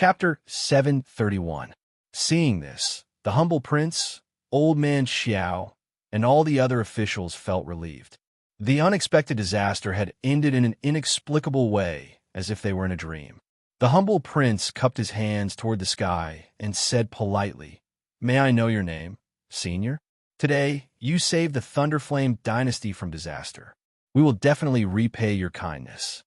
Chapter 731. Seeing this, the humble prince, old man Xiao, and all the other officials felt relieved. The unexpected disaster had ended in an inexplicable way, as if they were in a dream. The humble prince cupped his hands toward the sky and said politely, "May I know your name, senior? Today, you saved the Thunderflame dynasty from disaster. We will definitely repay your kindness."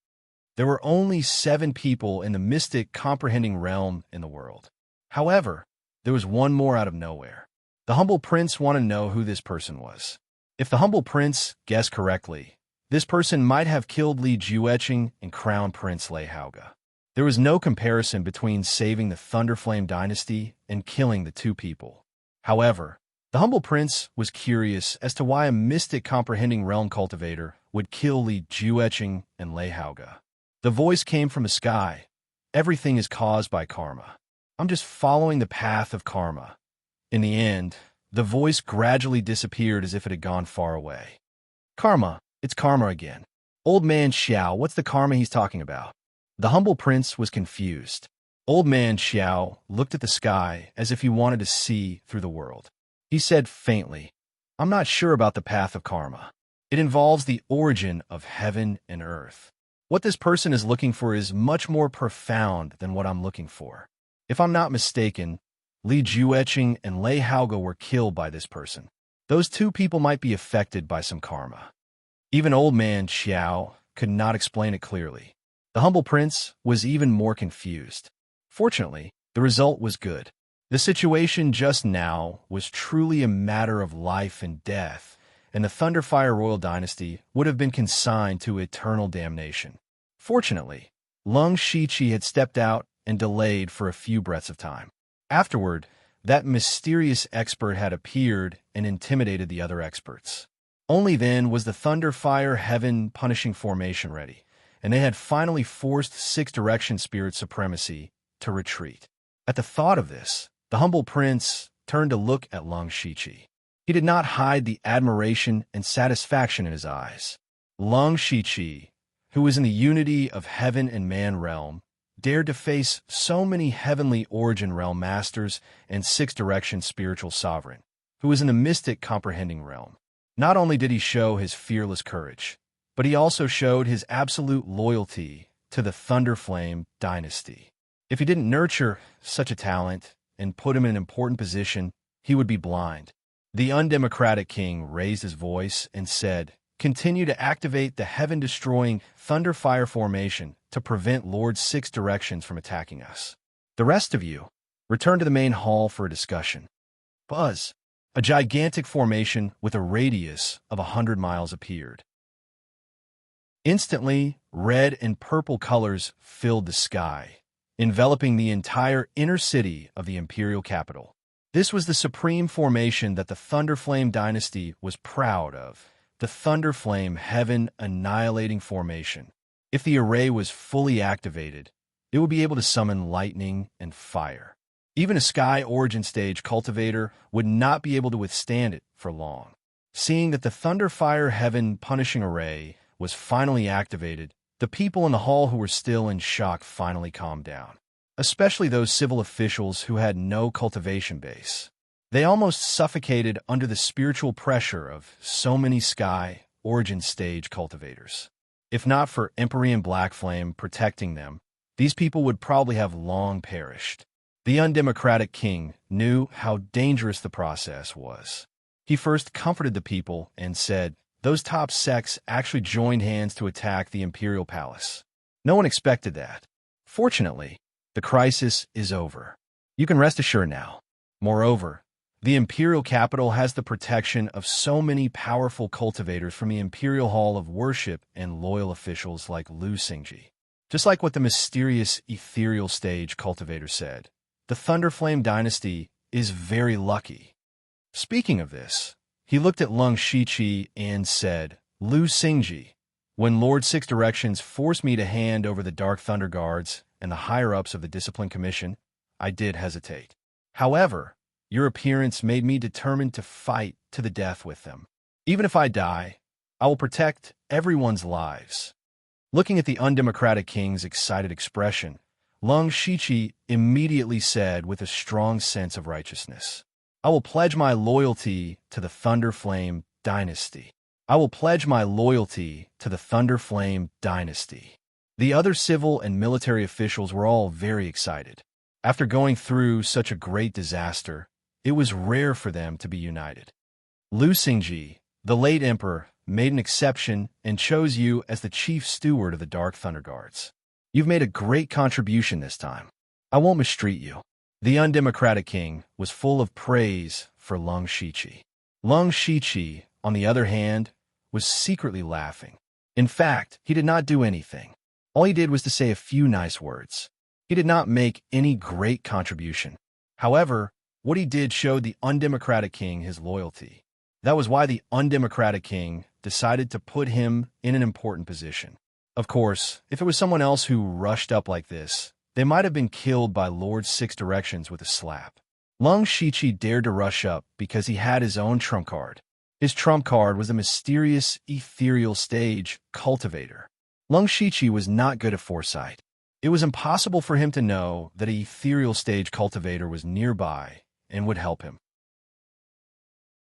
There were only 7 people in the mystic comprehending realm in the world. However, there was one more out of nowhere. The humble prince wanted to know who this person was. If the humble prince guessed correctly, this person might have killed Li Jueqing and Crown Prince Lei Haoge. There was no comparison between saving the Thunderflame dynasty and killing the 2 people. However, the humble prince was curious as to why a mystic comprehending realm cultivator would kill Li Jueqing and Lei Haoge. The voice came from the sky. "Everything is caused by karma. I'm just following the path of karma." In the end, the voice gradually disappeared as if it had gone far away. "Karma, it's karma again. Old man Xiao, what's the karma he's talking about?" The humble prince was confused. Old man Xiao looked at the sky as if he wanted to see through the world. He said faintly, "I'm not sure about the path of karma. It involves the origin of heaven and earth. What this person is looking for is much more profound than what I'm looking for. If I'm not mistaken, Li Jueqing and Lei Haoge were killed by this person. Those 2 people might be affected by some karma." Even old man Xiao could not explain it clearly. The humble prince was even more confused. Fortunately, the result was good. The situation just now was truly a matter of life and death, and the Thunderfire royal dynasty would have been consigned to eternal damnation. Fortunately, Lung Shiqi had stepped out and delayed for a few breaths of time. Afterward, that mysterious expert had appeared and intimidated the other experts. Only then was the Thunderfire Heaven Punishing Formation ready, and they had finally forced 6 Direction Spirit supremacy to retreat. At the thought of this, the humble prince turned to look at Lung Shiqi. He did not hide the admiration and satisfaction in his eyes. Lung Shiqi, who was in the unity of heaven and man realm, dared to face so many heavenly origin realm masters and 6 Direction spiritual sovereign, who was in the mystic comprehending realm. Not only did he show his fearless courage, but he also showed his absolute loyalty to the Thunderflame dynasty. If he didn't nurture such a talent and put him in an important position, he would be blind. The undemocratic king raised his voice and said, "Continue to activate the heaven-destroying Thunderfire formation to prevent Lord 6 Directions from attacking us. The rest of you, return to the main hall for a discussion." Buzz! A gigantic formation with a radius of 100 miles appeared. Instantly, red and purple colors filled the sky, enveloping the entire inner city of the imperial capital. This was the supreme formation that the Thunderflame dynasty was proud of, the Thunderflame Heaven Annihilating Formation. If the array was fully activated, it would be able to summon lightning and fire. Even a Sky Origin Stage cultivator would not be able to withstand it for long. Seeing that the Thunderfire Heaven Punishing Array was finally activated, the people in the hall who were still in shock finally calmed down, especially those civil officials who had no cultivation base. They almost suffocated under the spiritual pressure of so many Sky Origin Stage cultivators. If not for Empyrean Blackflame protecting them, these people would probably have long perished. The undemocratic king knew how dangerous the process was. He first comforted the people and said, "Those top sects actually joined hands to attack the imperial palace. No one expected that. Fortunately, the crisis is over. You can rest assured now. Moreover, the imperial capital has the protection of so many powerful cultivators from the imperial hall of worship and loyal officials like Lu Xingji." Just like what the mysterious ethereal stage cultivator said, the Thunderflame dynasty is very lucky. Speaking of this, he looked at Lung Shiqi and said, "Lu Xingji, when Lord 6 Directions forced me to hand over the Dark Thunder Guards and the higher-ups of the Discipline Commission, I did hesitate. However, your appearance made me determined to fight to the death with them. Even if I die, I will protect everyone's lives." Looking at the undemocratic king's excited expression, Lung Shiqi immediately said with a strong sense of righteousness, "I will pledge my loyalty to the Thunder Flame dynasty. I will pledge my loyalty to the Thunder Flame dynasty." The other civil and military officials were all very excited. After going through such a great disaster, it was rare for them to be united. Lu Xingji, the late emperor, made an exception and chose you as the chief steward of the Dark Thunder Guards. You've made a great contribution this time. I won't mistreat you. The undemocratic king was full of praise for Lung Shiqi. Lung Shiqi, on the other hand, was secretly laughing. In fact, he did not do anything. All he did was to say a few nice words. He did not make any great contribution. However, what he did showed the undemocratic king his loyalty. That was why the undemocratic king decided to put him in an important position. Of course, if it was someone else who rushed up like this, they might have been killed by Lord Six Directions with a slap. Lung Shiqi dared to rush up because he had his own trump card. His trump card was a mysterious, ethereal stage cultivator. Lung Shiqi was not good at foresight. It was impossible for him to know that an ethereal stage cultivator was nearby and would help him.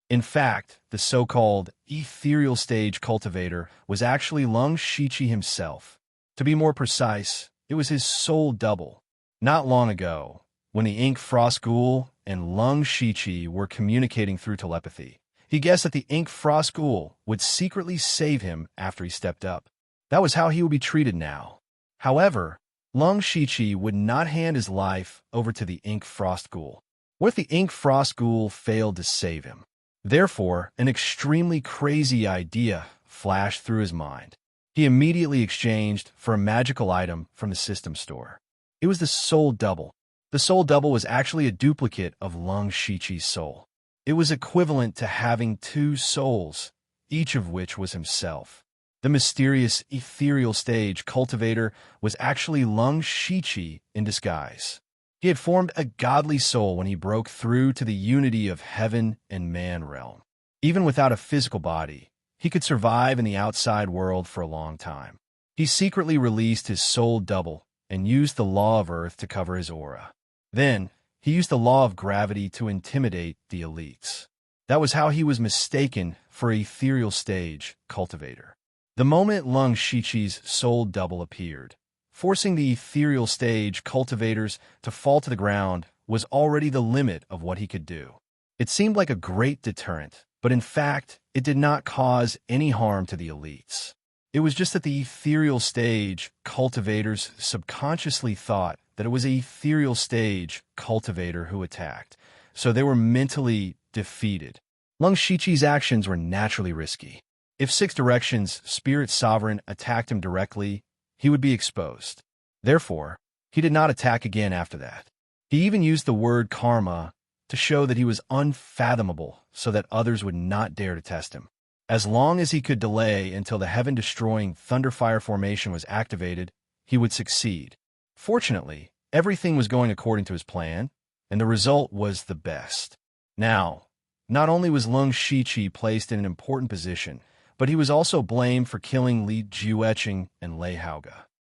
In fact, the so-called ethereal stage cultivator was actually Lung Shiqi himself. To be more precise, it was his soul double. Not long ago, when the Ink Frost Ghoul and Lung Shiqi were communicating through telepathy, he guessed that the Ink Frost Ghoul would secretly save him after he stepped up. That was how he would be treated now. However, Lung Shiqi would not hand his life over to the Ink Frost Ghoul. What if the Ink Frost Ghoul failed to save him? Therefore, an extremely crazy idea flashed through his mind. He immediately exchanged for a magical item from the system store. It was the Soul Double. The Soul Double was actually a duplicate of Lung Shiqi's soul. It was equivalent to having two souls, each of which was himself. The mysterious ethereal stage cultivator was actually Lung Shiqi in disguise. He had formed a godly soul when he broke through to the unity of heaven and man realm. Even without a physical body, he could survive in the outside world for a long time. He secretly released his soul double and used the law of earth to cover his aura. Then, he used the law of gravity to intimidate the elites. That was how he was mistaken for an ethereal stage cultivator. The moment Lung Shiqi's soul double appeared, forcing the ethereal stage cultivators to fall to the ground was already the limit of what he could do. It seemed like a great deterrent, but in fact, it did not cause any harm to the elites. It was just that the ethereal stage cultivators subconsciously thought that it was an ethereal stage cultivator who attacked, so they were mentally defeated. Lung Shiqi's actions were naturally risky. If Six Directions' Spirit Sovereign attacked him directly, he would be exposed. Therefore, he did not attack again after that. He even used the word karma to show that he was unfathomable so that others would not dare to test him. As long as he could delay until the heaven-destroying Thunderfire formation was activated, he would succeed. Fortunately, everything was going according to his plan, and the result was the best. Now, not only was Lung Shiqi placed in an important position, but he was also blamed for killing Li Jueqing and Lei Haoge.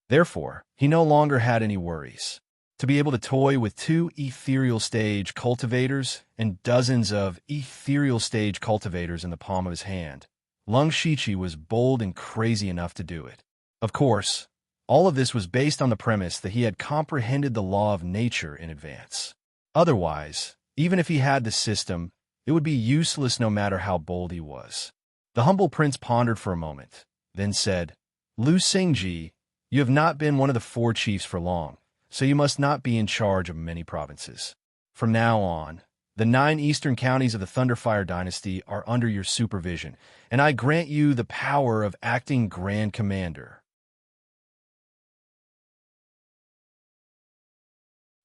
Therefore, he no longer had any worries. To be able to toy with two ethereal stage cultivators and dozens of ethereal stage cultivators in the palm of his hand, Lung Shiqi was bold and crazy enough to do it. Of course, all of this was based on the premise that he had comprehended the law of nature in advance. Otherwise, even if he had the system, it would be useless no matter how bold he was. The humble prince pondered for a moment, then said, "Lu Xingji, you have not been one of the four chiefs for long, so you must not be in charge of many provinces. From now on, the 9 eastern counties of the Thunderfire dynasty are under your supervision, and I grant you the power of acting Grand Commander."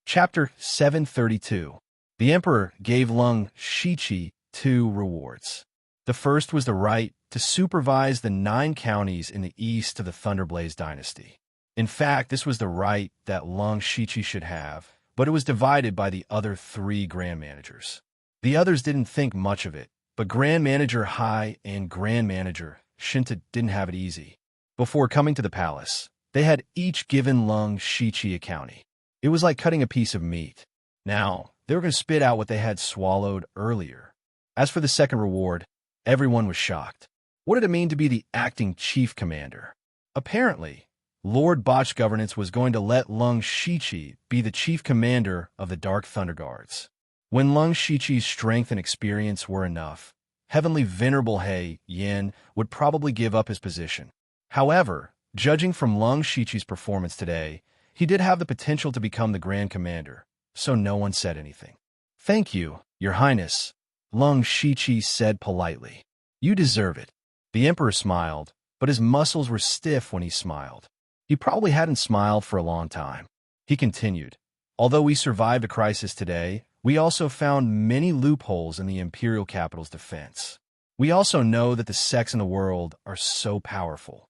Chapter 732. The Emperor gave Lung Shiqi 2 rewards. The first was the right to supervise the 9 counties in the east of the Thunderblaze dynasty. In fact, this was the right that Lung Shiqi should have, but it was divided by the other 3 Grand Managers. The others didn't think much of it, but Grand Manager Hai and Grand Manager Shinta didn't have it easy. Before coming to the palace, they had each given Lung Shiqi a county. It was like cutting a piece of meat. Now, they were going to spit out what they had swallowed earlier. As for the second reward, everyone was shocked. What did it mean to be the acting chief commander? Apparently, Lord Botch Governance was going to let Lung Shichi be the chief commander of the Dark Thunder Guards. When Lung Shichi's strength and experience were enough, Heavenly Venerable He Yin would probably give up his position. However, judging from Lung Shichi's performance today, he did have the potential to become the Grand Commander, so no one said anything. "Thank you, Your Highness," Lung Shichi said politely. "You deserve it." The Emperor smiled, but his muscles were stiff when he smiled. He probably hadn't smiled for a long time. He continued, "Although we survived a crisis today, we also found many loopholes in the imperial capital's defense. We also know that the sects in the world are so powerful."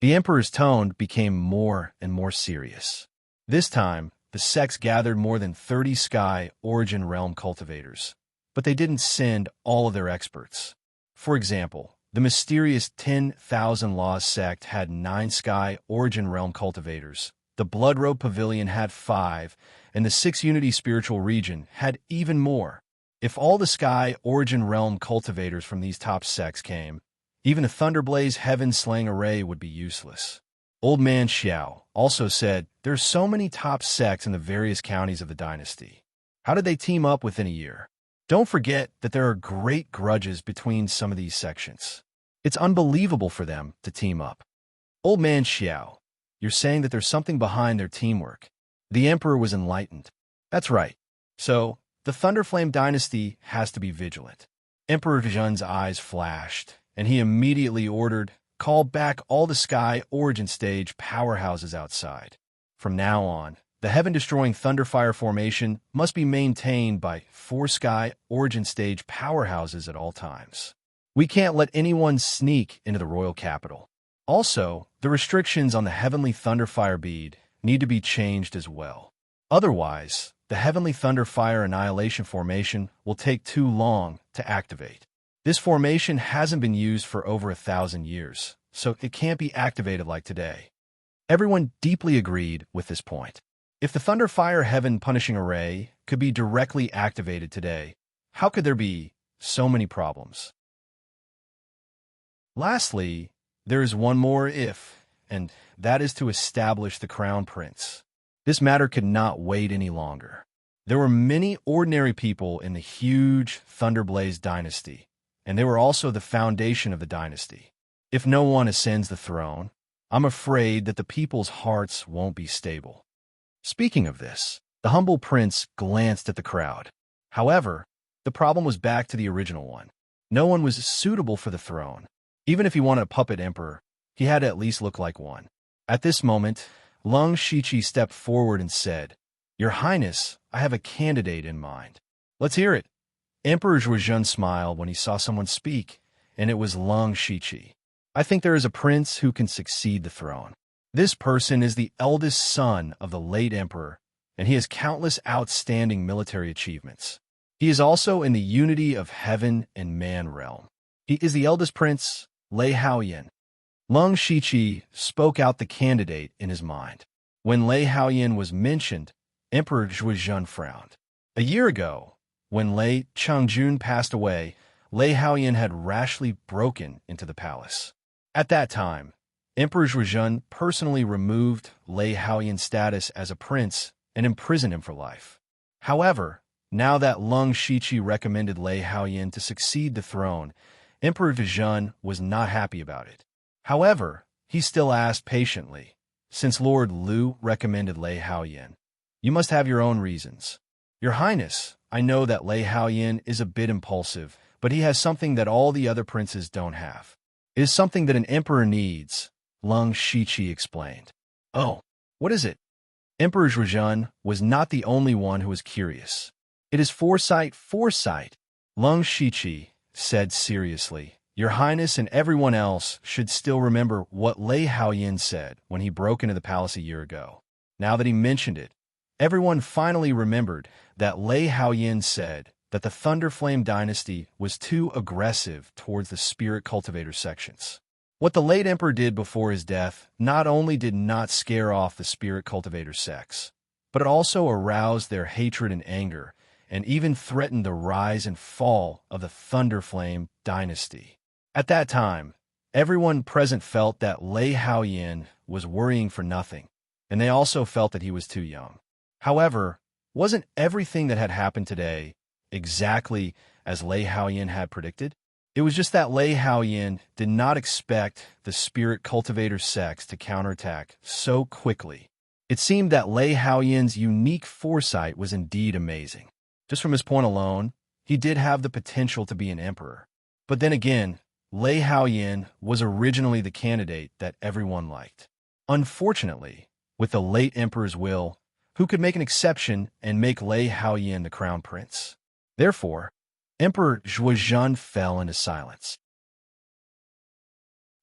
The Emperor's tone became more and more serious. This time, the sects gathered more than 30 Sky Origin Realm cultivators, but they didn't send all of their experts. For example, the mysterious 10,000 Laws sect had 9 Sky Origin Realm cultivators, the Blood Robe Pavilion had 5, and the 6 Unity Spiritual Region had even more. If all the Sky Origin Realm cultivators from these top sects came, even a Thunderblaze Heaven-slaying array would be useless. Old Man Xiao also said, "There's so many top sects in the various counties of the dynasty. How did they team up within a year? Don't forget that there are great grudges between some of these sections. It's unbelievable for them to team up." "Old Man Xiao, you're saying that there's something behind their teamwork." The Emperor was enlightened. "That's right. So, the Thunderflame dynasty has to be vigilant." Emperor Zhen's eyes flashed, and he immediately ordered, "Call back all the Sky Origin Stage powerhouses outside. From now on, the heaven-destroying Thunderfire formation must be maintained by 4 Sky Origin Stage powerhouses at all times. We can't let anyone sneak into the royal capital. Also, the restrictions on the Heavenly Thunderfire bead need to be changed as well. Otherwise, the Heavenly Thunderfire Annihilation formation will take too long to activate. This formation hasn't been used for over 1,000 years, so it can't be activated like today." Everyone deeply agreed with this point. If the Thunderfire Heaven Punishing Array could be directly activated today, how could there be so many problems? Lastly, there is one more if, and that is to establish the Crown Prince. This matter could not wait any longer. There were many ordinary people in the huge Thunderblaze dynasty, and they were also the foundation of the dynasty. If no one ascends the throne, I'm afraid that the people's hearts won't be stable. Speaking of this, the humble prince glanced at the crowd. However, the problem was back to the original one. No one was suitable for the throne. Even if he wanted a puppet emperor, he had to at least look like one. At this moment, Lung Shichi stepped forward and said, "Your Highness, I have a candidate in mind." "Let's hear it." Emperor Zhuozhen smiled when he saw someone speak, and it was Lung Shichi. "I think there is a prince who can succeed the throne. This person is the eldest son of the late emperor, and he has countless outstanding military achievements. He is also in the unity of heaven and man realm. He is the eldest prince, Lei Haoyan." Lung Shichi spoke out the candidate in his mind. When Lei Haoyan was mentioned, Emperor Zhuozhen frowned. A year ago, when Lei Changjun passed away, Lei Haoyan had rashly broken into the palace. At that time, Emperor Zhuozhen personally removed Lei Haoyan's status as a prince and imprisoned him for life. However, now that Lung Shichi recommended Lei Haoyan to succeed the throne, Emperor Zhuozhen was not happy about it. However, he still asked patiently, "Since Lord Liu recommended Lei Haoyan, you must have your own reasons." "Your Highness, I know that Lei Haoyan is a bit impulsive, but he has something that all the other princes don't have. It is something that an emperor needs," Lung Shichi explained. "Oh, what is it?" Emperor Zhuozhen was not the only one who was curious. "It is foresight." Lung Shichi said seriously, "Your Highness and everyone else should still remember what Lei Haoyan said when he broke into the palace a year ago." Now that he mentioned it, everyone finally remembered that Lei Haoyan said that the Thunderflame dynasty was too aggressive towards the spirit cultivator sections. What the late emperor did before his death not only did not scare off the spirit cultivator sects, but it also aroused their hatred and anger, and even threatened the rise and fall of the Thunderflame dynasty. At that time, everyone present felt that Lei Haoyin was worrying for nothing, and they also felt that he was too young. However, wasn't everything that had happened today exactly as Lei Haoyin had predicted? It was just that Lei Haoyin did not expect the spirit cultivator sects to counterattack so quickly. It seemed that Lei Haoyin's unique foresight was indeed amazing. Just from his point alone, he did have the potential to be an emperor. But then again, Lei Haoyin was originally the candidate that everyone liked. Unfortunately, with the late emperor's will, who could make an exception and make Lei Haoyin the crown prince? Therefore, Emperor Zhuozhan fell into silence.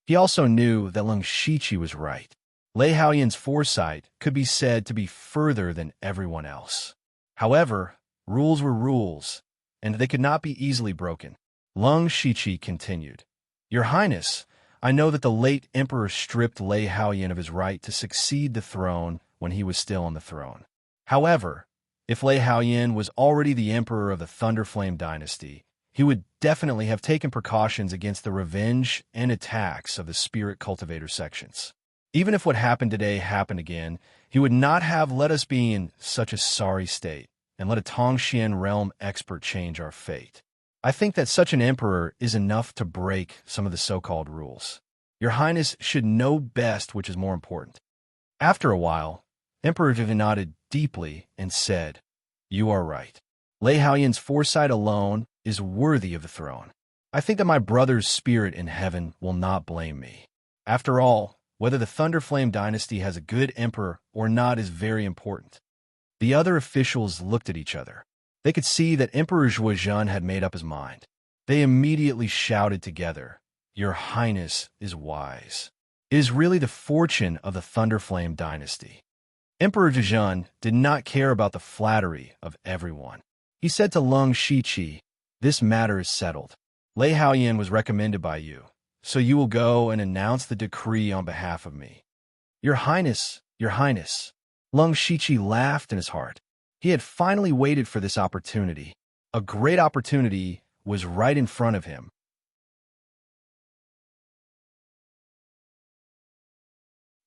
He also knew that Leng Shiqi was right. Lei Haoyin's foresight could be said to be further than everyone else. However, rules were rules, and they could not be easily broken. Leng Shiqi continued, "Your Highness, I know that the late emperor stripped Lei Haoyin of his right to succeed the throne when he was still on the throne. However, if Lei Haoyin was already the emperor of the Thunderflame dynasty, he would definitely have taken precautions against the revenge and attacks of the spirit cultivator sections. Even if what happened today happened again, he would not have let us be in such a sorry state and let a Tongxian realm expert change our fate. I think that such an emperor is enough to break some of the so-called rules. Your Highness should know best which is more important." After a while, Emperor Vivi nodded deeply and said, "You are right. Lei Haoyin's foresight alone is worthy of the throne. I think that my brother's spirit in heaven will not blame me. After all, whether the Thunderflame dynasty has a good emperor or not is very important." The other officials looked at each other. They could see that Emperor Zhuozhan had made up his mind. They immediately shouted together, "Your Highness is wise. It is really the fortune of the Thunderflame dynasty." Emperor Zhuozhan did not care about the flattery of everyone. He said to Leng Shiqi, "This matter is settled. Lei Haoyin was recommended by you, so you will go and announce the decree on behalf of me." Your Highness, Your Highness." Leng Shiqi laughed in his heart. He had finally waited for this opportunity. A great opportunity was right in front of him.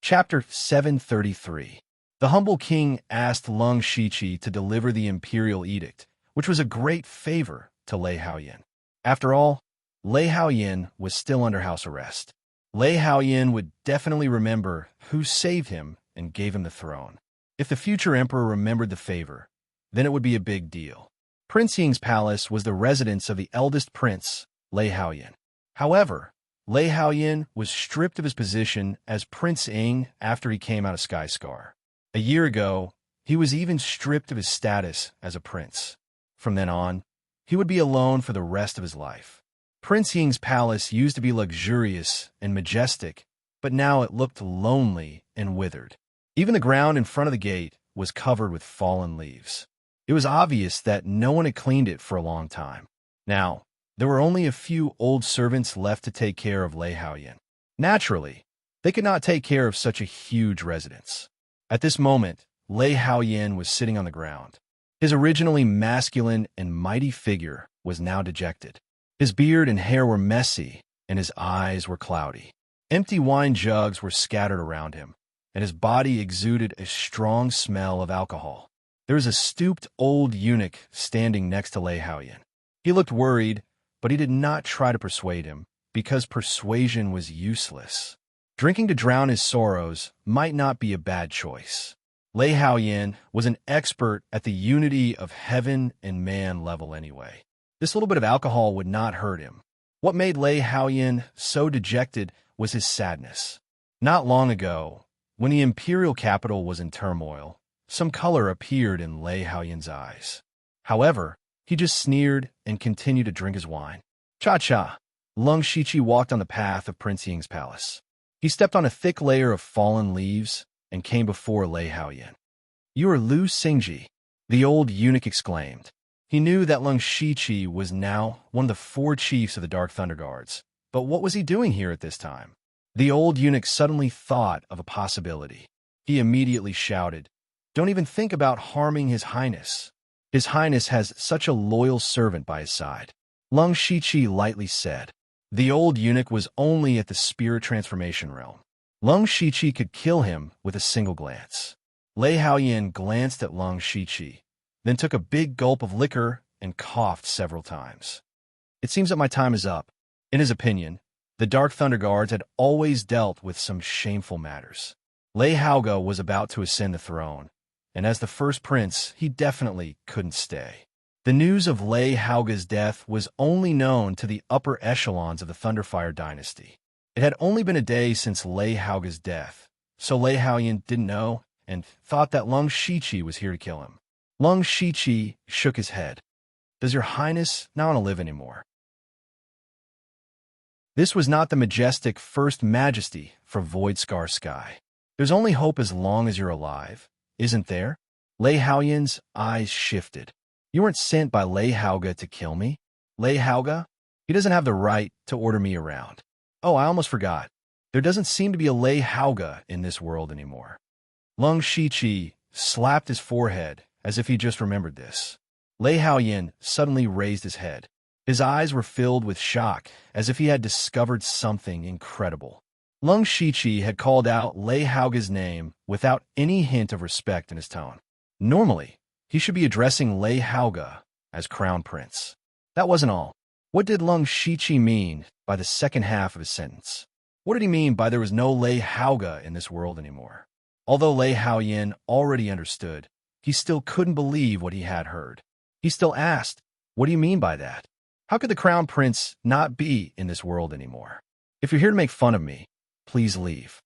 Chapter 733. The humble king asked Leng Shiqi to deliver the imperial edict, which was a great favor to Lei Haoyin. After all, Lei Haoyin was still under house arrest. Lei Haoyin would definitely remember who saved him and gave him the throne. If the future emperor remembered the favor, then it would be a big deal. Prince Ying's palace was the residence of the eldest prince, Lei Haoyin. However, Lei Haoyin was stripped of his position as Prince Ying after he came out of Skyscar. A year ago, he was even stripped of his status as a prince. From then on, he would be alone for the rest of his life. Prince Ying's palace used to be luxurious and majestic, but now it looked lonely and withered. Even the ground in front of the gate was covered with fallen leaves. It was obvious that no one had cleaned it for a long time. Now, there were only a few old servants left to take care of Lei Haoyin. Naturally, they could not take care of such a huge residence. At this moment, Lei Haoyin was sitting on the ground. His originally masculine and mighty figure was now dejected. His beard and hair were messy, and his eyes were cloudy. Empty wine jugs were scattered around him, and his body exuded a strong smell of alcohol. There was a stooped old eunuch standing next to Lei Haoyin. He looked worried, but he did not try to persuade him, because persuasion was useless. Drinking to drown his sorrows might not be a bad choice. Lei Haoyin was an expert at the unity of heaven and man level anyway. This little bit of alcohol would not hurt him. What made Lei Haoyin so dejected was his sadness. Not long ago, when the imperial capital was in turmoil, some color appeared in Lei Haoyin's eyes. However, he just sneered and continued to drink his wine. Cha-cha! Leng Shiqi walked on the path of Prince Ying's palace. He stepped on a thick layer of fallen leaves and came before Lei Haoyin. "You are Lu Xingji," the old eunuch exclaimed. He knew that Leng Shiqi was now one of the 4 chiefs of the Dark Thunder Guards, but what was he doing here at this time? The old eunuch suddenly thought of a possibility. He immediately shouted, Don't even think about harming His Highness. His Highness has such a loyal servant by his side. Lung Shiqi lightly said. The old eunuch was only at the spirit transformation realm. Lung Shiqi could kill him with a single glance. Lei Haoyan glanced at Lung Shiqi, then took a big gulp of liquor and coughed several times. It seems that my time is up. In his opinion, the Dark Thunder Guards had always dealt with some shameful matters. Lei Haoga was about to ascend the throne, and as the first prince, he definitely couldn't stay. The news of Lei Haoga's death was only known to the upper echelons of the Thunderfire dynasty. It had only been a day since Lei Haoga's death, so Lei Haoyan didn't know and thought that Lung Shiqi was here to kill him. Lung Shiqi shook his head. Does your highness not want to live anymore? This was not the majestic first majesty from Void Scar Sky. There's only hope as long as you're alive, isn't there? Lei Haoyan's eyes shifted. You weren't sent by Lei Haoga to kill me? Lei Haoga? He doesn't have the right to order me around. Oh, I almost forgot. There doesn't seem to be a Lei Haoga in this world anymore. Lung Shiqi slapped his forehead as if he just remembered this. Lei Haoyan suddenly raised his head. His eyes were filled with shock, as if he had discovered something incredible. Lung Shiqi had called out Lei Haoga's name without any hint of respect in his tone. Normally, he should be addressing Lei Haoga as Crown Prince. That wasn't all. What did Lung Shiqi mean by the second half of his sentence? What did he mean by there was no Lei Haoga in this world anymore? Although Lei Haoyan already understood, he still couldn't believe what he had heard. He still asked, what do you mean by that? How could the Crown Prince not be in this world anymore? If you're here to make fun of me, please leave.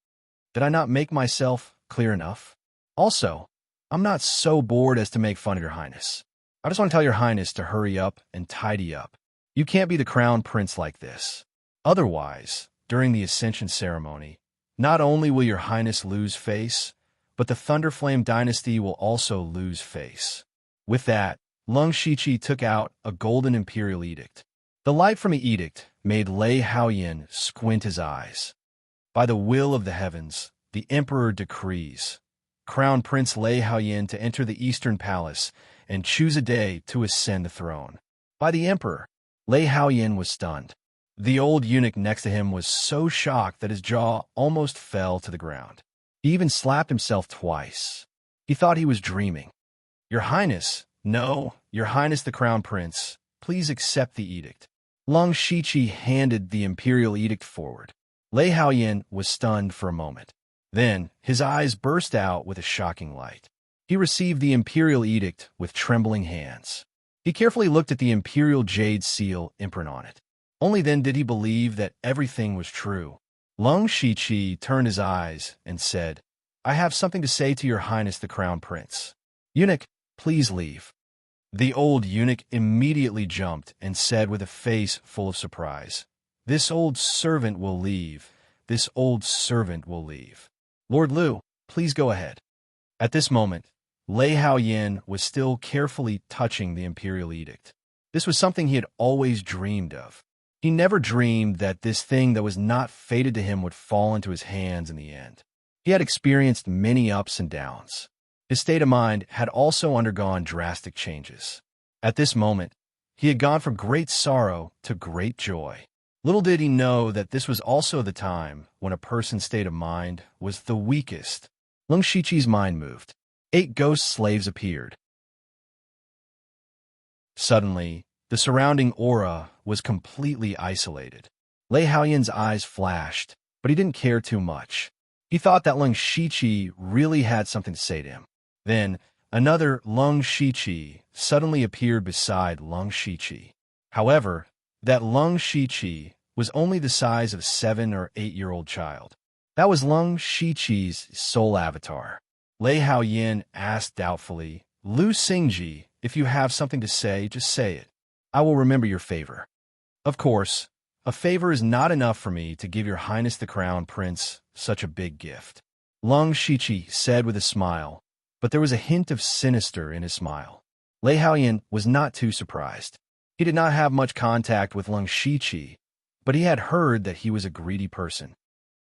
Did I not make myself clear enough? Also, I'm not so bored as to make fun of your highness. I just want to tell your highness to hurry up and tidy up. You can't be the Crown Prince like this. Otherwise, during the Ascension ceremony, not only will your highness lose face, but the Thunderflame dynasty will also lose face. With that, Lung Shiqi took out a golden imperial edict. The light from the edict made Lei Haoyan squint his eyes. By the will of the heavens, the emperor decrees Crown Prince Lei Haoyan to enter the Eastern Palace and choose a day to ascend the throne. By the emperor, Lei Haoyan was stunned. The old eunuch next to him was so shocked that his jaw almost fell to the ground. He even slapped himself twice. He thought he was dreaming. Your Highness, no, Your Highness the Crown Prince, please accept the edict. Lung Shiqi handed the imperial edict forward. Lei Haoyan was stunned for a moment. Then, his eyes burst out with a shocking light. He received the imperial edict with trembling hands. He carefully looked at the imperial jade seal imprint on it. Only then did he believe that everything was true. Lung Shiqi turned his eyes and said, I have something to say to Your Highness the Crown Prince. Eunuch, please leave. The old eunuch immediately jumped and said with a face full of surprise, This old servant will leave. This old servant will leave. Lord Liu, please go ahead. At this moment, Lei Haoyan was still carefully touching the imperial edict. This was something he had always dreamed of. He never dreamed that this thing that was not fated to him would fall into his hands in the end. He had experienced many ups and downs. His state of mind had also undergone drastic changes. At this moment, he had gone from great sorrow to great joy. Little did he know that this was also the time when a person's state of mind was the weakest. Lung Shiqi's mind moved. 8 ghost slaves appeared. Suddenly, the surrounding aura was completely isolated. Lei Haoyan's eyes flashed, but he didn't care too much. He thought that Lung Shiqi really had something to say to him. Then, another Lung Shiqi suddenly appeared beside Lung Shiqi. However, that Lung Shiqi was only the size of a 7 or 8-year-old child. That was Lung Shiqi's soul avatar. Lei Haoyan asked doubtfully, Lu Xingji, if you have something to say, just say it. I will remember your favor. Of course, a favor is not enough for me to give Your Highness the Crown Prince such a big gift. Lung Shiqi said with a smile, but there was a hint of sinister in his smile. Lei Haoyan was not too surprised. He did not have much contact with Lung Shiqi, but he had heard that he was a greedy person.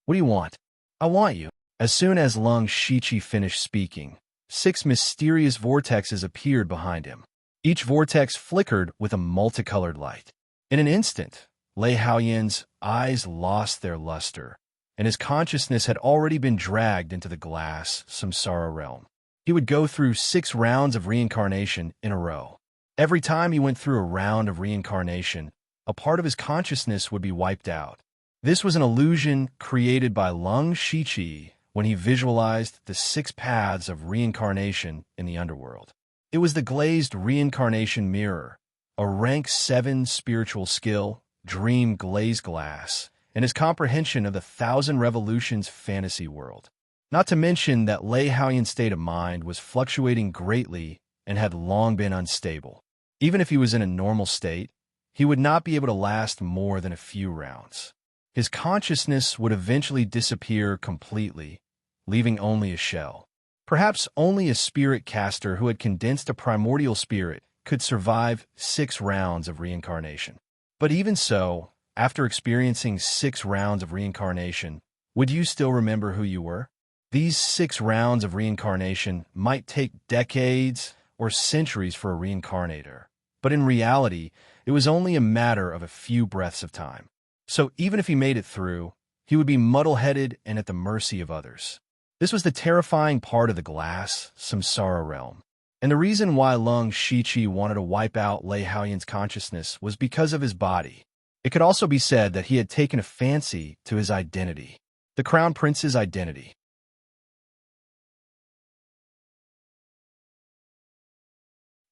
What do you want? I want you. As soon as Lung Shiqi finished speaking, 6 mysterious vortexes appeared behind him. Each vortex flickered with a multicolored light. In an instant, Lei Haoyin's eyes lost their luster, and his consciousness had already been dragged into the glass samsara realm. He would go through 6 rounds of reincarnation in a row. Every time he went through a round of reincarnation, a part of his consciousness would be wiped out. This was an illusion created by Lung Shiqi when he visualized the 6 paths of reincarnation in the underworld. It was the glazed reincarnation mirror, a rank 7 spiritual skill, dream glazed glass, and his comprehension of the 1,000 Revolutions fantasy world. Not to mention that Lei Haoyin's state of mind was fluctuating greatly and had long been unstable. Even if he was in a normal state, he would not be able to last more than a few rounds. His consciousness would eventually disappear completely, leaving only a shell. Perhaps only a spirit caster who had condensed a primordial spirit could survive 6 rounds of reincarnation. But even so, after experiencing 6 rounds of reincarnation, would you still remember who you were? These 6 rounds of reincarnation might take decades or centuries for a reincarnator, but in reality, it was only a matter of a few breaths of time. So even if he made it through, he would be muddle-headed and at the mercy of others. This was the terrifying part of the glass samsara realm. And the reason why Lung Shiqi wanted to wipe out Lei Haoyin's consciousness was because of his body. It could also be said that he had taken a fancy to his identity, the Crown Prince's identity.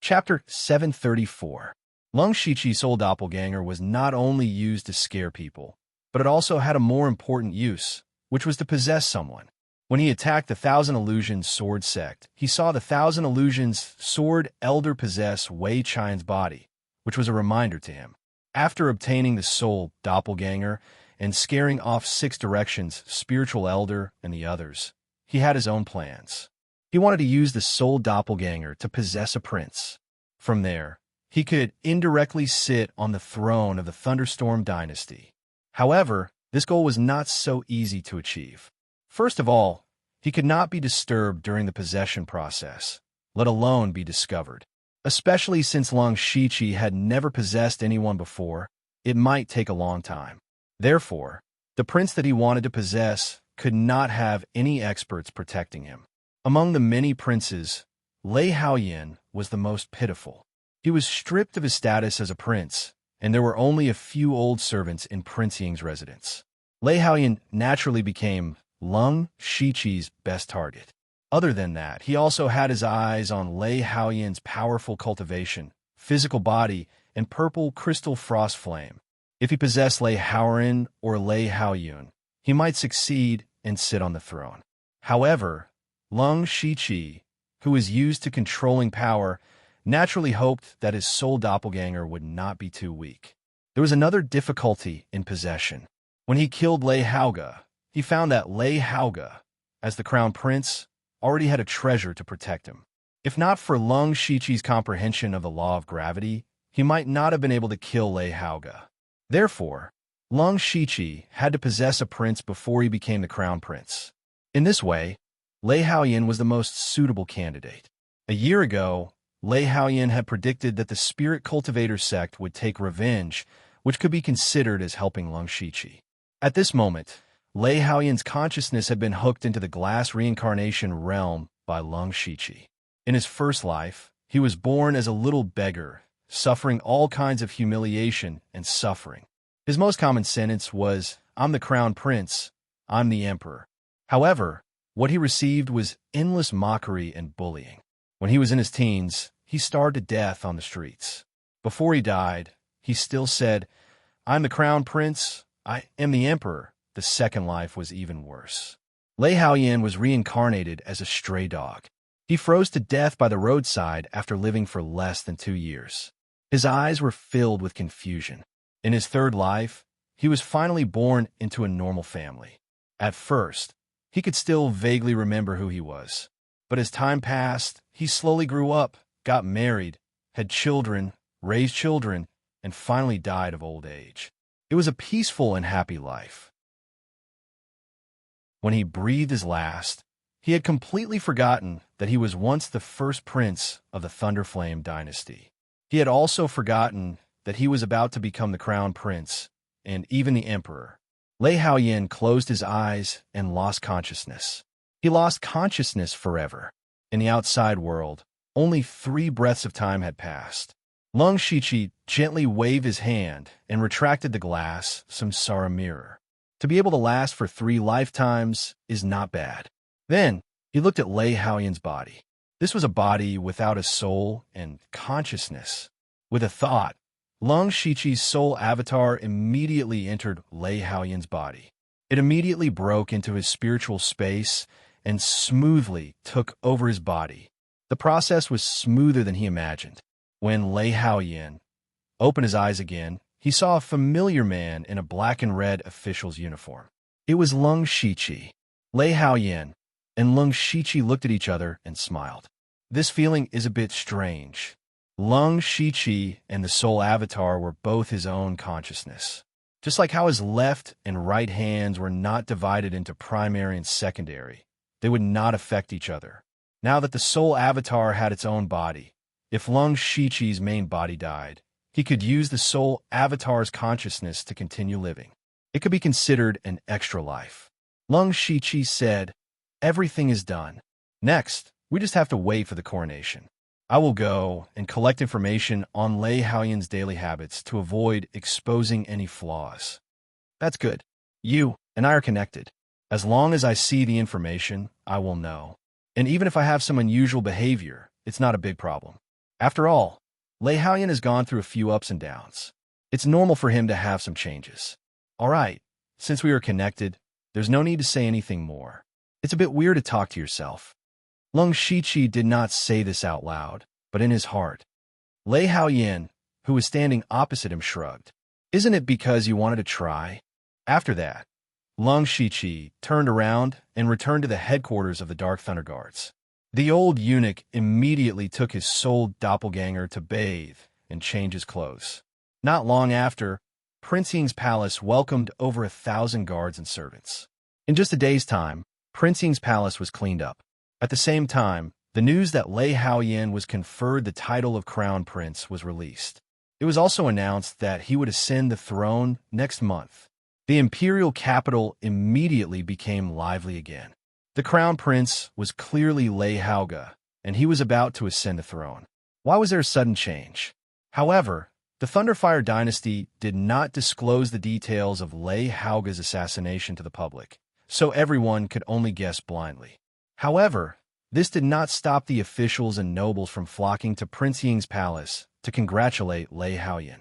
Chapter 734. Lung Shiqi's soul doppelganger was not only used to scare people, but it also had a more important use, which was to possess someone. When he attacked the 1,000 Illusions sword sect, he saw the 1,000 Illusions sword elder possess Wei Qian's body, which was a reminder to him. After obtaining the soul doppelganger and scaring off 6 directions, spiritual elder and the others, he had his own plans. He wanted to use the soul doppelganger to possess a prince. From there, he could indirectly sit on the throne of the Thunderstorm dynasty. However, this goal was not so easy to achieve. First of all, he could not be disturbed during the possession process, let alone be discovered. Especially since Lung Shiqi had never possessed anyone before, it might take a long time. Therefore, the prince that he wanted to possess could not have any experts protecting him. Among the many princes, Lei Haoyin was the most pitiful. He was stripped of his status as a prince, and there were only a few old servants in Prince Ying's residence. Lei Haoyin naturally became Lung Shiqi's best target. Other than that, he also had his eyes on Lei Haoyin's powerful cultivation, physical body, and purple crystal frost flame. If he possessed Lei Haoyin or Lei Haoyun, he might succeed and sit on the throne. However, Lung Shiqi, who was used to controlling power, naturally hoped that his soul doppelganger would not be too weak. There was another difficulty in possession. When he killed Lei Haoga, he found that Lei Haoga, as the crown prince, already had a treasure to protect him. If not for Lung Shiqi's comprehension of the law of gravity, he might not have been able to kill Lei Haoga. Therefore, Lung Shiqi had to possess a prince before he became the crown prince. In this way, Lei Haoyin was the most suitable candidate. A year ago, Lei Haoyin had predicted that the spirit cultivator sect would take revenge, which could be considered as helping Lung Shiqi. At this moment, Lei Haoyin's consciousness had been hooked into the glass reincarnation realm by Lung Shiqi. In his first life, he was born as a little beggar, suffering all kinds of humiliation and suffering. His most common sentence was, "I'm the crown prince, I'm the emperor." However, what he received was endless mockery and bullying. When he was in his teens, he starved to death on the streets. Before he died, he still said, "I'm the crown prince, I am the emperor." The second life was even worse. Lei Haoyin was reincarnated as a stray dog. He froze to death by the roadside after living for less than 2 years. His eyes were filled with confusion. In his third life, he was finally born into a normal family. At first, he could still vaguely remember who he was. But as time passed, he slowly grew up, got married, had children, raised children, and finally died of old age. It was a peaceful and happy life. When he breathed his last, He had completely forgotten that he was once the first prince of the Thunderflame dynasty. He had also forgotten that he was about to become the crown prince and even the emperor. Lei Haoyin closed his eyes and lost consciousness. He lost consciousness forever. In the outside world, only 3 breaths of time had passed. Lung Shiqi gently waved his hand and retracted the glass samsara mirror. To be able to last for 3 lifetimes is not bad. Then, he looked at Lei Haoyin's body. This was a body without a soul and consciousness. With a thought, Lung Shiqi's soul avatar immediately entered Lei Haoyin's body. It immediately broke into his spiritual space and smoothly took over his body. The process was smoother than he imagined. When Lei Haoyin opened his eyes again, he saw a familiar man in a black and red official's uniform. It was Lung Shiqi. Lei Haoyin and Lung Shiqi looked at each other and smiled. This feeling is a bit strange. Lung Shiqi and the soul avatar were both his own consciousness. Just like how his left and right hands were not divided into primary and secondary, they would not affect each other. Now that the soul avatar had its own body, if Lung Shiqi's main body died, he could use the soul avatar's consciousness to continue living. It could be considered an extra life. Lung Shiqi said, "Everything is done. Next, we just have to wait for the coronation. I will go and collect information on Lei Haoyin's daily habits to avoid exposing any flaws." "That's good. You and I are connected. As long as I see the information, I will know. And even if I have some unusual behavior, it's not a big problem. After all, Lei Haoyin has gone through a few ups and downs. It's normal for him to have some changes. All right, since we are connected, there's no need to say anything more. It's a bit weird to talk to yourself." Lung Shiqi did not say this out loud, but in his heart. Lei Haoyin, who was standing opposite him, shrugged. "Isn't it because you wanted to try?" After that, Lung Shiqi turned around and returned to the headquarters of the Dark Thunder Guards. The old eunuch immediately took his soul doppelganger to bathe and change his clothes. Not long after, Prince Ying's palace welcomed over 1,000 guards and servants. In just a day's time, Prince Ying's palace was cleaned up. At the same time, the news that Lei Haoyin was conferred the title of Crown Prince was released. It was also announced that he would ascend the throne next month. The imperial capital immediately became lively again. The Crown Prince was clearly Lei Haoga, and he was about to ascend the throne. Why was there a sudden change? However, the Thunderfire dynasty did not disclose the details of Lei Haoga's assassination to the public, so everyone could only guess blindly. However, this did not stop the officials and nobles from flocking to Prince Ying's palace to congratulate Lei Haoyin.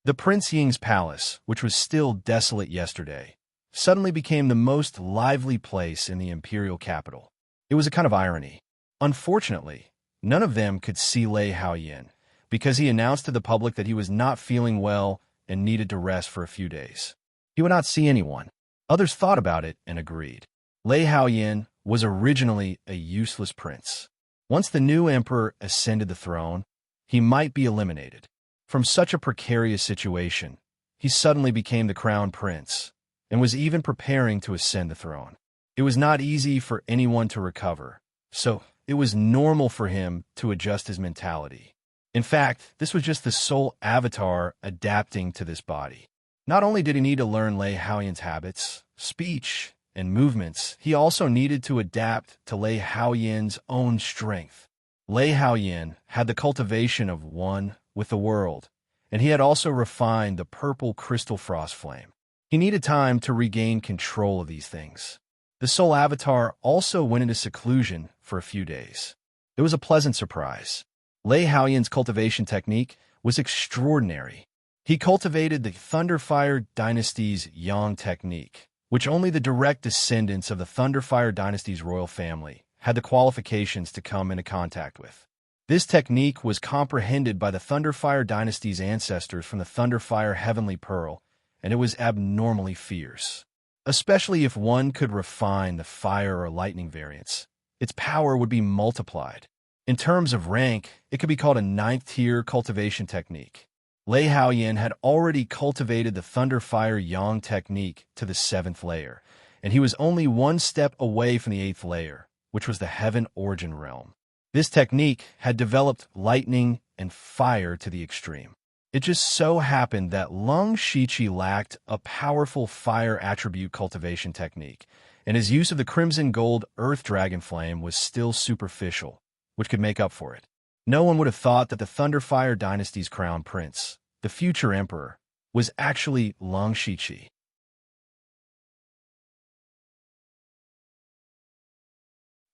The Prince Ying's palace, which was still desolate yesterday, suddenly became the most lively place in the imperial capital. It was a kind of irony. Unfortunately, none of them could see Lei Haoyin because he announced to the public that he was not feeling well and needed to rest for a few days. He would not see anyone. Others thought about it and agreed. Lei Haoyin was originally a useless prince. Once the new emperor ascended the throne, he might be eliminated. From such a precarious situation, he suddenly became the crown prince and was even preparing to ascend the throne. It was not easy for anyone to recover, so it was normal for him to adjust his mentality. In fact, this was just the soul avatar adapting to this body. Not only did he need to learn Lei Haoyin's habits, speech, and movements, he also needed to adapt to Lei Haoyin's own strength. Lei Haoyin had the cultivation of one with the world, and he had also refined the purple crystal frost flame. He needed time to regain control of these things. The soul avatar also went into seclusion for a few days. It was a pleasant surprise. Lei Haoyin's cultivation technique was extraordinary. He cultivated the Thunderfire dynasty's Yang technique, which only the direct descendants of the Thunderfire dynasty's royal family had the qualifications to come into contact with. This technique was comprehended by the Thunderfire dynasty's ancestors from the Thunderfire Heavenly Pearl, and it was abnormally fierce. Especially if one could refine the fire or lightning variants, its power would be multiplied. In terms of rank, it could be called a 9th-tier cultivation technique. Lei Haoyin had already cultivated the Thunderfire Yang technique to the 7th layer, and he was only one step away from the eighth layer, which was the heaven origin realm. This technique had developed lightning and fire to the extreme. It just so happened that Lung Shiqi lacked a powerful fire attribute cultivation technique, and his use of the crimson gold earth dragon flame was still superficial, which could make up for it. No one would have thought that the Thunderfire dynasty's crown prince, the future emperor, was actually Lung Shiqi.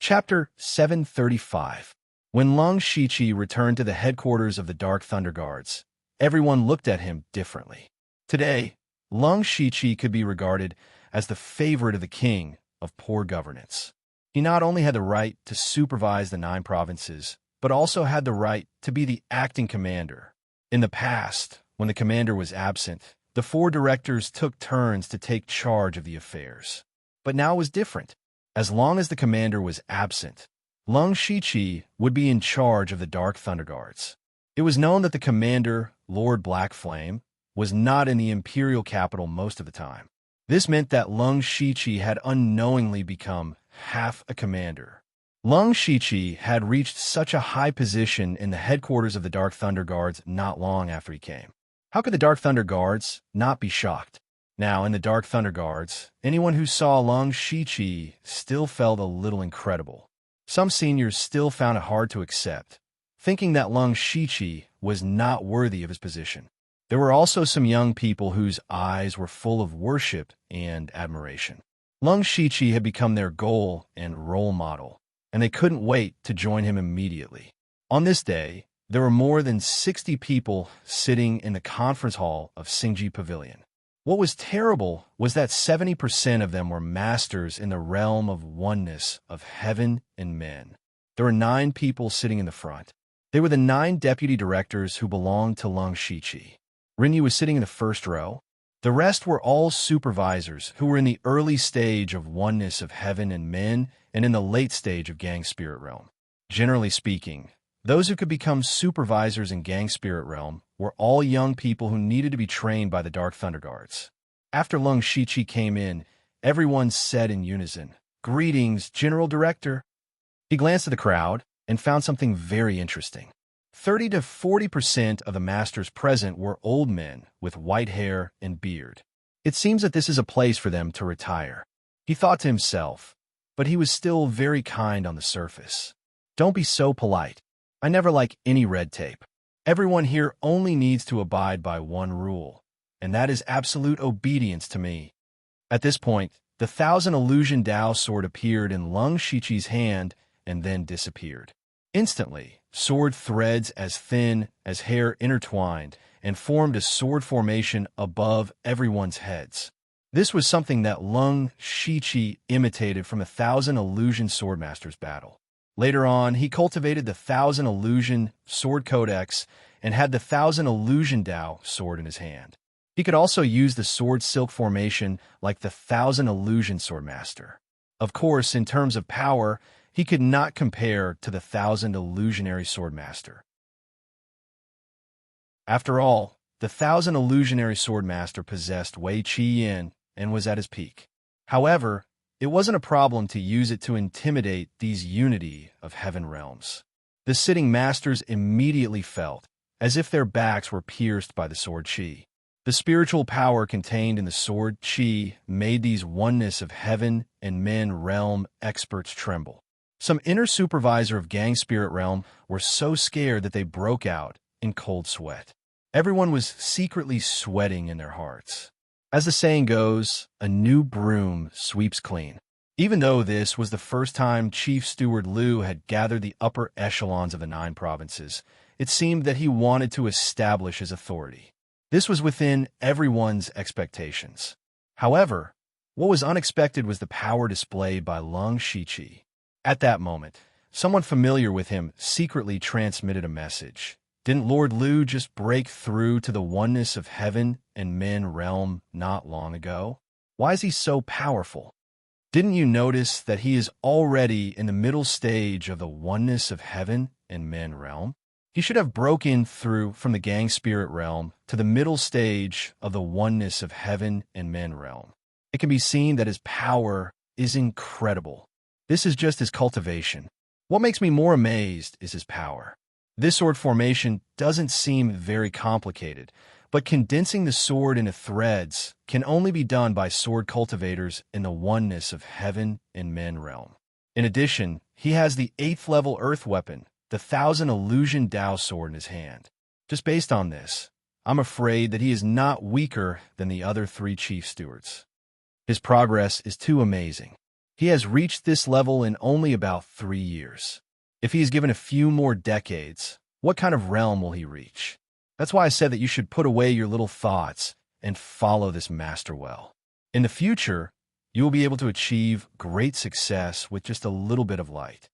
Chapter 735. When Lung Shiqi returned to the headquarters of the Dark Thunder Guards, everyone looked at him differently. Today, Lung Shiqi could be regarded as the favorite of the king of poor governance. He not only had the right to supervise the 9 provinces, but also had the right to be the acting commander. In the past, when the commander was absent, the 4 directors took turns to take charge of the affairs. But now it was different. As long as the commander was absent, Lung Shiqi would be in charge of the Dark Thunder Guards. It was known that the commander, Lord Blackflame, was not in the imperial capital most of the time. This meant that Lung Shiqi had unknowingly become half a commander. Lung Shiqi had reached such a high position in the headquarters of the Dark Thunder Guards not long after he came. How could the Dark Thunder Guards not be shocked? Now, in the Dark Thunder Guards, anyone who saw Lung Shiqi still felt a little incredible. Some seniors still found it hard to accept, thinking that Lung Shiqi was not worthy of his position. There were also some young people whose eyes were full of worship and admiration. Lung Shiqi had become their goal and role model, and they couldn't wait to join him immediately. On this day, there were more than 60 people sitting in the conference hall of Xingji Pavilion. What was terrible was that 70% of them were masters in the realm of oneness of heaven and men. There were 9 people sitting in the front. They were the 9 deputy directors who belonged to Lung Shiqi. Rinyu was sitting in the first row. The rest were all supervisors who were in the early stage of oneness of heaven and men and in the late stage of Gang Spirit Realm. Generally speaking, those who could become supervisors in Gang Spirit Realm were all young people who needed to be trained by the Dark Thunder Guards. After Lung Shiqi came in, everyone said in unison, "Greetings, General Director." He glanced at the crowd and found something very interesting. 30 to 40% of the masters present were old men with white hair and beard. It seems that this is a place for them to retire. He thought to himself, but he was still very kind on the surface. Don't be so polite. I never like any red tape. Everyone here only needs to abide by one rule, and that is absolute obedience to me. At this point, the 1,000 Illusion Dao sword appeared in Lung Shiqi's hand and then disappeared. Instantly, sword threads as thin as hair intertwined and formed a sword formation above everyone's heads. This was something that Lung Shiqi imitated from 1,000 Illusion Swordmasters battle. Later on, he cultivated the 1,000 Illusion Sword Codex and had the 1,000 Illusion Dao sword in his hand. He could also use the sword silk formation like the 1,000 Illusion Swordmaster. Of course, in terms of power, he could not compare to the 1,000 Illusionary Swordmaster. After all, the 1,000 Illusionary Swordmaster possessed Wei Qi Yin and was at his peak. However, it wasn't a problem to use it to intimidate these unity of heaven realms. The sitting masters immediately felt as if their backs were pierced by the sword Qi. The spiritual power contained in the sword Qi made these oneness of heaven and men realm experts tremble. Some inner supervisor of Gang Spirit Realm were so scared that they broke out in cold sweat. Everyone was secretly sweating in their hearts. As the saying goes, a new broom sweeps clean. Even though this was the first time Chief Steward Liu had gathered the upper echelons of the 9 provinces, it seemed that he wanted to establish his authority. This was within everyone's expectations. However, what was unexpected was the power displayed by Lung Shiqi. At that moment, someone familiar with him secretly transmitted a message. Didn't Lord Liu just break through to the oneness of heaven and men realm not long ago? Why is he so powerful? Didn't you notice that he is already in the middle stage of the oneness of heaven and men realm? He should have broken through from the Gang Spirit Realm to the middle stage of the oneness of heaven and men realm. it can be seen that his power is incredible. This is just his cultivation. What makes me more amazed is his power. This sword formation doesn't seem very complicated, but condensing the sword into threads can only be done by sword cultivators in the oneness of heaven and men realm. In addition, he has the 8th level earth weapon, the 1000 Illusion Dao sword in his hand. Just based on this, I'm afraid that he is not weaker than the other 3 chief stewards. His progress is too amazing. He has reached this level in only about 3 years. If he is given a few more decades, what kind of realm will he reach? That's why I said that you should put away your little thoughts and follow this master well. In the future, you will be able to achieve great success with just a little bit of light.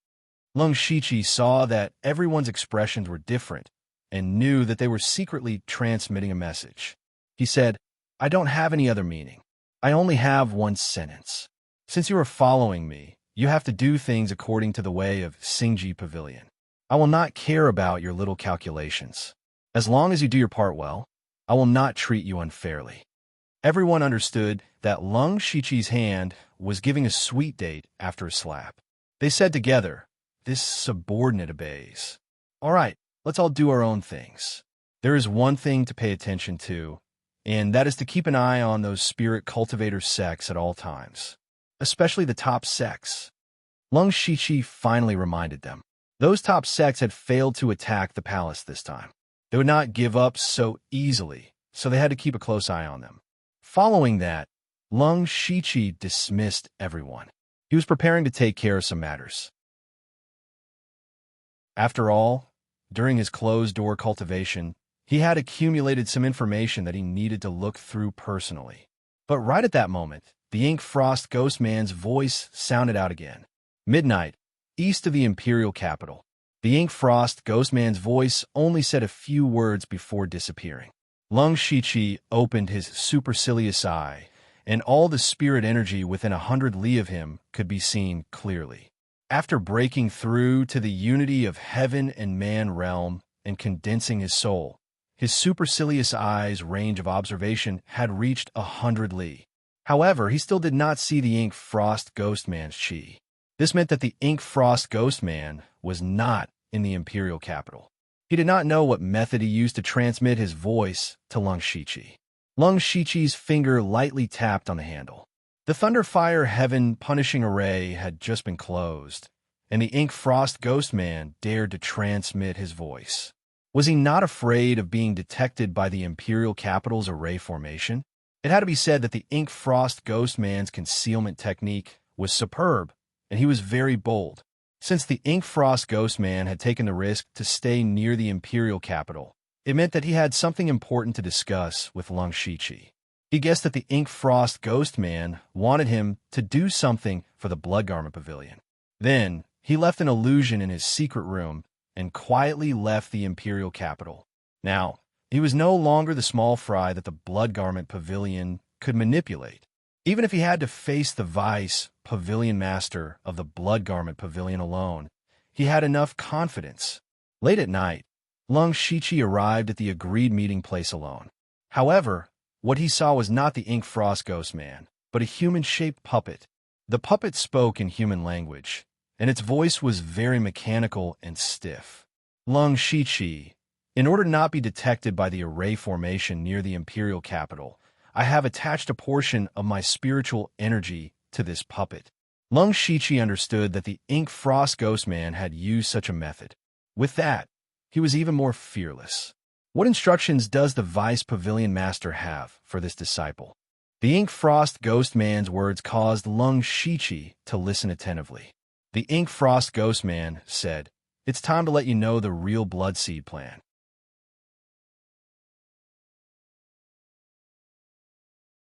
Lung Shiqi saw that everyone's expressions were different and knew that they were secretly transmitting a message. He said, "I don't have any other meaning. I only have one sentence. Since you are following me, you have to do things according to the way of Xingji Pavilion. I will not care about your little calculations. As long as you do your part well, I will not treat you unfairly." Everyone understood that Lung Shiqi's hand was giving a sweet date after a slap. They said together, "This subordinate obeys. All right, let's all do our own things." There is one thing to pay attention to, and that is to keep an eye on those spirit cultivator sects at all times, especially the top sects. Lung Shiqi finally reminded them. Those top sects had failed to attack the palace this time. They would not give up so easily, so they had to keep a close eye on them. Following that, Lung Shiqi dismissed everyone. He was preparing to take care of some matters. After all, during his closed-door cultivation, he had accumulated some information that he needed to look through personally. But right at that moment, the Ink Frost Ghost Man's voice sounded out again. Midnight, east of the imperial capital. The Ink Frost Ghost Man's voice only said a few words before disappearing. Lung Shiqi opened his supercilious eye, and all the spirit energy within 100 li of him could be seen clearly. After breaking through to the unity of heaven and man realm and condensing his soul, his supercilious eye's range of observation had reached 100 li. However, he still did not see the Ink Frost Ghost Man's chi. This meant that the Ink Frost Ghost Man was not in the imperial capital. He did not know what method he used to transmit his voice to Lung Shiqi. Lung Shiqi's finger lightly tapped on the handle. The Thunderfire Heaven Punishing Array had just been closed, and the Ink Frost Ghost Man dared to transmit his voice. Was he not afraid of being detected by the imperial capital's array formation? It had to be said that the Ink Frost Ghost Man's concealment technique was superb, and he was very bold. Since the Ink Frost Ghost Man had taken the risk to stay near the imperial capital, it meant that he had something important to discuss with Lung Shiqi. He guessed that the Ink Frost Ghost Man wanted him to do something for the Blood Garment Pavilion. Then, he left an illusion in his secret room and quietly left the imperial capital. Now, he was no longer the small fry that the Blood Garment Pavilion could manipulate. Even if he had to face the vice pavilion master of the Blood Garment Pavilion alone, he had enough confidence. Late at night, Lung Shiqi arrived at the agreed meeting place alone. However, what he saw was not the Ink Frost Ghost Man, but a human-shaped puppet. The puppet spoke in human language, and its voice was very mechanical and stiff. Lung Shiqi, in order to not be detected by the array formation near the imperial capital, I have attached a portion of my spiritual energy to this puppet. Lung Shiqi understood that the Ink Frost Ghost Man had used such a method. With that, he was even more fearless. What instructions does the Vice Pavilion Master have for this disciple? The Ink Frost Ghost Man's words caused Lung Shiqi to listen attentively. The Ink Frost Ghost Man said, "It's time to let you know the real Blood Seed plan."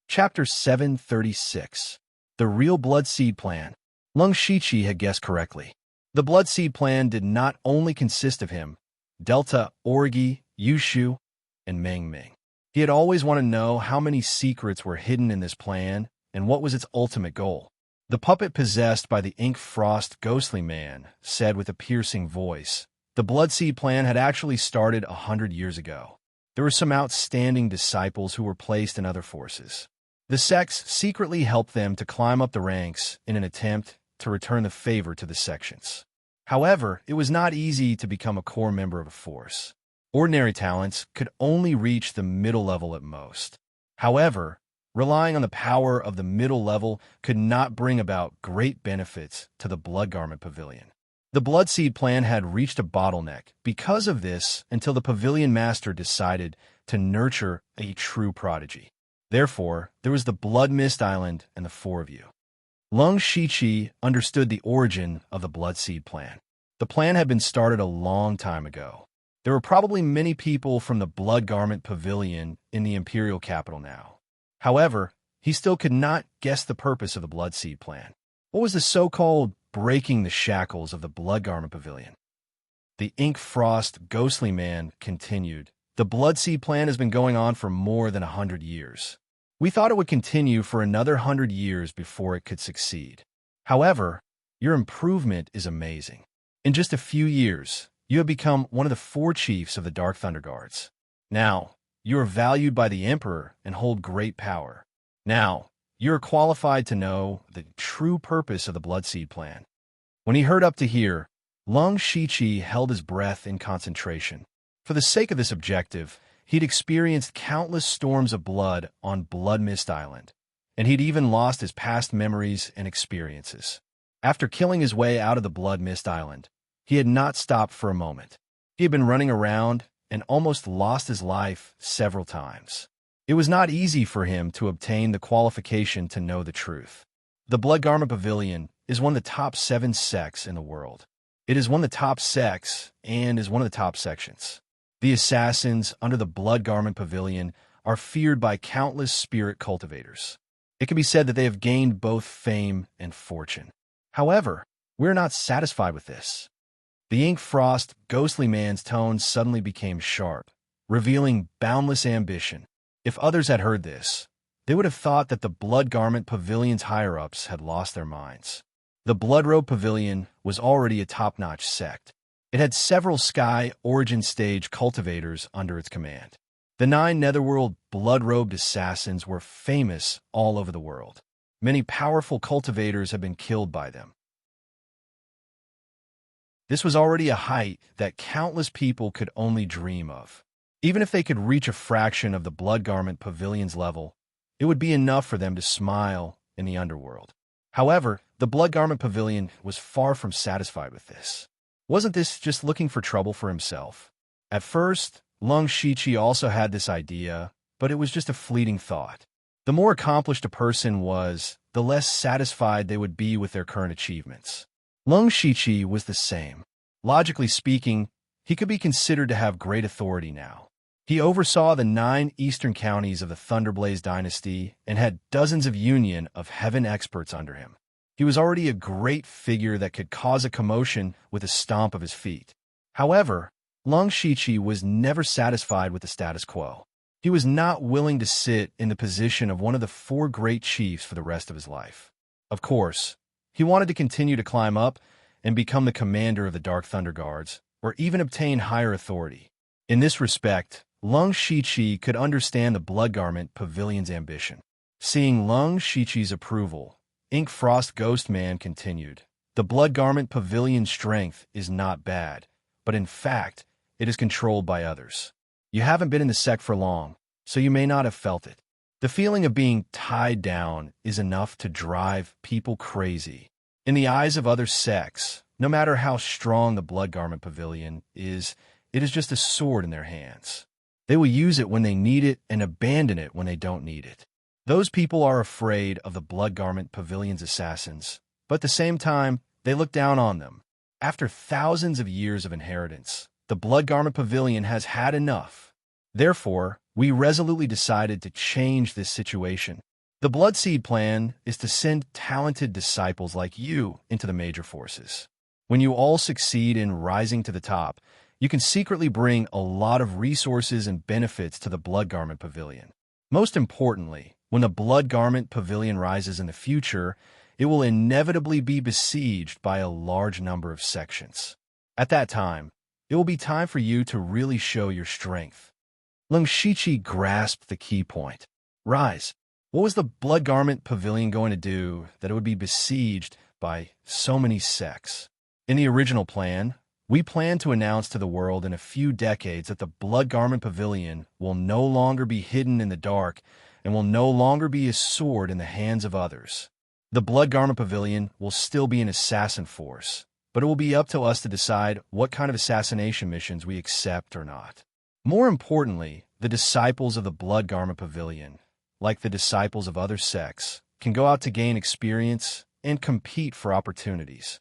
Chapter 736. The Real Blood Seed Plan. Lung Shiqi had guessed correctly. The Blood Seed Plan did not only consist of him, Delta, Orgi, Yushu, and Meng Ming. He had always wanted to know how many secrets were hidden in this plan and what was its ultimate goal. The puppet possessed by the Ink Frost Ghostly Man said with a piercing voice, the Blood Seed Plan had actually started 100 years ago. There were some outstanding disciples who were placed in other forces. The sects secretly helped them to climb up the ranks in an attempt to return the favor to the sections. However, it was not easy to become a core member of a force. Ordinary talents could only reach the middle level at most. However, relying on the power of the middle level could not bring about great benefits to the Blood Garment Pavilion. The Blood Seed plan had reached a bottleneck because of this until the Pavilion Master decided to nurture a true prodigy. Therefore, there was the Blood Mist Island and the four of you. Lung Shichi understood the origin of the Blood Seed plan. The plan had been started a long time ago. There were probably many people from the Blood Garment Pavilion in the Imperial capital now. However, he still could not guess the purpose of the Blood Seed plan. What was the so-called breaking the shackles of the Blood Garment Pavilion? The Ink Frost ghostly man continued. The Blood Seed plan has been going on for more than 100 years. We thought it would continue for another 100 years before it could succeed. However, your improvement is amazing. In just a few years, you have become one of the 4 chiefs of the Dark Thunder Guards. Now, you are valued by the Emperor and hold great power. Now, you are qualified to know the true purpose of the Blood Seed plan. When he heard up to here, Lung Shichi held his breath in concentration. For the sake of this objective, he'd experienced countless storms of blood on Blood Mist Island, and he'd even lost his past memories and experiences. After killing his way out of the Blood Mist Island, he had not stopped for a moment. He had been running around and almost lost his life several times. It was not easy for him to obtain the qualification to know the truth. The Blood Garment Pavilion is one of the top 7 sects in the world. It is one of the top sects and is one of the top sections. The assassins under the Blood Garment Pavilion are feared by countless spirit cultivators. It can be said that they have gained both fame and fortune. However, we're not satisfied with this. The Ink Frost ghostly man's tone suddenly became sharp, revealing boundless ambition. If others had heard this, they would have thought that the Blood Garment Pavilion's higher-ups had lost their minds. The Blood Robe Pavilion was already a top-notch sect. It had several Sky Origin Stage cultivators under its command. The 9 Netherworld blood-robed assassins were famous all over the world. Many powerful cultivators have been killed by them. This was already a height that countless people could only dream of. Even if they could reach a fraction of the Blood Garment Pavilion's level, it would be enough for them to smile in the underworld. However, the Blood Garment Pavilion was far from satisfied with this. Wasn't this just looking for trouble for himself? At first, Lung Shichi also had this idea, but it was just a fleeting thought. The more accomplished a person was, the less satisfied they would be with their current achievements. Lung Shichi was the same. Logically speaking, he could be considered to have great authority now. He oversaw the 9 eastern counties of the Thunderblaze dynasty and had dozens of union of heaven experts under him. He was already a great figure that could cause a commotion with a stomp of his feet. However, Lung Shichi was never satisfied with the status quo. He was not willing to sit in the position of one of the 4 great chiefs for the rest of his life. Of course, he wanted to continue to climb up and become the commander of the Dark Thunder Guards, or even obtain higher authority. In this respect, Lung Shichi could understand the Blood Garment Pavilion's ambition. Seeing Lung Shichi's approval, Ink Frost Ghost Man continued, "The Blood Garment Pavilion's strength is not bad, but in fact, it is controlled by others. You haven't been in the sect for long, so you may not have felt it. The feeling of being tied down is enough to drive people crazy. In the eyes of other sects, no matter how strong the Blood Garment Pavilion is, it is just a sword in their hands. They will use it when they need it and abandon it when they don't need it. Those people are afraid of the Blood Garment Pavilion's assassins, but at the same time, they look down on them. After thousands of years of inheritance, the Blood Garment Pavilion has had enough. Therefore, we resolutely decided to change this situation. The Blood Seed plan is to send talented disciples like you into the major forces. When you all succeed in rising to the top, you can secretly bring a lot of resources and benefits to the Blood Garment Pavilion. Most importantly, when the Blood Garment Pavilion rises in the future, it will inevitably be besieged by a large number of sections. At that time, it will be time for you to really show your strength." Lung Shichi grasped the key point. "Rise." What was the Blood Garment Pavilion going to do that it would be besieged by so many sects? In the original plan, we planned to announce to the world in a few decades that the Blood Garment Pavilion will no longer be hidden in the dark and will no longer be a sword in the hands of others. The Blood Garment Pavilion will still be an assassin force, but it will be up to us to decide what kind of assassination missions we accept or not. More importantly, the disciples of the Blood Garment Pavilion, like the disciples of other sects, can go out to gain experience and compete for opportunities.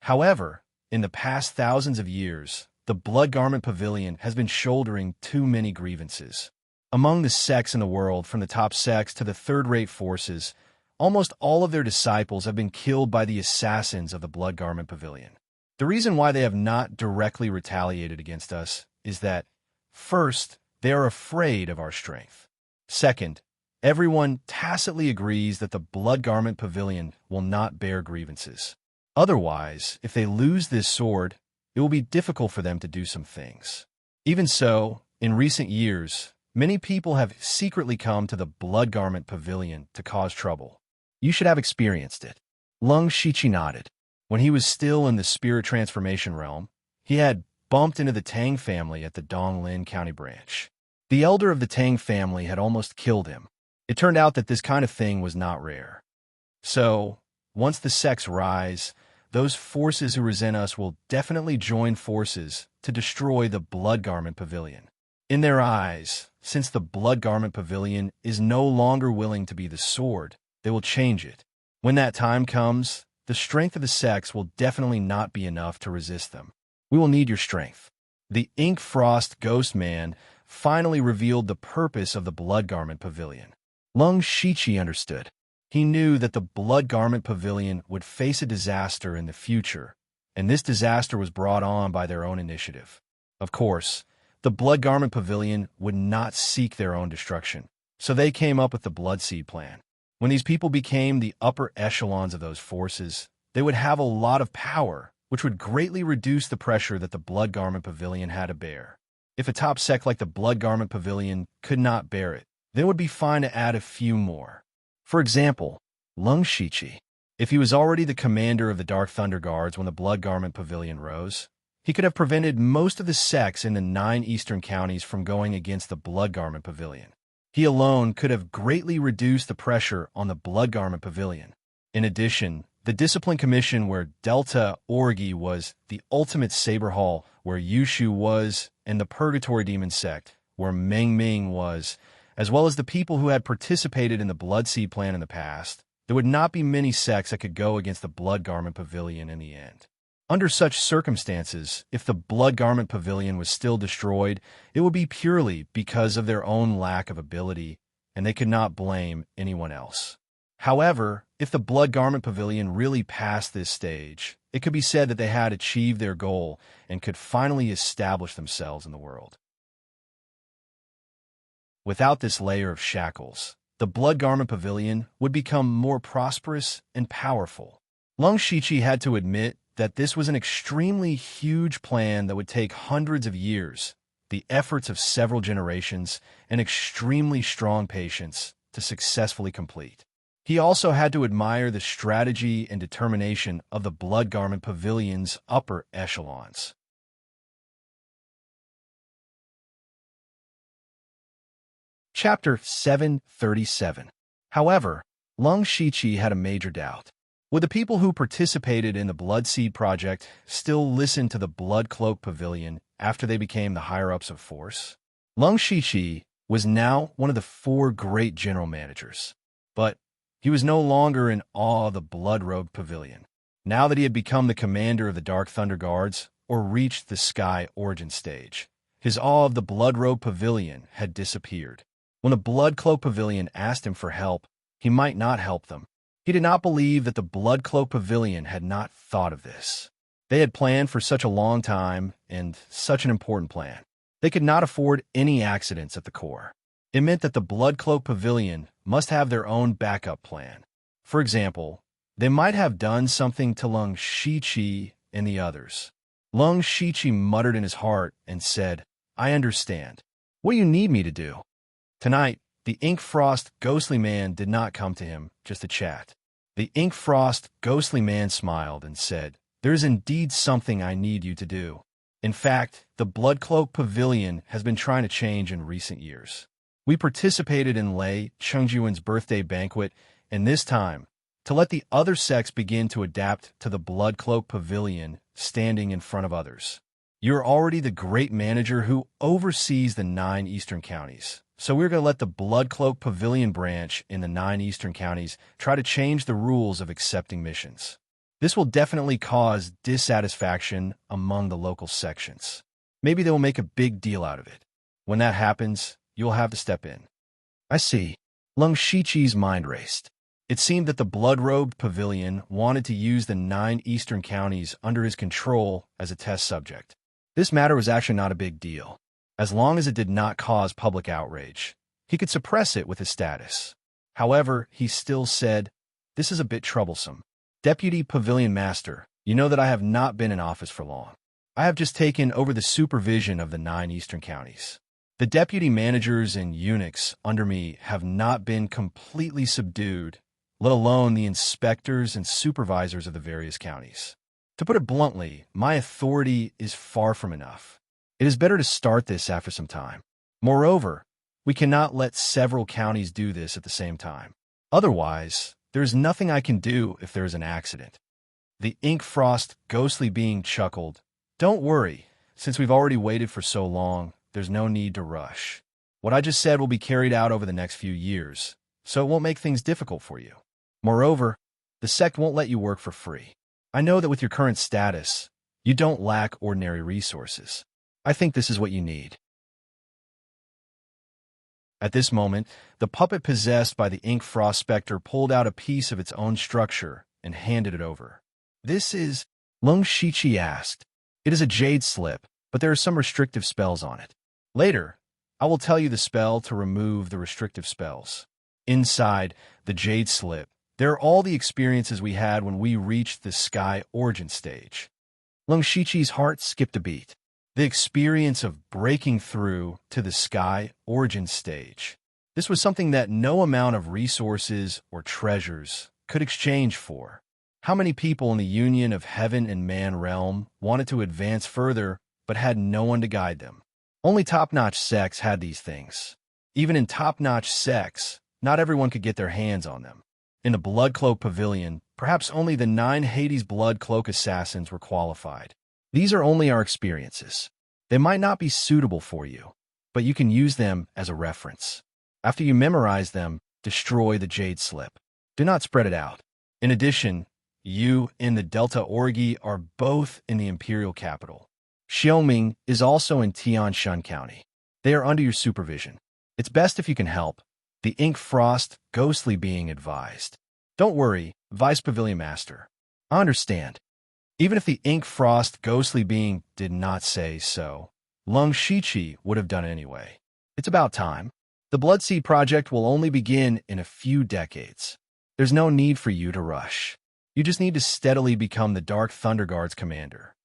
However, in the past thousands of years, the Blood Garment Pavilion has been shouldering too many grievances. Among the sects in the world, from the top sects to the third-rate forces, almost all of their disciples have been killed by the assassins of the Blood Garment Pavilion. The reason why they have not directly retaliated against us is that, first, they are afraid of our strength. Second, everyone tacitly agrees that the Blood Garment Pavilion will not bear grievances. Otherwise, if they lose this sword, it will be difficult for them to do some things. Even so, in recent years, many people have secretly come to the Blood Garment Pavilion to cause trouble. You should have experienced it. Lung Shichi nodded. When he was still in the spirit transformation realm, he had bumped into the Tang family at the Donglin County branch. The elder of the Tang family had almost killed him. It turned out that this kind of thing was not rare. So, once the sects rise, those forces who resent us will definitely join forces to destroy the Blood Garment Pavilion. In their eyes, since the Blood Garment Pavilion is no longer willing to be the sword, they will change it. When that time comes, the strength of the sects will definitely not be enough to resist them. We will need your strength. The Ink Frost Ghost Man finally revealed the purpose of the Blood Garment Pavilion. Lung Shichi understood. He knew that the Blood Garment Pavilion would face a disaster in the future, and this disaster was brought on by their own initiative. Of course, the Blood Garment Pavilion would not seek their own destruction, so they came up with the Blood Seed plan. When these people became the upper echelons of those forces, they would have a lot of power, which would greatly reduce the pressure that the Blood Garment Pavilion had to bear. If a top sect like the Blood Garment Pavilion could not bear it, then it would be fine to add a few more. For example, Lung Shichi. If he was already the commander of the Dark Thunder Guards when the Blood Garment Pavilion rose, he could have prevented most of the sects in the 9 eastern counties from going against the Blood Garment Pavilion. He alone could have greatly reduced the pressure on the Blood Garment Pavilion. In addition, the Discipline Commission where Delta Orgi was, the Ultimate Saber Hall where Yushu was, and the Purgatory Demon Sect where Meng Ming was, as well as the people who had participated in the Blood Seed plan in the past, there would not be many sects that could go against the Blood Garment Pavilion in the end. Under such circumstances, if the Blood Garment Pavilion was still destroyed, it would be purely because of their own lack of ability, and they could not blame anyone else. However, if the Blood Garment Pavilion really passed this stage, it could be said that they had achieved their goal and could finally establish themselves in the world. Without this layer of shackles, the Blood Garment Pavilion would become more prosperous and powerful. Lung Shichi had to admit that this was an extremely huge plan that would take hundreds of years, the efforts of several generations, and extremely strong patience to successfully complete. He also had to admire the strategy and determination of the Blood Garment Pavilion's upper echelons. Chapter 737. However, Lung Shichi had a major doubt. Would the people who participated in the Blood Seed project still listen to the Blood Cloak Pavilion after they became the higher-ups of force? Lung Shichi was now one of the 4 great general managers, but he was no longer in awe of the Blood Robe Pavilion. Now that he had become the commander of the Dark Thunder Guards, or reached the Sky Origin stage, his awe of the Blood Robe Pavilion had disappeared. When the Blood Cloak Pavilion asked him for help, he might not help them. He did not believe that the Blood Cloak Pavilion had not thought of this. They had planned for such a long time, and such an important plan. They could not afford any accidents at the core. It meant that the Blood Cloak Pavilion must have their own backup plan. For example, they might have done something to Lung Shichi and the others. Lung Shichi muttered in his heart and said, "I understand. What do you need me to do?" Tonight, The Ink Frost ghostly man did not come to him just to chat. The Ink Frost ghostly man smiled and said, "There is indeed something I need you to do. In fact, the Bloodcloak Pavilion has been trying to change in recent years. We participated in Lei Chengjuan's birthday banquet, and this time, to let the other sex begin to adapt to the Bloodcloak Pavilion standing in front of others. You're already the great manager who oversees the 9 eastern counties. So we're going to let the Bloodcloak Pavilion branch in the 9 eastern counties try to change the rules of accepting missions. This will definitely cause dissatisfaction among the local sections. Maybe they will make a big deal out of it. When that happens, you'll have to step in." "I see." Lung Shiqi's mind raced. It seemed that the Blood-Robed Pavilion wanted to use the 9 eastern counties under his control as a test subject. This matter was actually not a big deal. As long as it did not cause public outrage, he could suppress it with his status. However, he still said, "This is a bit troublesome. Deputy Pavilion Master, you know that I have not been in office for long. I have just taken over the supervision of the 9 eastern counties. The deputy managers and eunuchs under me have not been completely subdued, let alone the inspectors and supervisors of the various counties. To put it bluntly, my authority is far from enough. It is better to start this after some time. Moreover, we cannot let several counties do this at the same time. Otherwise, there is nothing I can do if there is an accident." The Ink Frost ghostly being chuckled. "Don't worry, since we've already waited for so long, there's no need to rush. What I just said will be carried out over the next few years, so it won't make things difficult for you. Moreover, the sect won't let you work for free. I know that with your current status, you don't lack ordinary resources. I think this is what you need." At this moment, the puppet possessed by the Ink Frost Spectre pulled out a piece of its own structure and handed it over. "This is," Lung Shiqi asked. "It is a jade slip, but there are some restrictive spells on it. Later, I will tell you the spell to remove the restrictive spells. Inside the jade slip, there are all the experiences we had when we reached the Sky Origin stage." Lung Shiqi's heart skipped a beat. The experience of breaking through to the Sky Origin stage. This was something that no amount of resources or treasures could exchange for. How many people in the union of heaven and man realm wanted to advance further but had no one to guide them? Only top-notch sects had these things. Even in top-notch sects, not everyone could get their hands on them. In the Bloodcloak Pavilion, perhaps only the 9 Hades Bloodcloak assassins were qualified. These are only our experiences. They might not be suitable for you, but you can use them as a reference. After you memorize them, destroy the jade slip. Do not spread it out. In addition, you and the Delta Orgi are both in the Imperial Capital. Xiaoming is also in Tianshan County. They are under your supervision. It's best if you can help. The Ink Frost ghostly being advised. "Don't worry, Vice Pavilion Master. I understand." Even if the Ink Frost ghostly being did not say so, Lung Shiqi would have done it anyway. It's about time. The Bloodseed Project will only begin in a few decades. There's no need for you to rush. You just need to steadily become the Dark Thunder Guard's commander.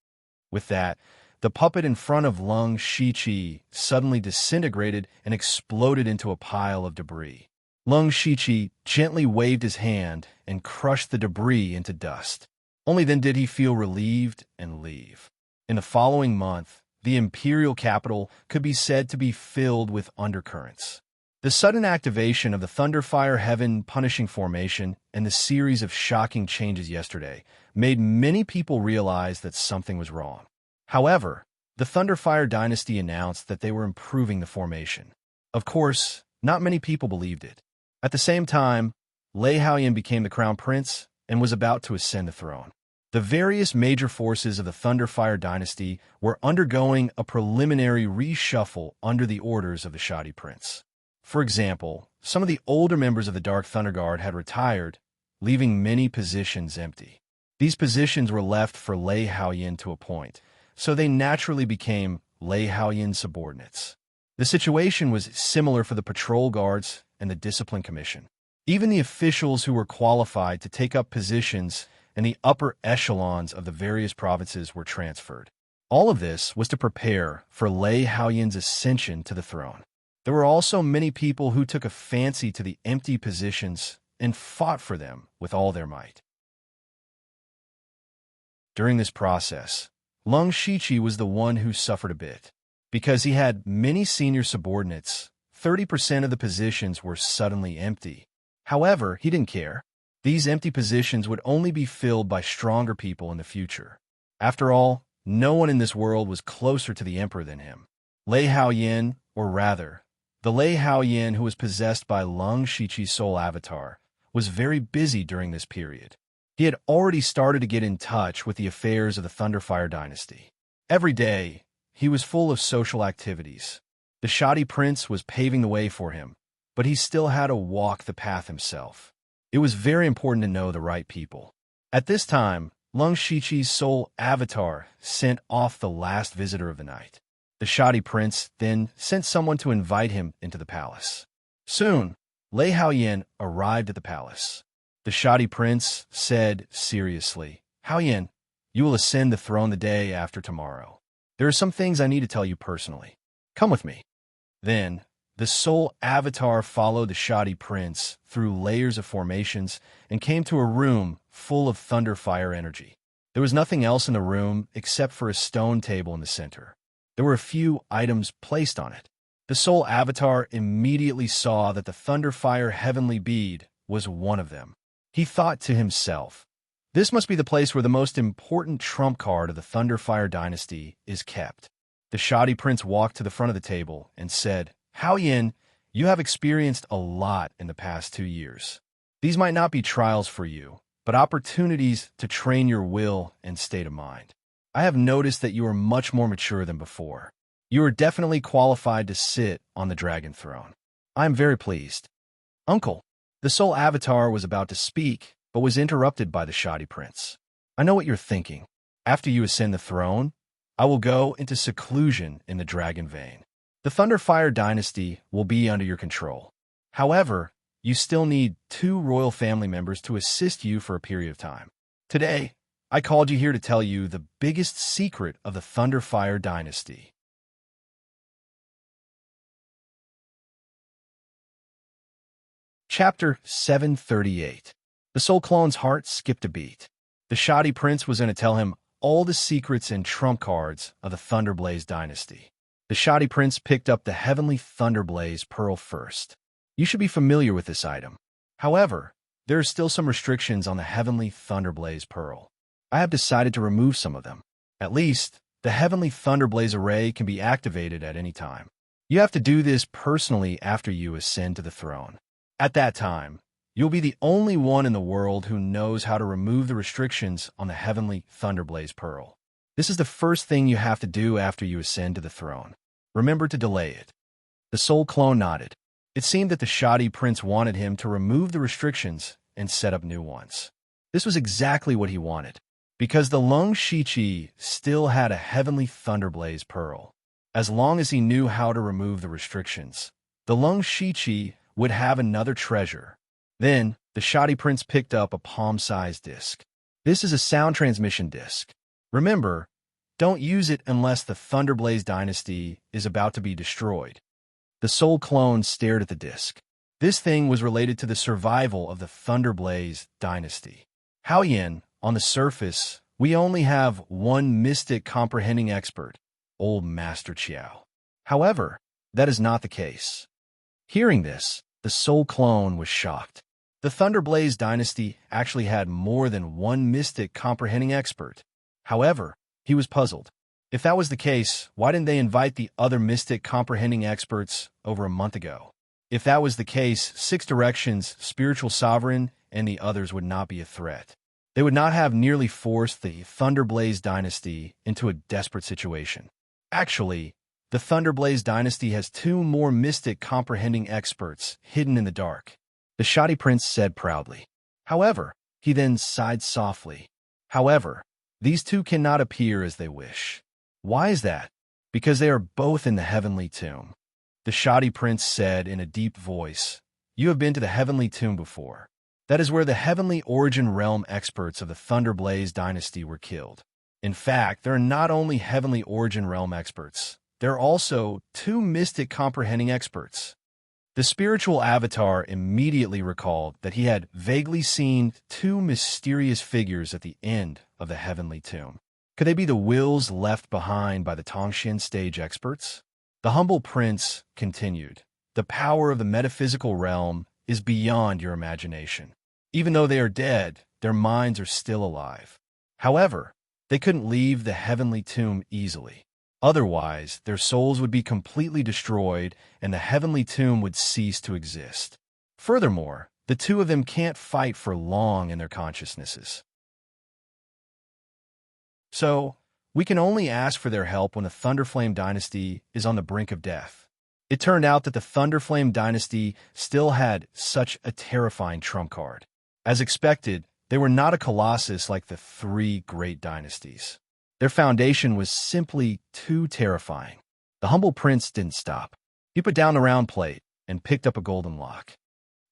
With that, the puppet in front of Lung Shiqi suddenly disintegrated and exploded into a pile of debris. Lung Shiqi gently waved his hand and crushed the debris into dust. Only then did he feel relieved and leave. In the following month, the Imperial Capital could be said to be filled with undercurrents. The sudden activation of the Thunderfire Heaven Punishing Formation and the series of shocking changes yesterday made many people realize that something was wrong. However, the Thunderfire Dynasty announced that they were improving the formation. Of course, not many people believed it. At the same time, Lei Haoyan became the Crown Prince and was about to ascend the throne. The various major forces of the Thunderfire Dynasty were undergoing a preliminary reshuffle under the orders of the Shoddy Prince. For example, some of the older members of the Dark Thunder Guard had retired, leaving many positions empty. These positions were left for Lei Haoyan to appoint, so they naturally became Lei Haoyan's subordinates. The situation was similar for the Patrol Guards and the Discipline Commission. Even the officials who were qualified to take up positions in the upper echelons of the various provinces were transferred. All of this was to prepare for Lei Haoyan's ascension to the throne. There were also many people who took a fancy to the empty positions and fought for them with all their might. During this process, Lung Shiqi was the one who suffered a bit. Because he had many senior subordinates, 30% of the positions were suddenly empty. However, he didn't care. These empty positions would only be filled by stronger people in the future. After all, no one in this world was closer to the emperor than him. Lei Haoyan, or rather, the Lei Haoyan who was possessed by Lung Shiqi's soul avatar, was very busy during this period. He had already started to get in touch with the affairs of the Thunderfire dynasty. Every day, he was full of social activities. The shoddy prince was paving the way for him, but he still had to walk the path himself. It was very important to know the right people. At this time, Lung Shiqi's soul avatar sent off the last visitor of the night. The shoddy prince then sent someone to invite him into the palace. Soon, Lei Haoyan arrived at the palace. The shoddy prince said seriously, "Haoyan, you will ascend the throne the day after tomorrow. There are some things I need to tell you personally. Come with me." Then, the soul avatar followed the shoddy prince through layers of formations and came to a room full of thunderfire energy. There was nothing else in the room except for a stone table in the center. There were a few items placed on it. The soul avatar immediately saw that the thunderfire heavenly bead was one of them. He thought to himself, "This must be the place where the most important trump card of the Thunderfire dynasty is kept." The shoddy prince walked to the front of the table and said, "Haoyan, you have experienced a lot in the past 2 years. These might not be trials for you, but opportunities to train your will and state of mind. I have noticed that you are much more mature than before. You are definitely qualified to sit on the dragon throne. I am very pleased." "Uncle," the soul avatar was about to speak, but was interrupted by the shoddy prince. "I know what you're thinking. After you ascend the throne, I will go into seclusion in the dragon vein. The Thunderfire dynasty will be under your control. However, you still need 2 royal family members to assist you for a period of time. Today, I called you here to tell you the biggest secret of the Thunderfire dynasty." Chapter 738. The soul clone's heart skipped a beat. The shoddy prince was going to tell him all the secrets and trump cards of the Thunderblaze dynasty. The shoddy prince picked up the heavenly Thunderblaze pearl first. You should be familiar with this item. However, there are still some restrictions on the heavenly Thunderblaze pearl. I have decided to remove some of them. At least, the heavenly Thunderblaze array can be activated at any time. You have to do this personally after you ascend to the throne. At that time, you'll be the only one in the world who knows how to remove the restrictions on the heavenly Thunderblaze pearl. This is the first thing you have to do after you ascend to the throne. Remember to delay it. The soul clone nodded. It seemed that the shoddy prince wanted him to remove the restrictions and set up new ones. This was exactly what he wanted, because the Lung Shiqi still had a heavenly Thunderblaze pearl. As long as he knew how to remove the restrictions, the Lung Shiqi would have another treasure. Then, the shoddy prince picked up a palm-sized disc. This is a sound transmission disc. Remember, don't use it unless the Thunderblaze dynasty is about to be destroyed. The soul clone stared at the disc. This thing was related to the survival of the Thunderblaze dynasty. Haoyan, on the surface, we only have one mystic comprehending expert, Old Master Qiao. However, that is not the case. Hearing this, the soul clone was shocked. The Thunderblaze dynasty actually had more than one mystic comprehending expert. However, he was puzzled. If that was the case, why didn't they invite the other mystic comprehending experts over a month ago? If that was the case, Six Directions, Spiritual Sovereign, and the others would not be a threat. They would not have nearly forced the Thunderblaze dynasty into a desperate situation. Actually, the Thunderblaze dynasty has 2 more mystic comprehending experts hidden in the dark, the shoddy prince said proudly. However, he then sighed softly. However, these 2 cannot appear as they wish. Why is that? Because they are both in the heavenly tomb. The shoddy prince said in a deep voice, "You have been to the heavenly tomb before. That is where the heavenly origin realm experts of the Thunderblaze dynasty were killed. In fact, there are not only heavenly origin realm experts, there are also two mystic comprehending experts. The spiritual avatar immediately recalled that he had vaguely seen two mysterious figures at the end of the heavenly tomb. Could they be the wills left behind by the Tongxian stage experts? The humble prince continued, "The power of the metaphysical realm is beyond your imagination. Even though they are dead, their minds are still alive. However, they couldn't leave the heavenly tomb easily. Otherwise, their souls would be completely destroyed and the heavenly tomb would cease to exist. Furthermore, the two of them can't fight for long in their consciousnesses. So, we can only ask for their help when the Thunderflame dynasty is on the brink of death." It turned out that the Thunderflame dynasty still had such a terrifying trump card. As expected, they were not a colossus like the three great dynasties. Their foundation was simply too terrifying. The humble prince didn't stop. He put down the round plate and picked up a golden lock.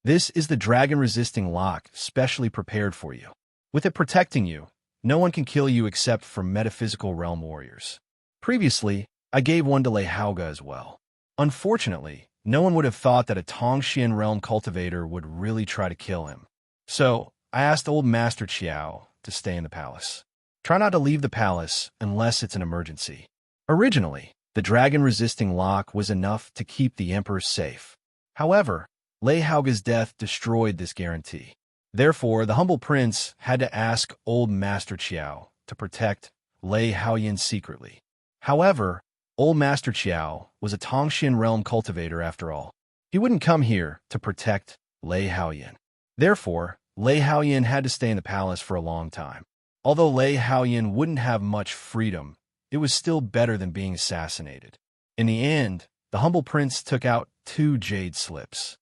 "This is the dragon-resisting lock specially prepared for you. With it protecting you, no one can kill you except for metaphysical realm warriors. Previously, I gave one to Lei Haoge as well. Unfortunately, no one would have thought that a Tongxian realm cultivator would really try to kill him. So, I asked old Master Qiao to stay in the palace. Try not to leave the palace unless it's an emergency." Originally, the dragon-resisting lock was enough to keep the emperor safe. However, Lei Haoge's death destroyed this guarantee. Therefore, the humble prince had to ask old Master Qiao to protect Lei Haoyan secretly. However, old Master Qiao was a Tongxian realm cultivator after all. He wouldn't come here to protect Lei Haoyan. Therefore, Lei Haoyan had to stay in the palace for a long time. Although Lei Haoyan wouldn't have much freedom, it was still better than being assassinated. In the end, the humble prince took out 2 jade slips.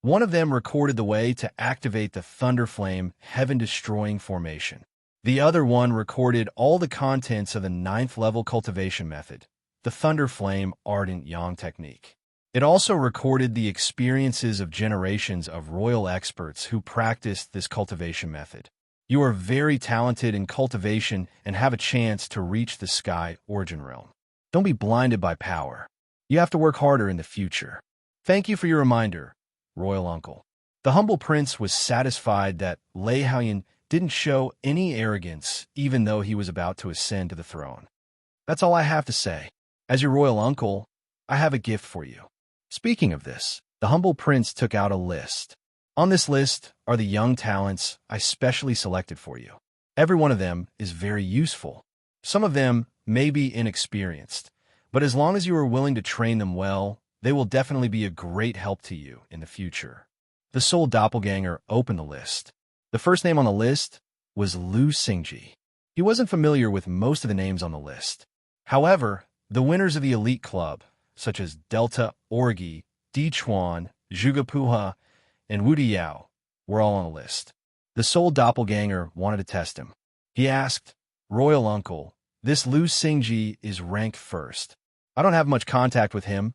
One of them recorded the way to activate the Thunderflame heaven-destroying formation. The other one recorded all the contents of the 9th level cultivation method, the Thunderflame Ardent Yang technique. It also recorded the experiences of generations of royal experts who practiced this cultivation method. You are very talented in cultivation and have a chance to reach the Sky Origin Realm. Don't be blinded by power. You have to work harder in the future. Thank you for your reminder, Royal Uncle. The humble prince was satisfied that Lei Haoyan didn't show any arrogance even though he was about to ascend to the throne. That's all I have to say. As your royal uncle, I have a gift for you. Speaking of this, the humble prince took out a list. On this list are the young talents I specially selected for you. Every one of them is very useful. Some of them may be inexperienced, but as long as you are willing to train them well, they will definitely be a great help to you in the future. The soul doppelganger opened the list. The first name on the list was Lu Xingji. He wasn't familiar with most of the names on the list. However, the winners of the elite club, such as Delta Orgi, Di Chuan, Zhuge and Wu Diyao, were all on the list. The soul doppelganger wanted to test him. He asked, "Royal Uncle, this Lu Xingji is ranked first. I don't have much contact with him,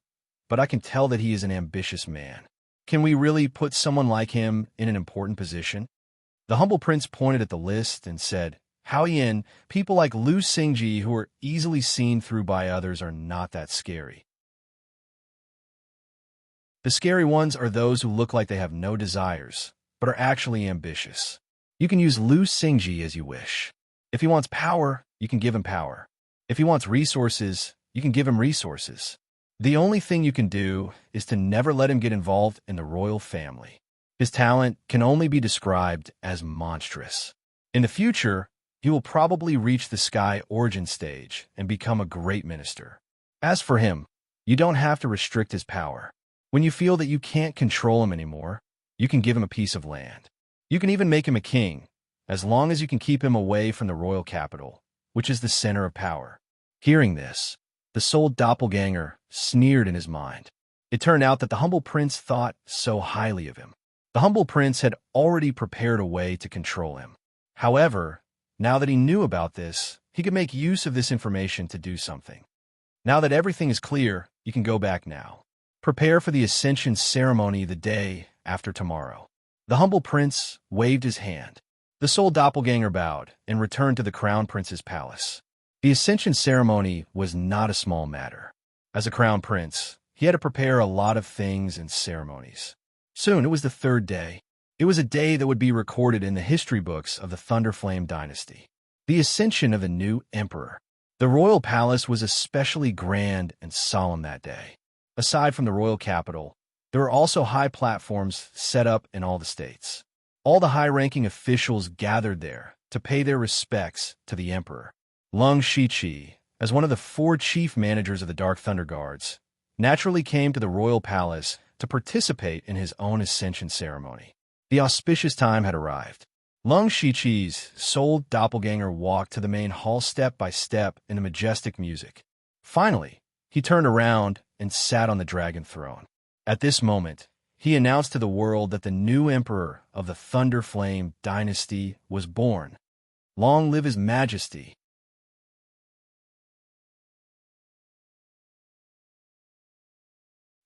but I can tell that he is an ambitious man. Can we really put someone like him in an important position?" The humble prince pointed at the list and said, "Haoyan, people like Lu Xingji who are easily seen through by others are not that scary. The scary ones are those who look like they have no desires, but are actually ambitious. You can use Lu Xingji as you wish. If he wants power, you can give him power. If he wants resources, you can give him resources. The only thing you can do is to never let him get involved in the royal family. His talent can only be described as monstrous. In the future, he will probably reach the Sky Origin stage and become a great minister. As for him, you don't have to restrict his power. When you feel that you can't control him anymore, you can give him a piece of land. You can even make him a king, as long as you can keep him away from the royal capital, which is the center of power." Hearing this, the soul doppelganger sneered in his mind. It turned out that the humble prince thought so highly of him. The humble prince had already prepared a way to control him. However, now that he knew about this, he could make use of this information to do something. Now that everything is clear, you can go back now. Prepare for the ascension ceremony the day after tomorrow. The humble prince waved his hand. The soul doppelganger bowed and returned to the crown prince's palace. The ascension ceremony was not a small matter. As a crown prince, he had to prepare a lot of things and ceremonies. Soon it was the third day. It was a day that would be recorded in the history books of the Thunderflame dynasty. The ascension of a new emperor. The royal palace was especially grand and solemn that day. Aside from the royal capital, there were also high platforms set up in all the states. All the high-ranking officials gathered there to pay their respects to the emperor. Lung Shiqi, as one of the 4 chief managers of the Dark Thunder Guards, naturally came to the royal palace to participate in his own ascension ceremony. The auspicious time had arrived. Lung Shiqi's sole doppelganger walked to the main hall step by step in the majestic music. Finally, he turned around and sat on the dragon throne. At this moment, he announced to the world that the new emperor of the Thunderflame dynasty was born. Long live his majesty!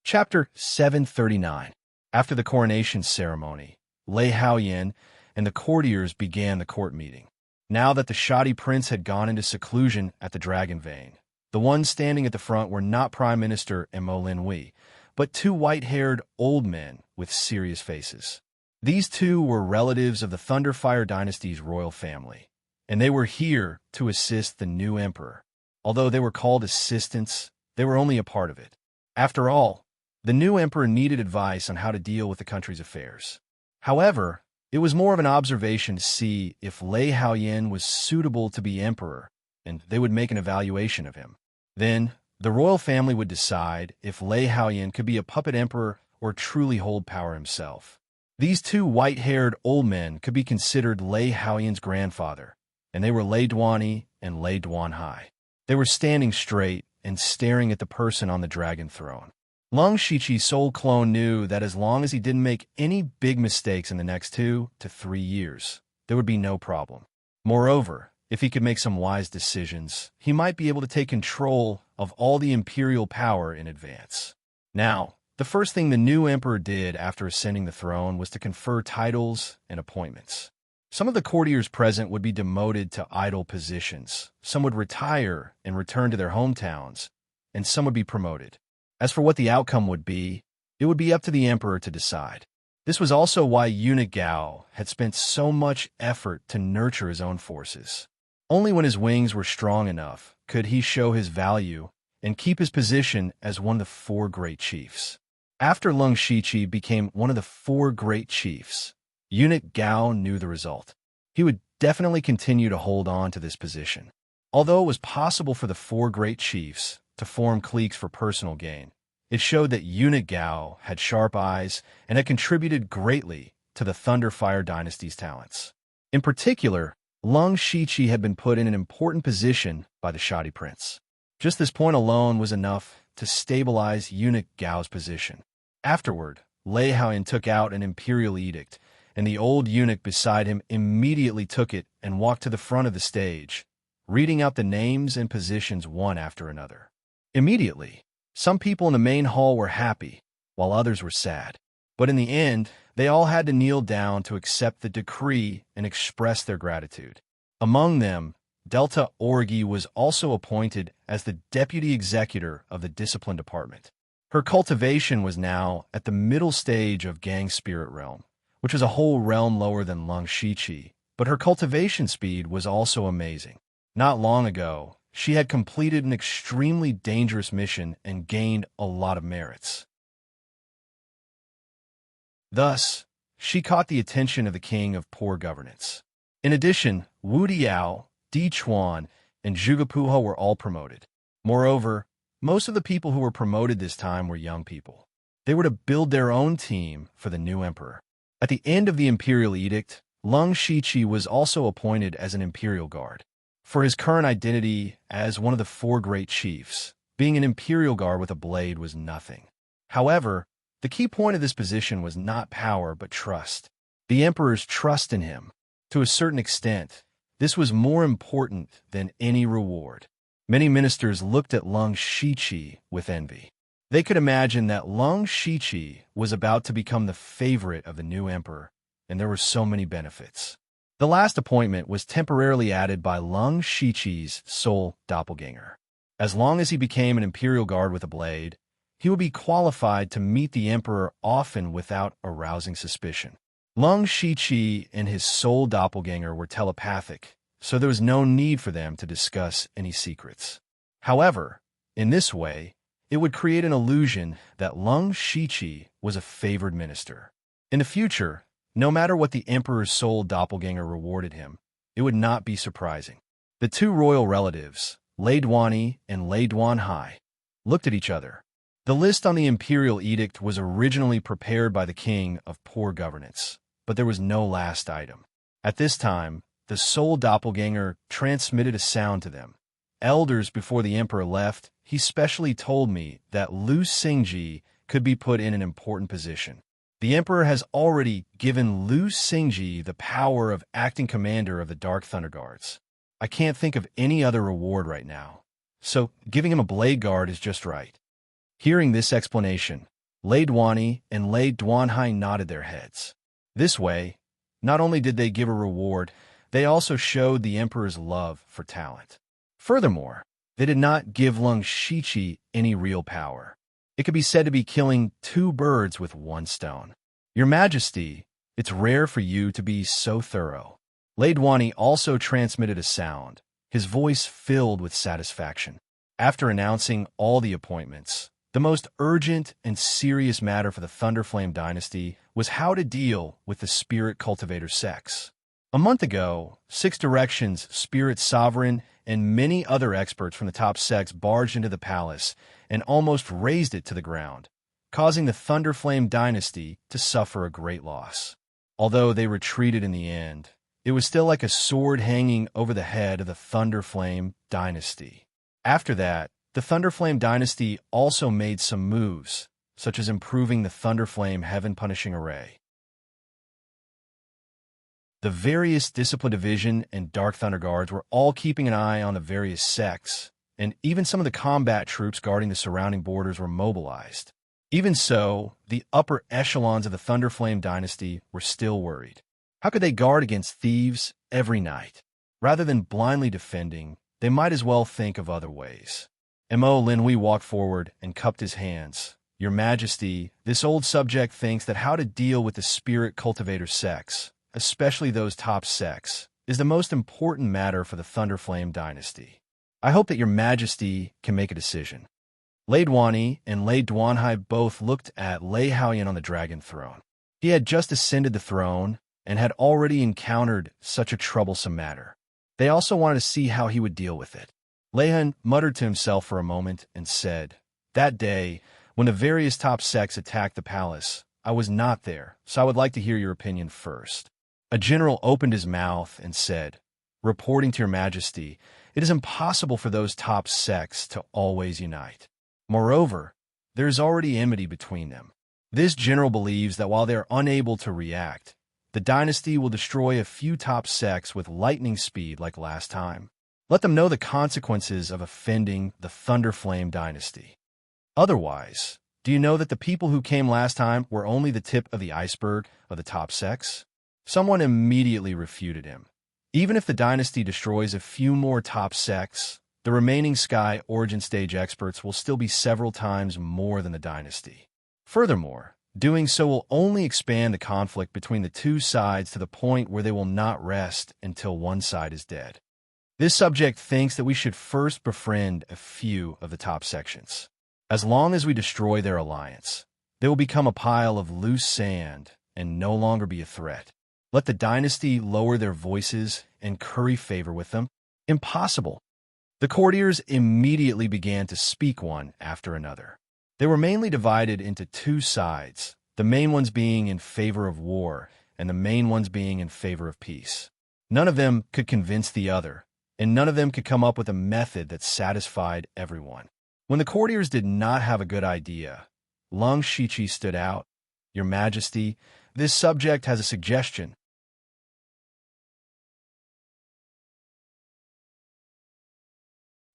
Chapter 739. After the coronation ceremony, Lei Haoyan and the courtiers began the court meeting. Now that the shoddy prince had gone into seclusion at the Dragon Vein, the ones standing at the front were not Prime Minister and Mo Linhui, but 2 white-haired old men with serious faces. These 2 were relatives of the Thunderfire dynasty's royal family, and they were here to assist the new emperor. Although they were called assistants, they were only a part of it. After all, the new emperor needed advice on how to deal with the country's affairs. However, it was more of an observation to see if Lei Haoyan was suitable to be emperor, and they would make an evaluation of him. Then, the royal family would decide if Lei Haoyan could be a puppet emperor or truly hold power himself. These 2 white-haired old men could be considered Lei Haoyan's grandfather, and they were Lei Duani and Lei Duanhai. They were standing straight and staring at the person on the dragon throne. Lung Shiqi's soul clone knew that as long as he didn't make any big mistakes in the next 2 to 3 years, there would be no problem. Moreover, if he could make some wise decisions, he might be able to take control of all the imperial power in advance. Now, the first thing the new emperor did after ascending the throne was to confer titles and appointments. Some of the courtiers present would be demoted to idle positions, some would retire and return to their hometowns, and some would be promoted. As for what the outcome would be, it would be up to the emperor to decide. This was also why Eunuch Gao had spent so much effort to nurture his own forces. Only when his wings were strong enough could he show his value and keep his position as one of the 4 great chiefs. After Lung Shiqi became one of the 4 great chiefs, Eunuch Gao knew the result. He would definitely continue to hold on to this position. Although it was possible for the 4 great chiefs to form cliques for personal gain, it showed that Eunuch Gao had sharp eyes and had contributed greatly to the Thunderfire dynasty's talents. In particular, Lung Shiqi had been put in an important position by the shoddy prince. Just this point alone was enough to stabilize Eunuch Gao's position. Afterward, Lei Haoyan took out an imperial edict, and the old eunuch beside him immediately took it and walked to the front of the stage, reading out the names and positions one after another. Immediately, some people in the main hall were happy, while others were sad. But in the end, they all had to kneel down to accept the decree and express their gratitude. Among them, Delta Orgi was also appointed as the deputy executor of the discipline department. Her cultivation was now at the middle stage of Gang Spirit Realm, which was a whole realm lower than Lung Shiqi, but her cultivation speed was also amazing. Not long ago, she had completed an extremely dangerous mission and gained a lot of merits. Thus, she caught the attention of the king of poor governance. In addition, Wu Diao, Di Chuan, and Zhuge Puho were all promoted. Moreover, most of the people who were promoted this time were young people. They were to build their own team for the new emperor. At the end of the imperial edict, Lung Shiqi was also appointed as an imperial guard. For his current identity as one of the 4 great chiefs, being an imperial guard with a blade was nothing. However, the key point of this position was not power but trust. The emperor's trust in him. To a certain extent, this was more important than any reward. Many ministers looked at Lung Shiqi with envy. They could imagine that Lung Shiqi was about to become the favorite of the new emperor, and there were so many benefits. The last appointment was temporarily added by Lung Shiqi's sole doppelganger. As long as he became an imperial guard with a blade, he would be qualified to meet the emperor often without arousing suspicion. Lung Shiqi and his soul doppelganger were telepathic, so there was no need for them to discuss any secrets. However, in this way, it would create an illusion that Lung Shiqi was a favored minister. In the future, no matter what the emperor's soul doppelganger rewarded him, it would not be surprising. The two royal relatives, Lei Duani and Lei Duanhai, looked at each other. The list on the imperial edict was originally prepared by the king of poor governance, but there was no last item. At this time, the soul doppelganger transmitted a sound to them. Elders before the emperor left, he specially told me that Lu Xingji could be put in an important position. The emperor has already given Lu Xingji the power of acting commander of the Dark Thunder Guards. I can't think of any other reward right now, so giving him a blade guard is just right. Hearing this explanation, Lei Duani and Lei Duanhai nodded their heads. This way, not only did they give a reward, they also showed the emperor's love for talent. Furthermore, they did not give Lung Shiqi any real power. It could be said to be killing two birds with one stone. Your Majesty, it's rare for you to be so thorough. Lei Duani also transmitted a sound, his voice filled with satisfaction. After announcing all the appointments, the most urgent and serious matter for the Thunderflame dynasty was how to deal with the Spirit Cultivator sects. A month ago, Six Directions, Spirit Sovereign, and many other experts from the top sects barged into the palace and almost razed it to the ground, causing the Thunderflame dynasty to suffer a great loss. Although they retreated in the end, it was still like a sword hanging over the head of the Thunderflame dynasty. After that, the Thunderflame dynasty also made some moves, such as improving the Thunderflame Heaven-Punishing Array. The various Discipline Division and Dark Thunder Guards were all keeping an eye on the various sects, and even some of the combat troops guarding the surrounding borders were mobilized. Even so, the upper echelons of the Thunderflame dynasty were still worried. How could they guard against thieves every night? Rather than blindly defending, they might as well think of other ways. Mo Linhui walked forward and cupped his hands. Your Majesty, this old subject thinks that how to deal with the Spirit Cultivator sects, especially those top sects, is the most important matter for the Thunderflame dynasty. I hope that Your Majesty can make a decision. Lei Duani and Lei Duanhai both looked at Lei Haoyan on the dragon throne. He had just ascended the throne and had already encountered such a troublesome matter. They also wanted to see how he would deal with it. Leihan muttered to himself for a moment and said, "That day, when the various top sects attacked the palace, I was not there, so I would like to hear your opinion first." A general opened his mouth and said, "Reporting to Your Majesty, it is impossible for those top sects to always unite. Moreover, there is already enmity between them. This general believes that while they are unable to react, the dynasty will destroy a few top sects with lightning speed like last time. Let them know the consequences of offending the Thunderflame dynasty. Otherwise, do you know that the people who came last time were only the tip of the iceberg of the top sects?" Someone immediately refuted him. Even if the dynasty destroys a few more top sects, the remaining Sky Origin Stage experts will still be several times more than the dynasty. Furthermore, doing so will only expand the conflict between the two sides to the point where they will not rest until one side is dead. This subject thinks that we should first befriend a few of the top sections. As long as we destroy their alliance, they will become a pile of loose sand and no longer be a threat. Let the dynasty lower their voices and curry favor with them? Impossible. The courtiers immediately began to speak one after another. They were mainly divided into two sides, the main ones being in favor of war and the main ones being in favor of peace. None of them could convince the other, and none of them could come up with a method that satisfied everyone. When the courtiers did not have a good idea, Lung Shiqi stood out. "Your Majesty, this subject has a suggestion."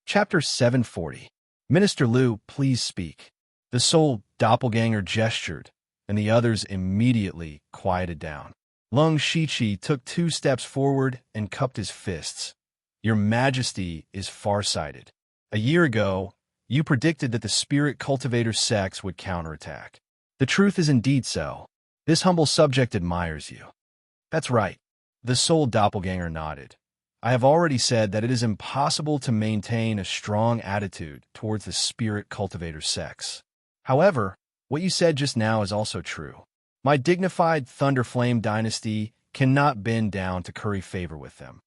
Chapter 740. Minister Liu, please speak. The soul doppelganger gestured, and the others immediately quieted down. Lung Shiqi took 2 steps forward and cupped his fists. "Your Majesty is farsighted. A year ago, you predicted that the spirit cultivator sects would counterattack. The truth is indeed so. This humble subject admires you. That's right. The soul doppelganger nodded. I have already said that it is impossible to maintain a strong attitude towards the spirit cultivator sects. However, what you said just now is also true. My dignified Thunderflame dynasty cannot bend down to curry favor with them.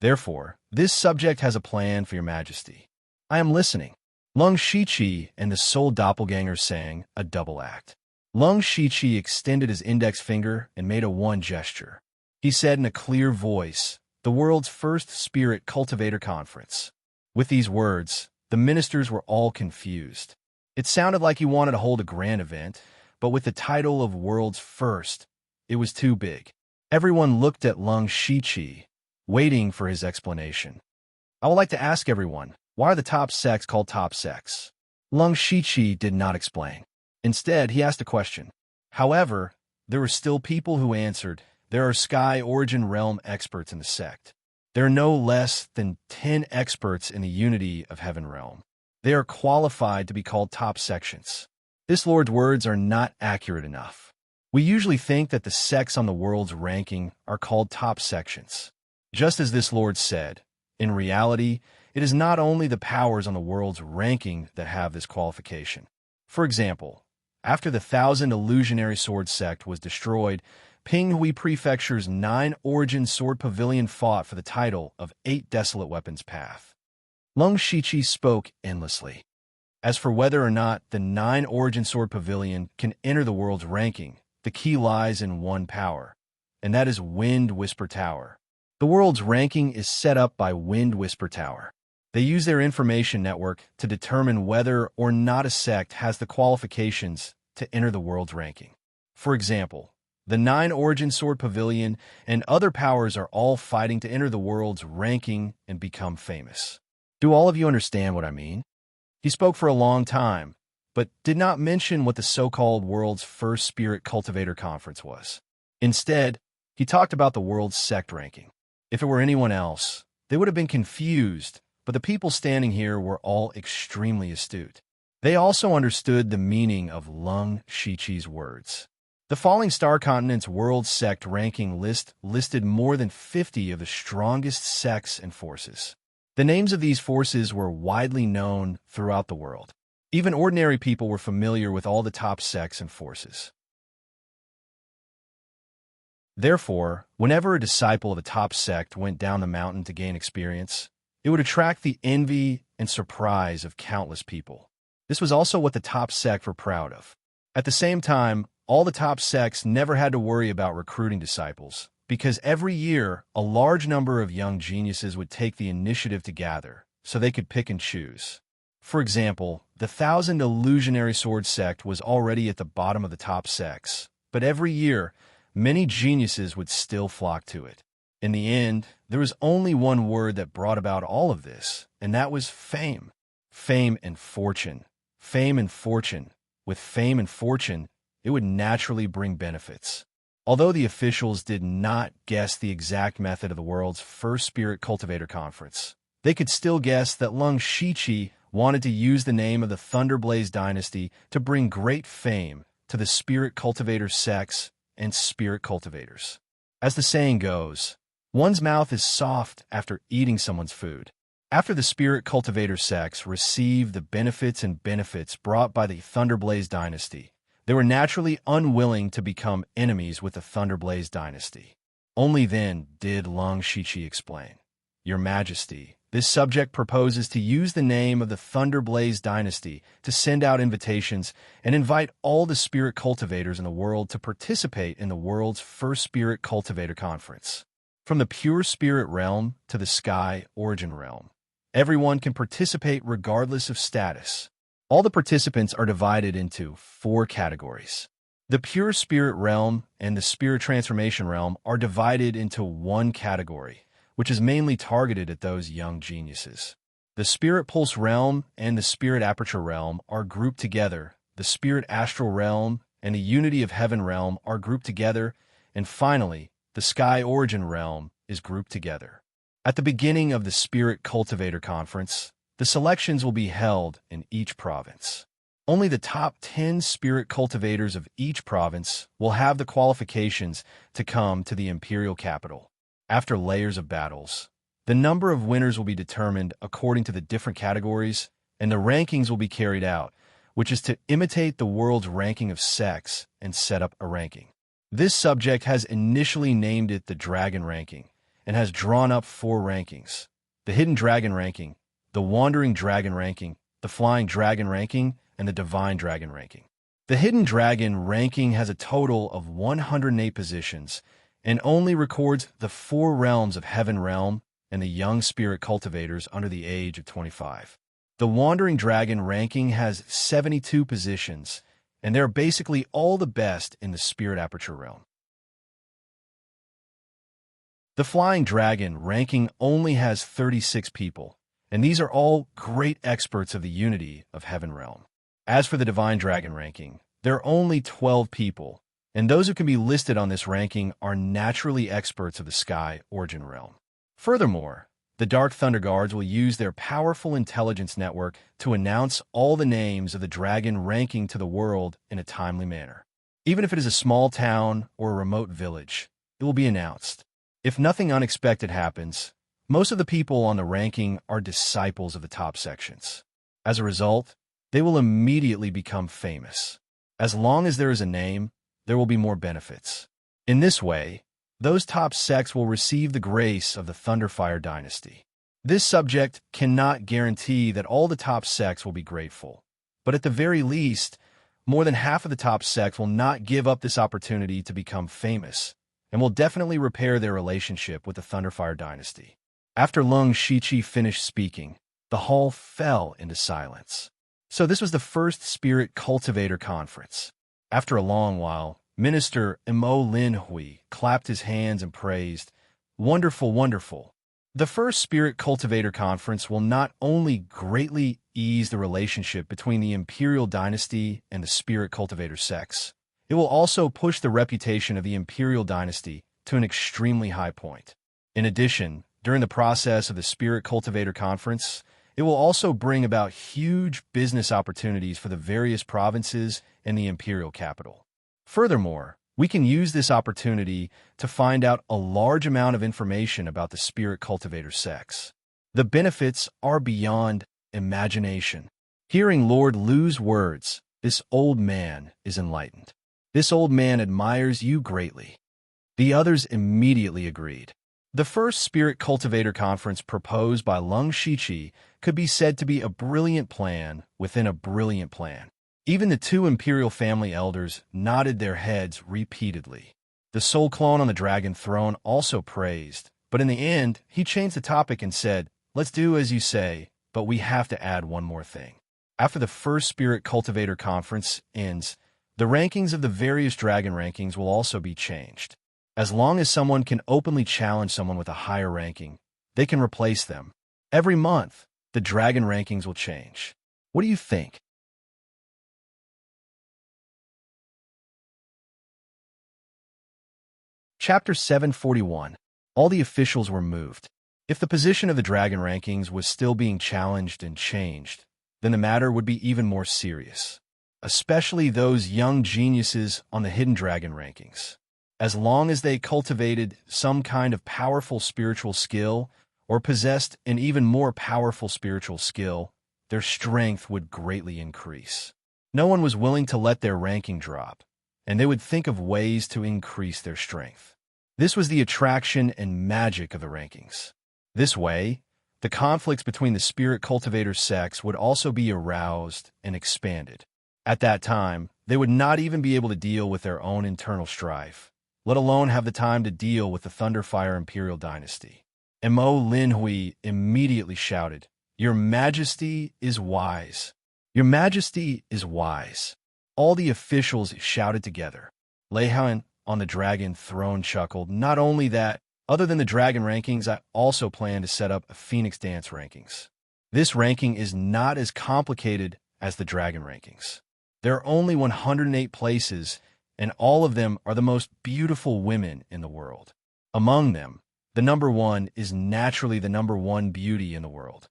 Therefore, this subject has a plan for your majesty. I am listening. Lung Shichi and the soul doppelganger sang a double act. Lung Shichi extended his index finger and made a one gesture. He said in a clear voice, "The world's first spirit cultivator conference." With these words, the ministers were all confused. It sounded like he wanted to hold a grand event, but with the title of world's first, it was too big. Everyone looked at Lung Shichi, waiting for his explanation. I would like to ask everyone, why are the top sects called top sects? Lung Shichi did not explain. Instead, he asked a question. However, there were still people who answered. There are Sky Origin Realm experts in the sect. There are no less than 10 experts in the unity of Heaven Realm. They are qualified to be called top sections. This Lord's words are not accurate enough. We usually think that the sects on the world's ranking are called top sections. Just as this Lord said, in reality, it is not only the powers on the world's ranking that have this qualification. For example, after the 1,000 Illusionary Sword sect was destroyed, Pinghui Prefecture's 9 Origin Sword Pavilion fought for the title of 8 Desolate Weapons Path. Lung Shichi spoke endlessly. As for whether or not the 9 Origin Sword Pavilion can enter the world's ranking, the key lies in one power, and that is Wind Whisper Tower. The world's ranking is set up by Wind Whisper Tower. They use their information network to determine whether or not a sect has the qualifications to enter the world's ranking. For example, the 9 Origin Sword Pavilion and other powers are all fighting to enter the world's ranking and become famous. Do all of you understand what I mean? He spoke for a long time, but did not mention what the so-called world's first spirit cultivator conference was. Instead, he talked about the world's sect ranking. If it were anyone else, they would have been confused, but the people standing here were all extremely astute. They also understood the meaning of Lung Shichi's words. The Falling Star Continent's world sect ranking list listed more than 50 of the strongest sects and forces. The names of these forces were widely known throughout the world. Even ordinary people were familiar with all the top sects and forces. Therefore, whenever a disciple of a top sect went down the mountain to gain experience, it would attract the envy and surprise of countless people. This was also what the top sect were proud of. At the same time, all the top sects never had to worry about recruiting disciples, because every year, a large number of young geniuses would take the initiative to gather, so they could pick and choose. For example, the 1,000 Illusionary Sword sect was already at the bottom of the top sects, but every year, many geniuses would still flock to it. In the end, there was only one word that brought about all of this, and that was fame. Fame and fortune. Fame and fortune. With fame and fortune, it would naturally bring benefits. Although the officials did not guess the exact method of the world's first spirit cultivator conference, they could still guess that Lung Shichi wanted to use the name of the Thunderblaze dynasty to bring great fame to the spirit cultivator sects and spirit cultivators. As the saying goes, one's mouth is soft after eating someone's food. After the spirit cultivator sects received the benefits brought by the Thunderblaze dynasty, they were naturally unwilling to become enemies with the Thunderblaze dynasty. Only then did Lung Shichi explain, "Your Majesty, this subject proposes to use the name of the Thunderblaze dynasty to send out invitations and invite all the spirit cultivators in the world to participate in the world's first spirit cultivator conference. From the pure spirit realm to the sky origin realm, everyone can participate regardless of status. All the participants are divided into 4 categories. The pure spirit realm and the spirit transformation realm are divided into 1 category, which is mainly targeted at those young geniuses. The spirit pulse realm and the spirit aperture realm are grouped together. The spirit astral realm and the unity of heaven realm are grouped together. And finally, the sky origin realm is grouped together. At the beginning of the Spirit Cultivator Conference, The selections will be held in each province. Only the top 10 spirit cultivators of each province will have the qualifications to come to the imperial capital. After layers of battles, the number of winners will be determined according to the different categories, and the rankings will be carried out, which is to imitate the world's ranking of sex and set up a ranking. This subject has initially named it the Dragon Ranking and has drawn up 4 rankings: the Hidden Dragon Ranking, the Wandering Dragon Ranking, the Flying Dragon Ranking, and the Divine Dragon Ranking. The Hidden Dragon Ranking has a total of 108 positions and only records the 4 realms of Heaven Realm and the young spirit cultivators under the age of 25. The Wandering Dragon Ranking has 72 positions, and they're basically all the best in the Spirit Aperture realm. The Flying Dragon Ranking only has 36 people, and these are all great experts of the unity of Heaven Realm. As for the Divine Dragon Ranking, there are only 12 people, and those who can be listed on this ranking are naturally experts of the Sky Origin Realm. Furthermore, the Dark Thunder Guards will use their powerful intelligence network to announce all the names of the dragon ranking to the world in a timely manner. Even if it is a small town or a remote village, it will be announced. If nothing unexpected happens, most of the people on the ranking are disciples of the top sections. As a result, they will immediately become famous. As long as there is a name, there will be more benefits. In this way, those top sects will receive the grace of the Thunderfire dynasty. This subject cannot guarantee that all the top sects will be grateful, but at the very least, more than half of the top sects will not give up this opportunity to become famous, and will definitely repair their relationship with the Thunderfire dynasty. After Lung Shiqi finished speaking, the hall fell into silence. So this was the first Spirit Cultivator Conference. After a long while, Minister Mo Lin Hui clapped his hands and praised, "Wonderful, wonderful." The first Spirit Cultivator Conference will not only greatly ease the relationship between the Imperial Dynasty and the Spirit Cultivator sects, it will also push the reputation of the Imperial Dynasty to an extremely high point. In addition, during the process of the Spirit Cultivator Conference, it will also bring about huge business opportunities for the various provinces and the Imperial capital. Furthermore, we can use this opportunity to find out a large amount of information about the Spirit Cultivator sects. The benefits are beyond imagination. Hearing Lord Lu's words, this old man is enlightened. This old man admires you greatly. The others immediately agreed. The first Spirit Cultivator Conference proposed by Lung Shiqi could be said to be a brilliant plan within a brilliant plan. Even the 2 Imperial family elders nodded their heads repeatedly. The Soul Clone on the Dragon Throne also praised, but in the end, he changed the topic and said, "Let's do as you say, but we have to add one more thing." After the first Spirit Cultivator Conference ends, the rankings of the various dragon rankings will also be changed. As long as someone can openly challenge someone with a higher ranking, they can replace them. Every month, the dragon rankings will change. What do you think? Chapter 741. All the officials were moved. If the position of the dragon rankings was still being challenged and changed, then the matter would be even more serious, especially those young geniuses on the hidden dragon rankings. As long as they cultivated some kind of powerful spiritual skill or possessed an even more powerful spiritual skill, their strength would greatly increase. No one was willing to let their ranking drop, and they would think of ways to increase their strength. This was the attraction and magic of the rankings. This way, the conflicts between the Spirit Cultivator sects would also be aroused and expanded. At that time, they would not even be able to deal with their own internal strife, let alone have the time to deal with the Thunderfire Imperial Dynasty. Mo Lin Hui immediately shouted, "Your Majesty is wise. Your Majesty is wise." All the officials shouted together. Lei Han on the Dragon Throne chuckled, "Not only that, other than the Dragon rankings, I also plan to set up a Phoenix Dance rankings. This ranking is not as complicated as the Dragon rankings. There are only 108 places, and all of them are the most beautiful women in the world. Among them, the number 1 is naturally the number 1 beauty in the world.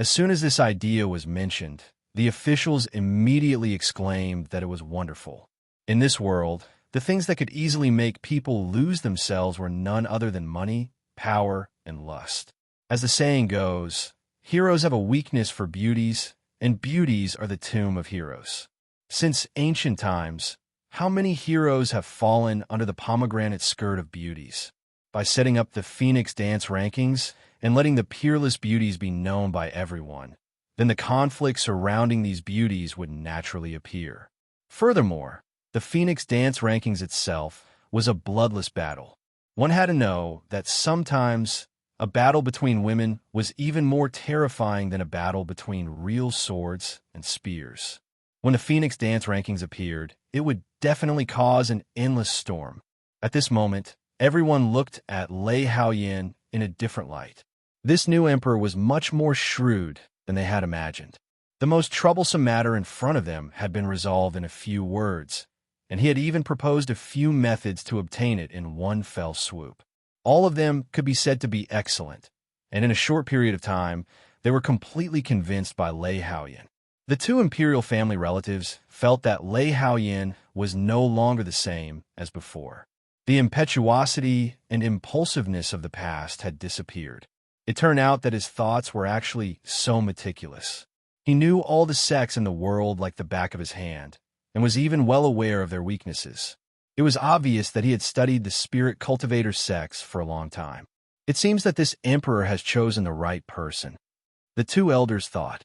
As soon as this idea was mentioned, the officials immediately exclaimed that it was wonderful. In this world, the things that could easily make people lose themselves were none other than money, power, and lust. As the saying goes, heroes have a weakness for beauties, and beauties are the tomb of heroes. Since ancient times, how many heroes have fallen under the pomegranate skirt of beauties? By setting up the Phoenix Dance rankings and letting the peerless beauties be known by everyone, then the conflict surrounding these beauties would naturally appear. Furthermore, the Phoenix Dance rankings itself was a bloodless battle. One had to know that sometimes a battle between women was even more terrifying than a battle between real swords and spears. When the Phoenix Dance rankings appeared, it would definitely cause an endless storm. At this moment, everyone looked at Lei Haoyan in a different light. This new emperor was much more shrewd than they had imagined. The most troublesome matter in front of them had been resolved in a few words, and he had even proposed a few methods to obtain it in one fell swoop. All of them could be said to be excellent, and in a short period of time, they were completely convinced by Lei Haoyan. The two imperial family relatives felt that Lei Haoyan was no longer the same as before. The impetuosity and impulsiveness of the past had disappeared. It turned out that his thoughts were actually so meticulous. He knew all the sects in the world like the back of his hand, and was even well aware of their weaknesses. It was obvious that he had studied the spirit cultivator sects for a long time. It seems that this emperor has chosen the right person, the two elders thought.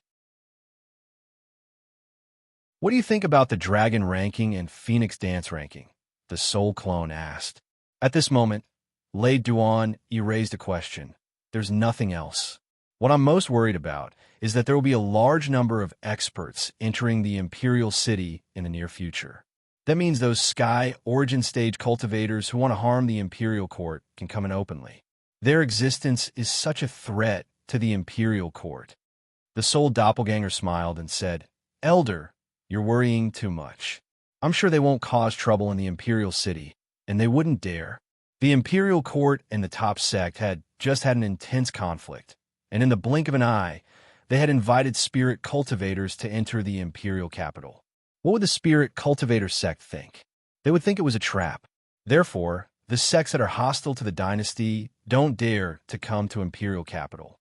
What do you think about the Dragon ranking and Phoenix Dance ranking? The Soul Clone asked. At this moment, Lei Duan erased a question. There's nothing else. What I'm most worried about is that there will be a large number of experts entering the Imperial City in the near future. That means those Sky Origin Stage cultivators who want to harm the Imperial Court can come in openly. Their existence is such a threat to the Imperial Court. The Soul Doppelganger smiled and said, Elder, you're worrying too much. I'm sure they won't cause trouble in the Imperial City, and they wouldn't dare. The Imperial Court and the top sect had just had an intense conflict, and in the blink of an eye, they had invited spirit cultivators to enter the Imperial capital. What would the spirit cultivator sect think? They would think it was a trap. Therefore, the sects that are hostile to the dynasty don't dare to come to Imperial capital.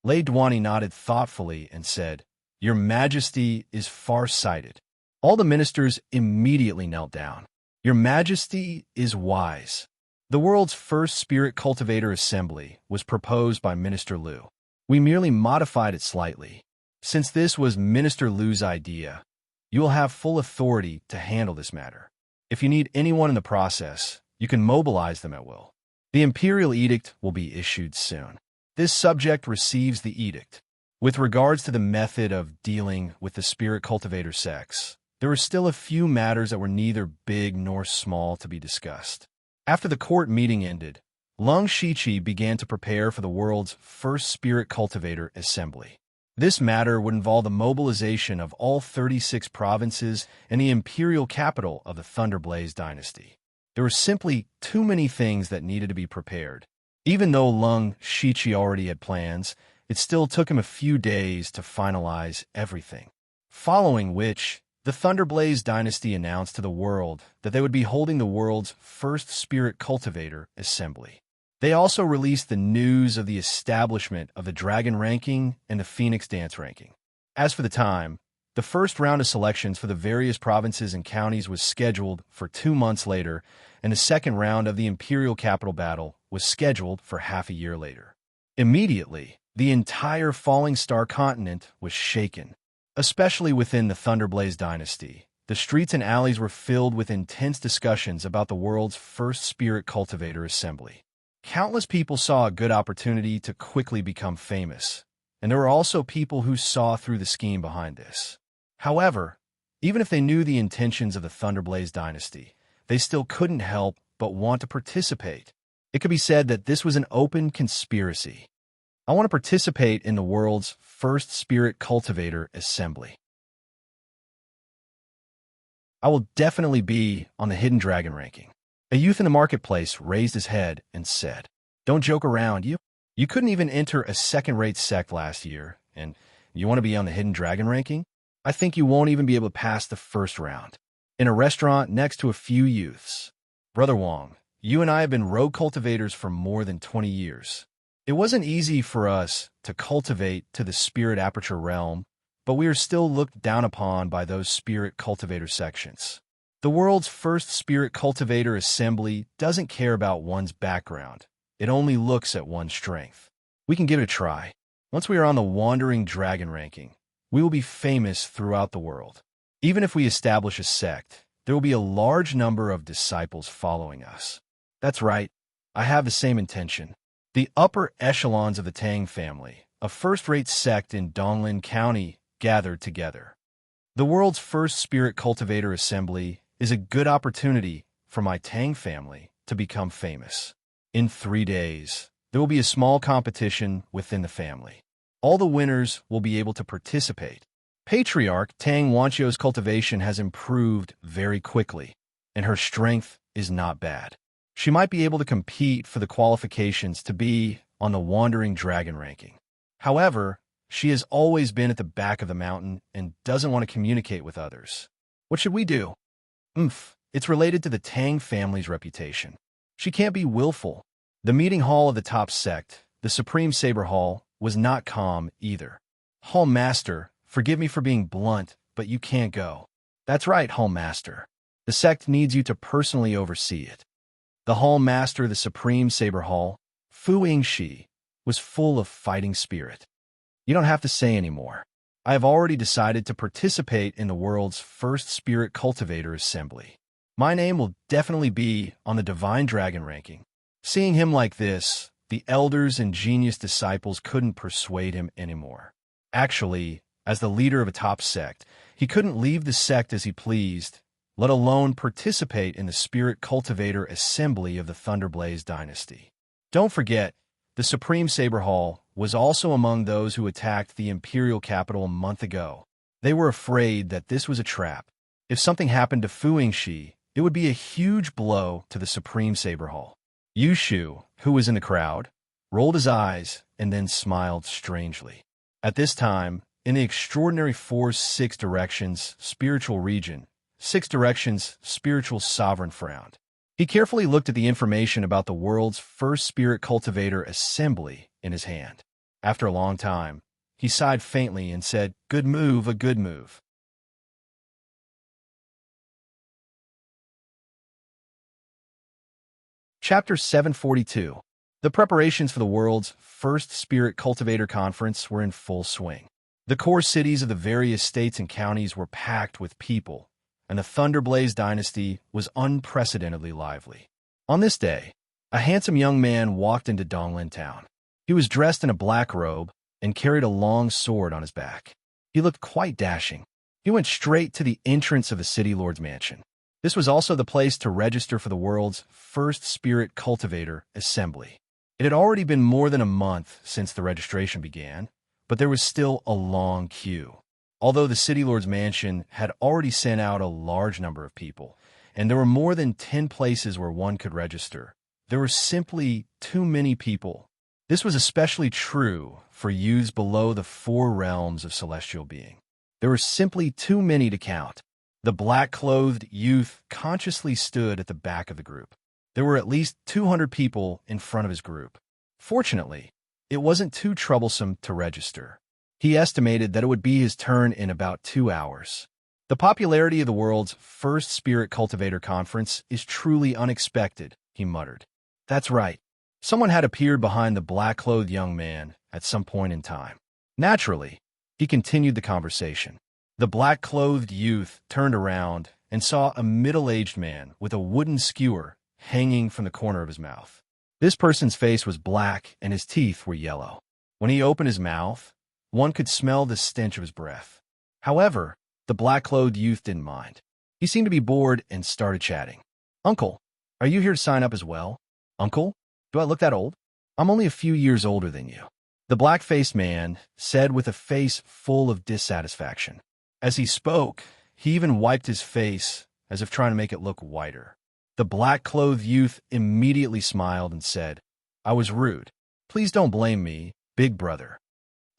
Lei Duani nodded thoughtfully and said, Your Majesty is far-sighted. All the ministers immediately knelt down. Your Majesty is wise. The world's first spirit cultivator assembly was proposed by Minister Liu. We merely modified it slightly. Since this was Minister Liu's idea, you will have full authority to handle this matter. If you need anyone in the process, you can mobilize them at will. The Imperial Edict will be issued soon. This subject receives the edict. With regards to the method of dealing with the spirit cultivator sects, there were still a few matters that were neither big nor small to be discussed. After the court meeting ended, Lung Shiqi began to prepare for the world's first spirit cultivator assembly. This matter would involve the mobilization of all 36 provinces and the imperial capital of the Thunderblaze dynasty. There were simply too many things that needed to be prepared. Even though Lung Shiqi already had plans, it still took him a few days to finalize everything. Following which, the Thunderblaze dynasty announced to the world that they would be holding the world's first spirit cultivator assembly. They also released the news of the establishment of the Dragon ranking and the Phoenix Dance ranking. As for the time, the first round of selections for the various provinces and counties was scheduled for 2 months later, and the second round of the Imperial Capital battle was scheduled for half a year later. Immediately, the entire Falling Star continent was shaken, especially within the Thunderblaze dynasty. The streets and alleys were filled with intense discussions about the world's first spirit cultivator assembly. Countless people saw a good opportunity to quickly become famous, and there were also people who saw through the scheme behind this. However, even if they knew the intentions of the Thunderblaze dynasty, they still couldn't help but want to participate. It could be said that this was an open conspiracy. I want to participate in the world's first spirit cultivator assembly. I will definitely be on the Hidden Dragon ranking. A youth in the marketplace raised his head and said, Don't joke around, you couldn't even enter a second-rate sect last year, and You want to be on the hidden dragon ranking? I think you won't even be able to pass the first round. In a restaurant next to a few youths. Brother Wong, you and I have been rogue cultivators for more than 20 years. It wasn't easy for us to cultivate to the spirit aperture realm, but we are still looked down upon by those spirit cultivator sections. The world's first spirit cultivator assembly doesn't care about one's background. It only looks at one's strength. We can give it a try. Once we are on the wandering dragon ranking, we will be famous throughout the world. Even if we establish a sect, there will be a large number of disciples following us. That's right, I have the same intention. The upper echelons of the Tang family, a first-rate sect in Donglin County, gathered together. The world's first spirit cultivator assembly is a good opportunity for my Tang family to become famous. In 3 days, there will be a small competition within the family. All the winners will be able to participate. Patriarch Tang Wanchio's cultivation has improved very quickly, and her strength is not bad. She might be able to compete for the qualifications to be on the Wandering Dragon ranking. However, she has always been at the back of the mountain and doesn't want to communicate with others. What should we do? It's related to the Tang family's reputation. She can't be willful. The meeting hall of the top sect, the Supreme Saber Hall, was not calm either. Hall Master, forgive me for being blunt, but you can't go. That's right, Hall Master. The sect needs you to personally oversee it. The Hall Master of the Supreme Saber Hall, Fu Yingxi, was full of fighting spirit. You don't have to say anymore. I have already decided to participate in the world's first Spirit Cultivator Assembly. My name will definitely be on the Divine Dragon ranking. Seeing him like this, the elders and genius disciples couldn't persuade him anymore. Actually, as the leader of a top sect, he couldn't leave the sect as he pleased, let alone participate in the Spirit Cultivator Assembly of the Thunderblaze dynasty. Don't forget, the Supreme Saber Hall was also among those who attacked the imperial capital a month ago. They were afraid that this was a trap. If something happened to Fu Yingxi, it would be a huge blow to the Supreme Saber Hall. Yu Shu, who was in the crowd, rolled his eyes and then smiled strangely. At this time, in the Extraordinary Force 6 Directions Spiritual Region, 6 Directions Spiritual Sovereign frowned. He carefully looked at the information about the world's first Spirit Cultivator Assembly in his hand. After a long time, he sighed faintly and said, "Good move, a good move." Chapter 742. The preparations for the world's first Spirit Cultivator Conference were in full swing. The core cities of the various states and counties were packed with people, and the Thunderblaze dynasty was unprecedentedly lively. On this day, a handsome young man walked into Donglin Town. He was dressed in a black robe and carried a long sword on his back. He looked quite dashing. He went straight to the entrance of the city lord's mansion. This was also the place to register for the world's first Spirit Cultivator Assembly. It had already been more than a month since the registration began, but there was still a long queue. Although the city lord's mansion had already sent out a large number of people, and there were more than 10 places where one could register, there were simply too many people. This was especially true for youths below the 4 realms of celestial being. There were simply too many to count. The black-clothed youth consciously stood at the back of the group. There were at least 200 people in front of his group. Fortunately, it wasn't too troublesome to register. He estimated that it would be his turn in about 2 hours. The popularity of the world's first Spirit Cultivator Conference is truly unexpected, he muttered. That's right. Someone had appeared behind the black-clothed young man at some point in time. Naturally, he continued the conversation. The black-clothed youth turned around and saw a middle-aged man with a wooden skewer hanging from the corner of his mouth. This person's face was black and his teeth were yellow. When he opened his mouth, one could smell the stench of his breath. However, the black-clothed youth didn't mind. He seemed to be bored and started chatting. "Uncle, are you here to sign up as well?" "Uncle? Do I look that old?" "I'm only a few years older than you," the black-faced man said with a face full of dissatisfaction. As he spoke, he even wiped his face as if trying to make it look whiter. The black-clothed youth immediately smiled and said, "I was rude. Please don't blame me, big brother."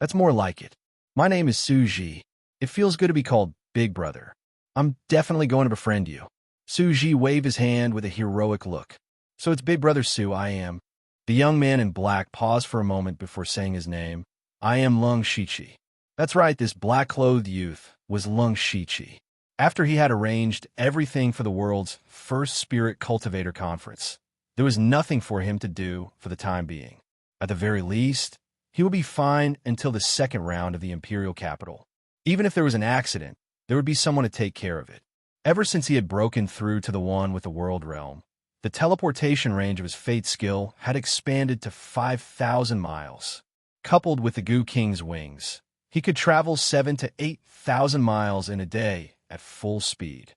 "That's more like it. My name is Suji. It feels good to be called Big Brother. I'm definitely going to befriend you. Suji waved his hand with a heroic look. So it's Big Brother Su, I am. The young man in black paused for a moment before saying his name. I am Lung Shichi. That's right, this black-clothed youth was Lung Shichi. After he had arranged everything for the world's first spirit cultivator conference, there was nothing for him to do for the time being. At the very least, he would be fine until the second round of the Imperial Capital. Even if there was an accident, there would be someone to take care of it. Ever since he had broken through to the one with the world realm, the teleportation range of his fate skill had expanded to 5,000 miles. Coupled with the Goo King's wings, he could travel 7,000 to 8,000 miles in a day at full speed.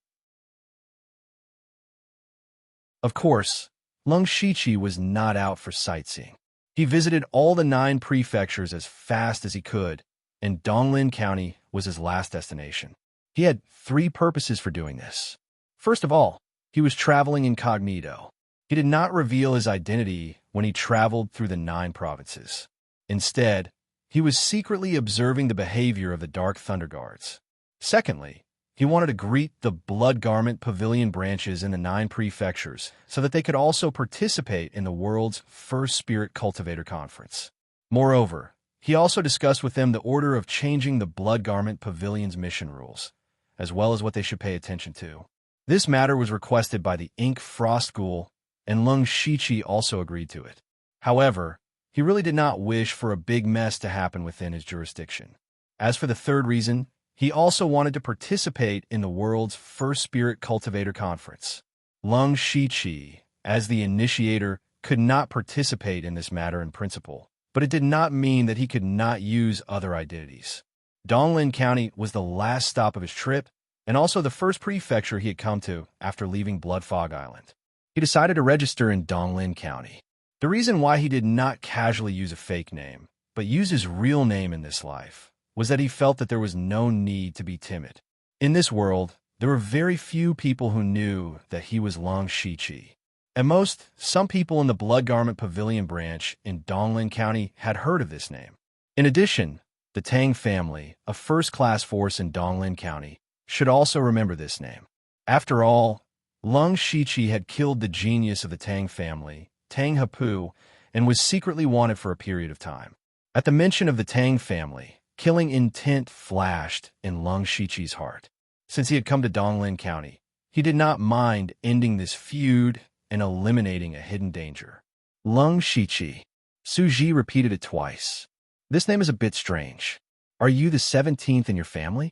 Of course, Lung Shichi was not out for sightseeing. He visited all the 9 prefectures as fast as he could, and Donglin County was his last destination. He had 3 purposes for doing this. First of all, he was traveling incognito. He did not reveal his identity when he traveled through the 9 provinces. Instead, he was secretly observing the behavior of the Dark Thunder Guards. Secondly, he wanted to greet the Blood Garment Pavilion branches in the 9 prefectures so that they could also participate in the world's first Spirit Cultivator Conference. Moreover, he also discussed with them the order of changing the Blood Garment Pavilion's mission rules, as well as what they should pay attention to. This matter was requested by the Ink Frost Ghoul, and Lung Shichi also agreed to it. However, he really did not wish for a big mess to happen within his jurisdiction. As for the third reason, he also wanted to participate in the world's first Spirit Cultivator Conference. Lung Shichi, as the initiator, could not participate in this matter in principle, but it did not mean that he could not use other identities. Donglin County was the last stop of his trip, and also the first prefecture he had come to after leaving Bloodfog Island. He decided to register in Donglin County. The reason why he did not casually use a fake name, but use his real name in this life, was that he felt that there was no need to be timid. In this world, there were very few people who knew that he was Lung Shichi. At most, some people in the Blood Garment Pavilion branch in Donglin County had heard of this name. In addition, the Tang family, a first-class force in Donglin County, should also remember this name. After all, Lung Shichi had killed the genius of the Tang family, Tang Hapu, and was secretly wanted for a period of time. At the mention of the Tang family, killing intent flashed in Lung Shichi's heart. Since he had come to Donglin County, he did not mind ending this feud and eliminating a hidden danger. Lung Shichi. Suji repeated it twice. This name is a bit strange. Are you the 17th in your family?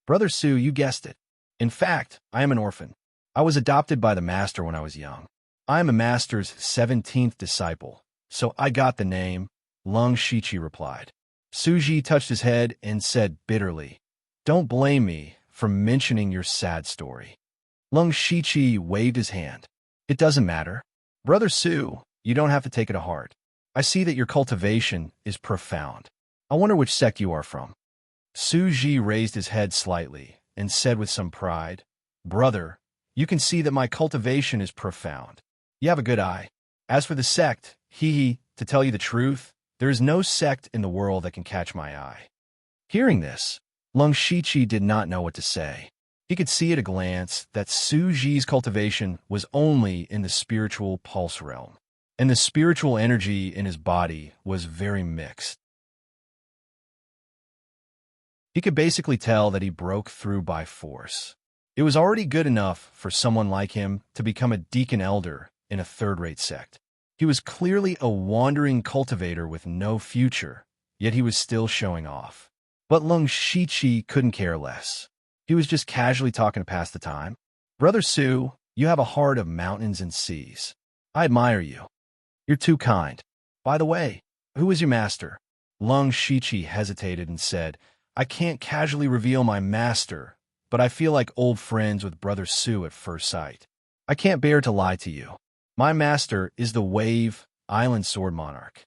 Brother Su, you guessed it. In fact, I am an orphan. I was adopted by the master when I was young. I am a master's 17th disciple, so I got the name, Lung Shichi replied. Suji touched his head and said bitterly, Don't blame me for mentioning your sad story. Lung Shichi waved his hand. It doesn't matter. Brother Su, you don't have to take it to heart. I see that your cultivation is profound. I wonder which sect you are from. Suji raised his head slightly and said with some pride, Brother, you can see that my cultivation is profound. You have a good eye. As for the sect, to tell you the truth, there is no sect in the world that can catch my eye. Hearing this, Lung Shichi did not know what to say. He could see at a glance that Suji's cultivation was only in the spiritual pulse realm, and the spiritual energy in his body was very mixed. He could basically tell that he broke through by force. It was already good enough for someone like him to become a deacon elder in a third-rate sect. He was clearly a wandering cultivator with no future, yet he was still showing off. But Lung Shichi couldn't care less. He was just casually talking to pass the time. Brother Su, you have a heart of mountains and seas. I admire you. You're too kind. By the way, who is your master? Lung Shichi hesitated and said, I can't casually reveal my master, but I feel like old friends with Brother Su at first sight. I can't bear to lie to you. My master is the Wave Island Sword Monarch.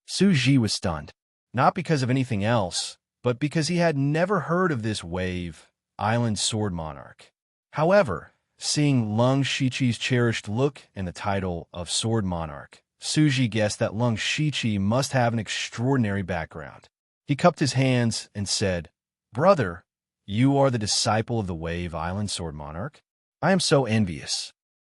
Suji was stunned, not because of anything else, but because he had never heard of this Wave Island Sword Monarch. However, seeing Lung Shichi's cherished look and the title of Sword Monarch, Suji guessed that Lung Shichi must have an extraordinary background. He cupped his hands and said, "Brother, you are the disciple of the Wave Island Sword Monarch? I am so envious."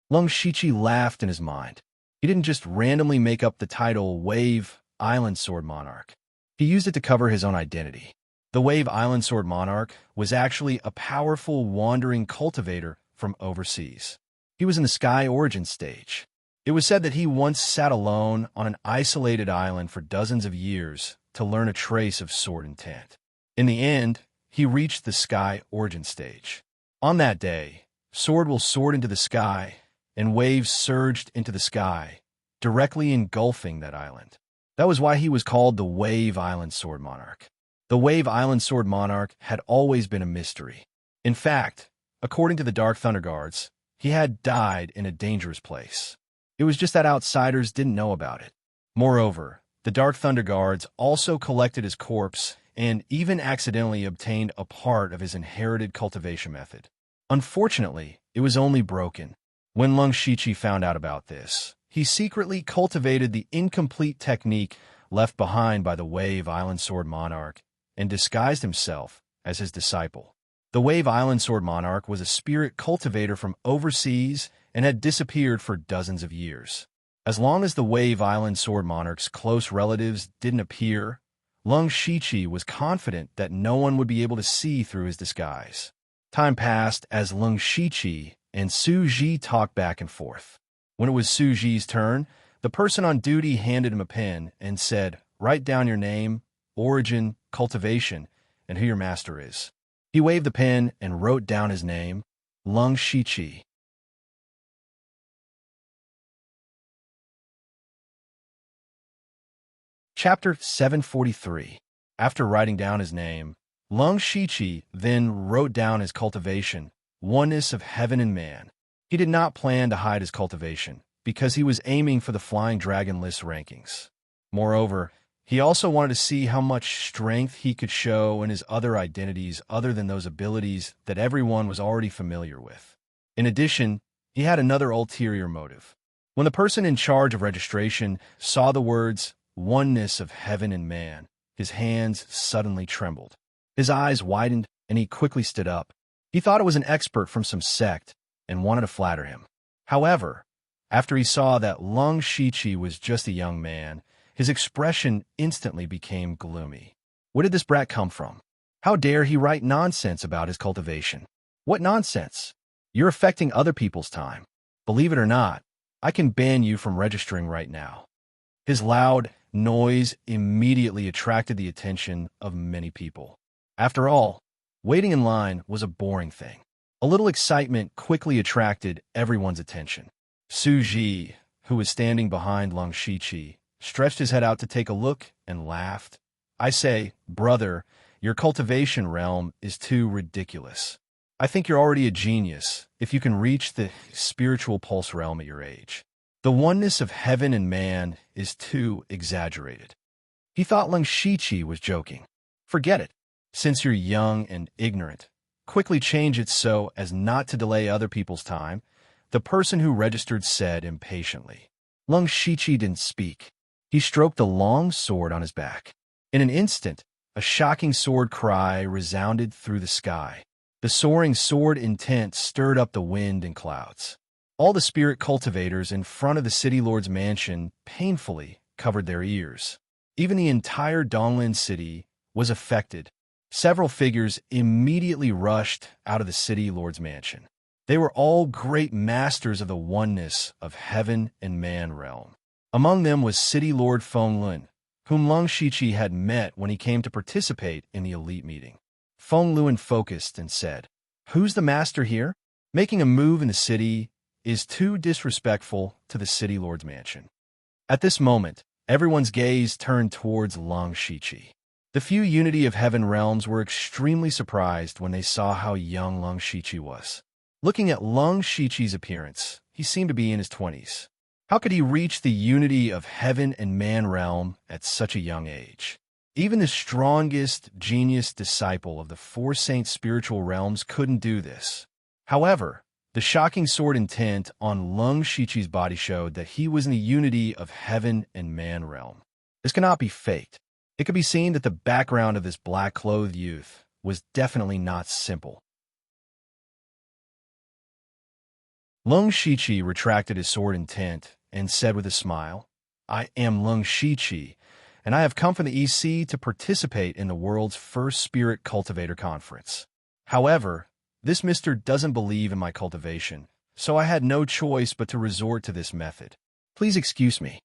Lung Shichi laughed in his mind. He didn't just randomly make up the title Wave Island Sword Monarch. He used it to cover his own identity. The Wave Island Sword Monarch was actually a powerful wandering cultivator from overseas. He was in the Sky Origin stage. It was said that he once sat alone on an isolated island for dozens of years to learn a trace of sword intent. In the end, he reached the Sky Origin stage. On that day, sword will soar into the sky, and waves surged into the sky, directly engulfing that island. That was why he was called the Wave Island Sword Monarch. The Wave Island Sword Monarch had always been a mystery. In fact, according to the Dark Thunder Guards, he had died in a dangerous place. It was just that outsiders didn't know about it. Moreover, the Dark Thunder Guards also collected his corpse and even accidentally obtained a part of his inherited cultivation method. Unfortunately, it was only broken. When Lung Shichi found out about this, he secretly cultivated the incomplete technique left behind by the Wave Island Sword Monarch and disguised himself as his disciple. The Wave Island Sword Monarch was a spirit cultivator from overseas and had disappeared for dozens of years. As long as the Wave Island Sword Monarch's close relatives didn't appear, Lung Shichi was confident that no one would be able to see through his disguise. Time passed as Lung Shichi and Su Ji talked back and forth. When it was Su Ji's turn, the person on duty handed him a pen and said, "Write down your name, origin, cultivation, and who your master is." He waved the pen and wrote down his name, Lung Shichi. Chapter 743. After writing down his name, Lung Shichi then wrote down his cultivation, oneness of heaven and man. He did not plan to hide his cultivation, because he was aiming for the Flying Dragon list rankings. Moreover, he also wanted to see how much strength he could show in his other identities other than those abilities that everyone was already familiar with. In addition, he had another ulterior motive. When the person in charge of registration saw the words, oneness of heaven and man, his hands suddenly trembled. His eyes widened, and he quickly stood up. He thought it was an expert from some sect and wanted to flatter him. However, after he saw that Lung Shichi was just a young man, his expression instantly became gloomy. Where did this brat come from? How dare he write nonsense about his cultivation? What nonsense? You're affecting other people's time. Believe it or not, I can ban you from registering right now. His loud noise immediately attracted the attention of many people. After all, waiting in line was a boring thing. A little excitement quickly attracted everyone's attention. Su Ji, who was standing behind Lung Shichi, stretched his head out to take a look and laughed. "I say, brother, your cultivation realm is too ridiculous. I think you're already a genius if you can reach the spiritual pulse realm at your age. The oneness of heaven and man is too exaggerated." He thought Lung Shichi was joking. "Forget it. Since you're young and ignorant, quickly change it so as not to delay other people's time," the person who registered said impatiently. Lung Shichi didn't speak. He stroked the long sword on his back. In an instant, a shocking sword cry resounded through the sky. The soaring sword intent stirred up the wind and clouds. All the spirit cultivators in front of the city lord's mansion painfully covered their ears. Even the entire Donglin city was affected. Several figures immediately rushed out of the city lord's mansion. They were all great masters of the oneness of heaven and man realm. Among them was City Lord Feng Lun, whom Lung Shichi had met when he came to participate in the elite meeting. Feng Lun focused and said, "Who's the master here? Making a move in the city is too disrespectful to the City Lord's mansion." At this moment, everyone's gaze turned towards Lung Shichi. The few Unity of Heaven realms were extremely surprised when they saw how young Lung Shichi was. Looking at Lung Shichi's appearance, he seemed to be in his 20s. How could he reach the unity of heaven and man realm at such a young age? Even the strongest genius disciple of the four saint spiritual realms couldn't do this. However, the shocking sword intent on Lung Shichi's body showed that he was in the unity of heaven and man realm. This cannot be faked. It It could be seen that the background of this black-clothed youth was definitely not simple. Lung Shiqi retracted his sword intent and said with a smile, "I am Lung Shiqi, and I have come from the East Sea to participate in the world's first spirit cultivator conference. However, this mister doesn't believe in my cultivation, so I had no choice but to resort to this method. Please excuse me."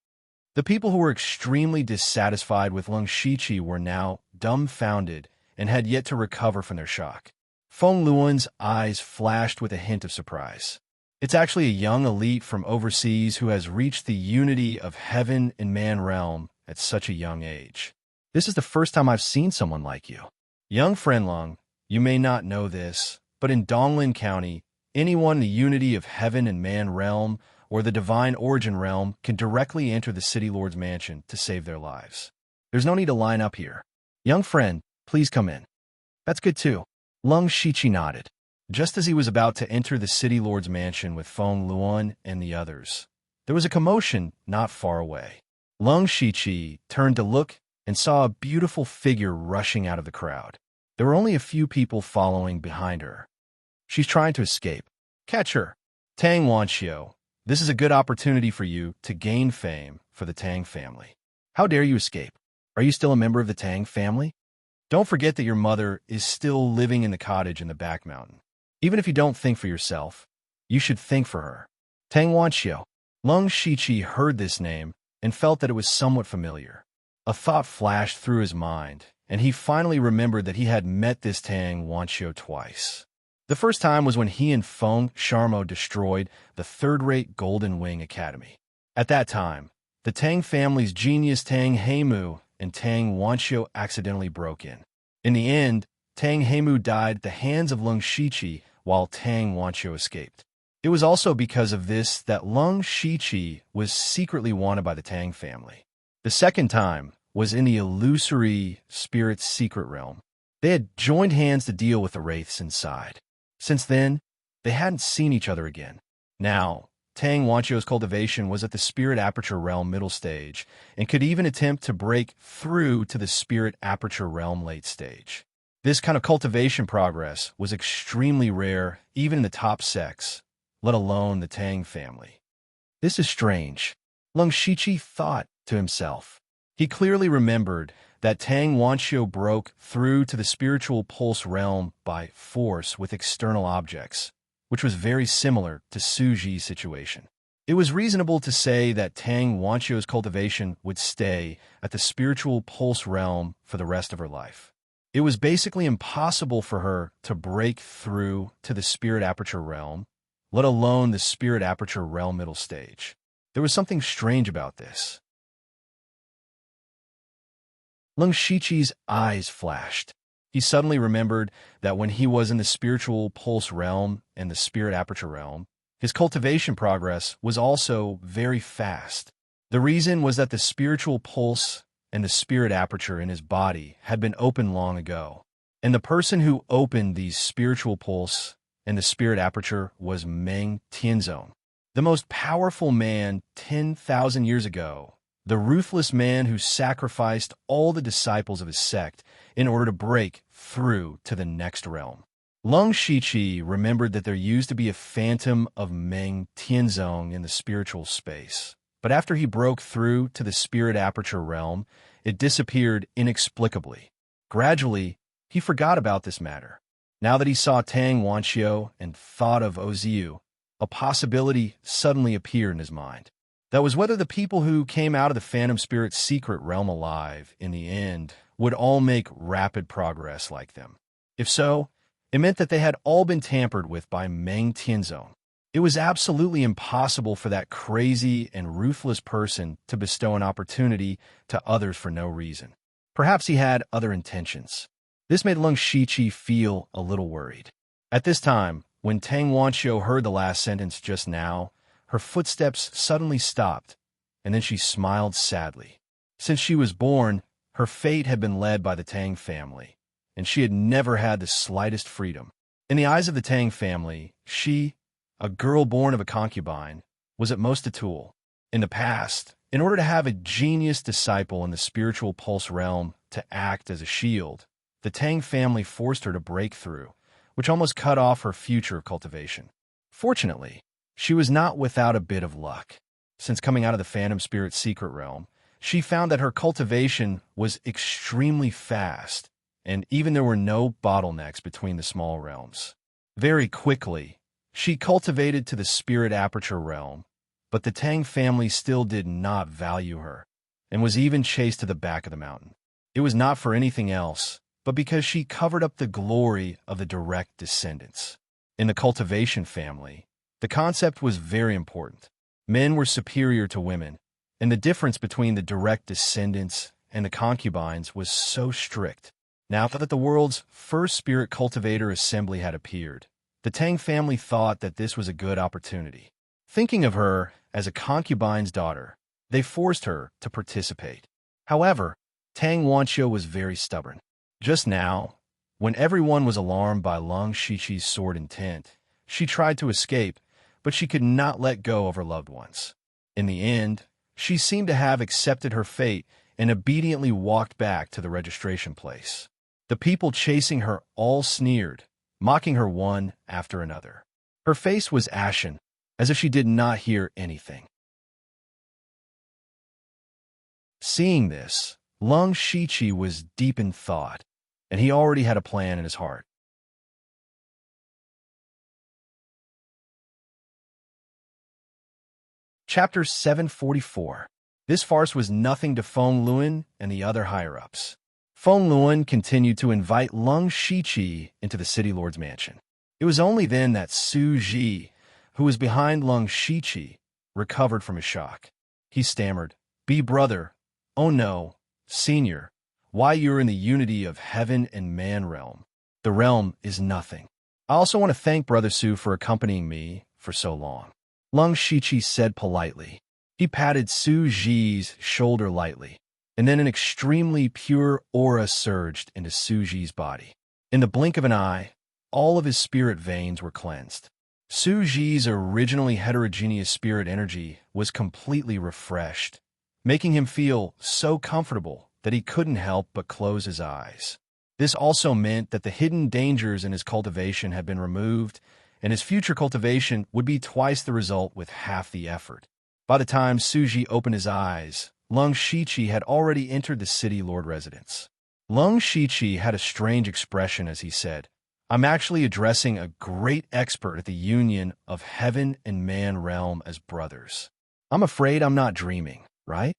The people who were extremely dissatisfied with Lung Shiqi were now dumbfounded and had yet to recover from their shock. Feng Luan's eyes flashed with a hint of surprise. It's actually a young elite from overseas who has reached the unity of heaven and man realm at such a young age. This is the first time I've seen someone like you. Young friend Lung, you may not know this, but in Donglin County, anyone in the unity of heaven and man realm or the divine origin realm can directly enter the City Lord's mansion to save their lives. There's no need to line up here. Young friend, please come in. That's good too. Lung Shiqi nodded. Just as he was about to enter the City Lord's mansion with Feng Luan and the others, there was a commotion not far away. Lung Shiqi turned to look and saw a beautiful figure rushing out of the crowd. There were only a few people following behind her. She's trying to escape. Catch her. Tang Wanxiu, this is a good opportunity for you to gain fame for the Tang family. How dare you escape? Are you still a member of the Tang family? Don't forget that your mother is still living in the cottage in the back mountain. Even if you don't think for yourself, you should think for her. Tang Wanxiu. Lung Shiqi heard this name and felt that it was somewhat familiar. A thought flashed through his mind, and he finally remembered that he had met this Tang Wanxiu twice. The first time was when he and Feng Sharmo destroyed the third-rate Golden Wing Academy. At that time, the Tang family's genius Tang Heimu and Tang Wanxiu accidentally broke in. In the end, Tang Heimu died at the hands of Lung Shiqi while Tang Wanxiu escaped. It was also because of this that Lung Shiqi was secretly wanted by the Tang family. The second time was in the illusory spirit's secret realm. They had joined hands to deal with the wraiths inside. Since then, they hadn't seen each other again. Now, Tang Wanxiu's cultivation was at the Spirit Aperture Realm middle stage, and could even attempt to break through to the Spirit Aperture Realm late stage. This kind of cultivation progress was extremely rare, even in the top sects, let alone the Tang family. This is strange, Lung Shiqi thought to himself. He clearly remembered that Tang Wanxiu broke through to the spiritual pulse realm by force with external objects, which was very similar to Su Ji's situation. It was reasonable to say that Tang Wanxiu's cultivation would stay at the spiritual pulse realm for the rest of her life. It was basically impossible for her to break through to the Spirit Aperture Realm, let alone the Spirit Aperture Realm middle stage. There was something strange about this. Lung Shiqi's eyes flashed. He suddenly remembered that when he was in the spiritual pulse realm and the spirit aperture realm, his cultivation progress was also very fast. The reason was that the spiritual pulse and the spirit aperture in his body had been opened long ago, and the person who opened these spiritual pulse and the spirit aperture was Meng Tianzong, the most powerful man 10,000 years ago. The ruthless man who sacrificed all the disciples of his sect in order to break through to the next realm. Lung Shiqi remembered that there used to be a phantom of Meng Tianzong in the spiritual space, but after he broke through to the spirit aperture realm, it disappeared inexplicably. Gradually, he forgot about this matter. Now that he saw Tang Wanxiu and thought of Oziu, a possibility suddenly appeared in his mind. That was whether the people who came out of the Phantom Spirit's secret realm alive, in the end, would all make rapid progress like them. If so, it meant that they had all been tampered with by Meng Tianzong. It was absolutely impossible for that crazy and ruthless person to bestow an opportunity to others for no reason. Perhaps he had other intentions. This made Lung Shiqi feel a little worried. At this time, when Tang Wanxiu heard the last sentence just now, her footsteps suddenly stopped, and then she smiled sadly. Since she was born, her fate had been led by the Tang family, and she had never had the slightest freedom. In the eyes of the Tang family, she, a girl born of a concubine, was at most a tool. In the past, In order to have a genius disciple in the spiritual pulse realm to act as a shield, the Tang family forced her to break through, which almost cut off her future cultivation. Fortunately, she was not without a bit of luck. Since coming out of the Phantom Spirit secret realm, she found that her cultivation was extremely fast, and even there were no bottlenecks between the small realms. Very quickly, she cultivated to the spirit aperture realm, but the Tang family still did not value her, and was even chased to the back of the mountain. It was not for anything else, but because she covered up the glory of the direct descendants. In the cultivation family, the concept was very important. Men were superior to women, and the difference between the direct descendants and the concubines was so strict. Now that the world's first spirit cultivator assembly had appeared, the Tang family thought that this was a good opportunity. Thinking of her as a concubine's daughter, they forced her to participate. However, Tang Wanqiu was very stubborn. Just now, when everyone was alarmed by Lung Shiqi's sword intent, she tried to escape, but she could not let go of her loved ones. In the end, she seemed to have accepted her fate and obediently walked back to the registration place. The people chasing her all sneered, mocking her one after another. Her face was ashen, as if she did not hear anything. Seeing this, Lung Shiqi was deep in thought, and he already had a plan in his heart. Chapter 744. This farce was nothing to Feng Luan and the other higher-ups. Feng Luan continued to invite Lung Shiqi into the city lord's mansion. It was only then that Su Ji, who was behind Lung Shiqi, recovered from his shock. He stammered, "Be brother, oh no, senior, why you're in the unity of heaven and man realm. The realm is nothing. I also want to thank Brother Su for accompanying me for so long." Lung Shiqi said politely. He patted Su Ji's shoulder lightly, and then an extremely pure aura surged into Su Ji's body. In the blink of an eye, all of his spirit veins were cleansed. Su Ji's originally heterogeneous spirit energy was completely refreshed, making him feel so comfortable that he couldn't help but close his eyes. This also meant that the hidden dangers in his cultivation had been removed, and his future cultivation would be twice the result with half the effort. By the time Su Ji opened his eyes, Lung Shiqi had already entered the city lord residence. Lung Shiqi had a strange expression as he said, "I'm actually addressing a great expert at the union of heaven and man realm as brothers. I'm afraid I'm not dreaming, right?"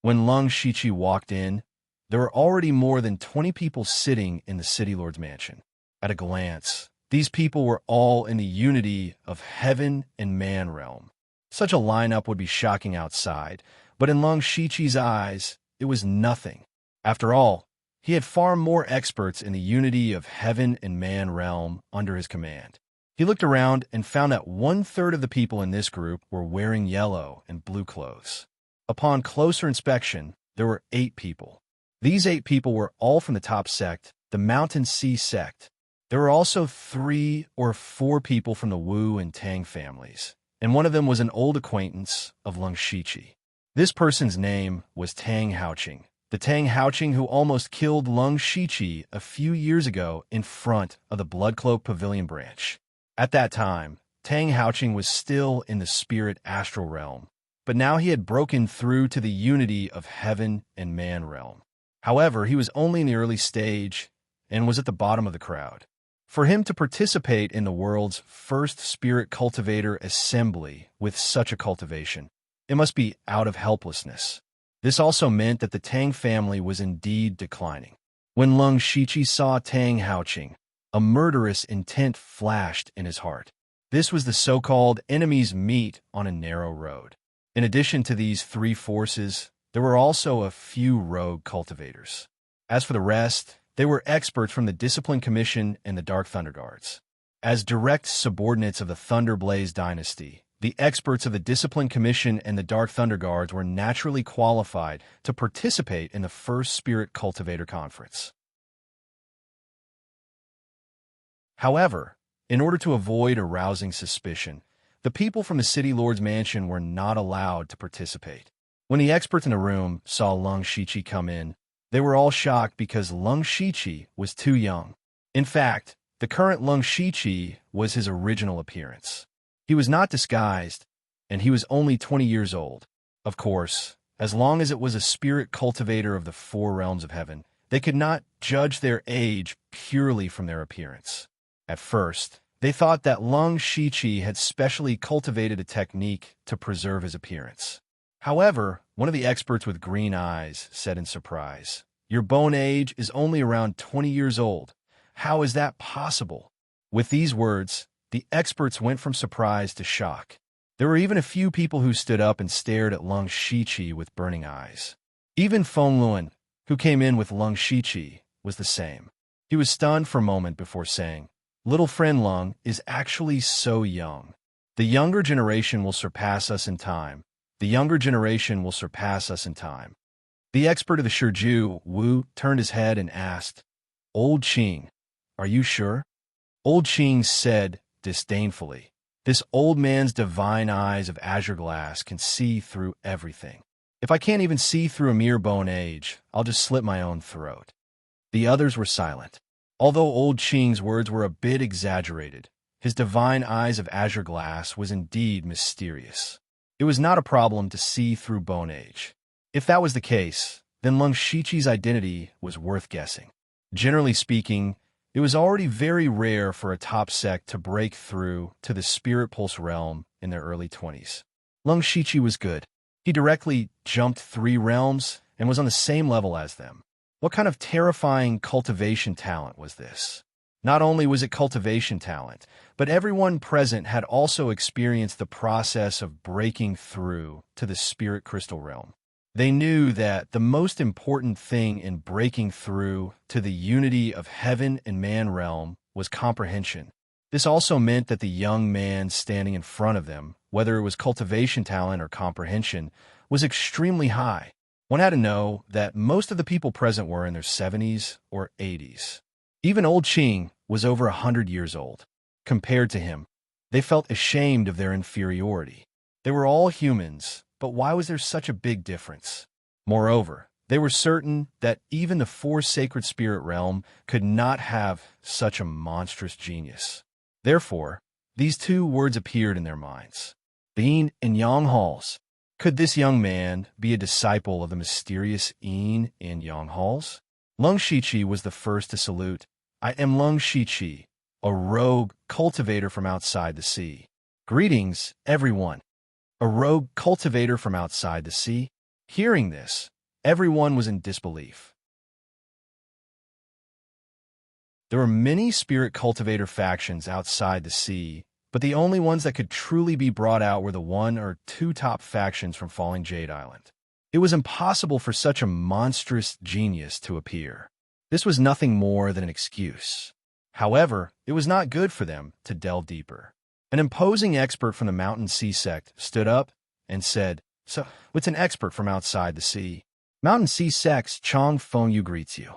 When Lung Shiqi walked in, there were already more than 20 people sitting in the city lord's mansion. At a glance, these people were all in the unity of heaven and man realm. Such a lineup would be shocking outside, but in Lung Shiqi's eyes, it was nothing. After all, he had far more experts in the unity of heaven and man realm under his command. He looked around and found that 1/3 of the people in this group were wearing yellow and blue clothes. Upon closer inspection, there were 8 people. These 8 people were all from the top sect, the Mountain Sea sect. There were also 3 or 4 people from the Wu and Tang families, and one of them was an old acquaintance of Lung Shiqi. This person's name was Tang Haoqing, the Tang Haoqing who almost killed Lung Shiqi a few years ago in front of the Bloodcloak Pavilion branch. At that time, Tang Haoqing was still in the spirit astral realm, but now he had broken through to the unity of heaven and man realm. However, he was only in the early stage and was at the bottom of the crowd. For him to participate in the world's first spirit cultivator assembly with such a cultivation, it must be out of helplessness. This also meant that the Tang family was indeed declining. When Lung Shiqi saw Tang Haoqing, a murderous intent flashed in his heart. This was the so-called enemy's meet on a narrow road. In addition to these 3 forces, there were also a few rogue cultivators. As for the rest, they were experts from the Discipline Commission and the Dark Thunder Guards. As direct subordinates of the Thunderblaze dynasty, the experts of the Discipline Commission and the Dark Thunder Guards were naturally qualified to participate in the first Spirit Cultivator Conference. However, in order to avoid arousing suspicion, the people from the City Lord's mansion were not allowed to participate. When the experts in the room saw Lung Shiqi come in, they were all shocked because Lung Shiqi was too young. In fact, the current Lung Shiqi was his original appearance. He was not disguised, and he was only 20 years old. Of course, as long as it was a spirit cultivator of the four realms of heaven, they could not judge their age purely from their appearance. At first, they thought that Lung Shiqi had specially cultivated a technique to preserve his appearance. However, one of the experts with green eyes said in surprise, "Your bone age is only around 20 years old. How is that possible?" With these words, the experts went from surprise to shock. There were even a few people who stood up and stared at Lung Shiqi with burning eyes. Even Feng Luan, who came in with Lung Shiqi, was the same. He was stunned for a moment before saying, "Little friend Lung is actually so young. The younger generation will surpass us in time. The younger generation will surpass us in time." The expert of the Shiju, Wu, turned his head and asked, "Old Qing, are you sure?" Old Qing said disdainfully, "This old man's divine eyes of azure glass can see through everything. If I can't even see through a mere bone age, I'll just slit my own throat." The others were silent. Although Old Qing's words were a bit exaggerated, his divine eyes of azure glass was indeed mysterious. It was not a problem to see through bone age. If that was the case, then Lung Shiqi's identity was worth guessing. Generally speaking, it was already very rare for a top sect to break through to the Spirit Pulse realm in their early 20s. Lung Shiqi was good. He directly jumped 3 realms and was on the same level as them. What kind of terrifying cultivation talent was this? Not only was it cultivation talent, but everyone present had also experienced the process of breaking through to the spirit crystal realm. They knew that the most important thing in breaking through to the unity of heaven and man realm was comprehension. This also meant that the young man standing in front of them, whether it was cultivation talent or comprehension, was extremely high. One had to know that most of the people present were in their 70s or 80s. Even Old Qing was over 100 years old. Compared to him, they felt ashamed of their inferiority. They were all humans, but why was there such a big difference? Moreover, they were certain that even the 4 sacred spirit realm could not have such a monstrous genius. Therefore, these 2 words appeared in their minds. Being in Yang Halls. Could this young man be a disciple of the mysterious Yin in Yang Halls? Lung Shiqi was the first to salute. "I am Lung Shiqi, a rogue cultivator from outside the sea." "Greetings, everyone." A rogue cultivator from outside the sea? Hearing this, everyone was in disbelief. There were many spirit cultivator factions outside the sea, but the only ones that could truly be brought out were the 1 or 2 top factions from Falling Jade Island. It was impossible for such a monstrous genius to appear. This was nothing more than an excuse. However, it was not good for them to delve deeper. An imposing expert from the Mountain Sea sect stood up and said, "So, it's an expert from outside the sea. Mountain Sea sect's Chong Feng Yu greets you."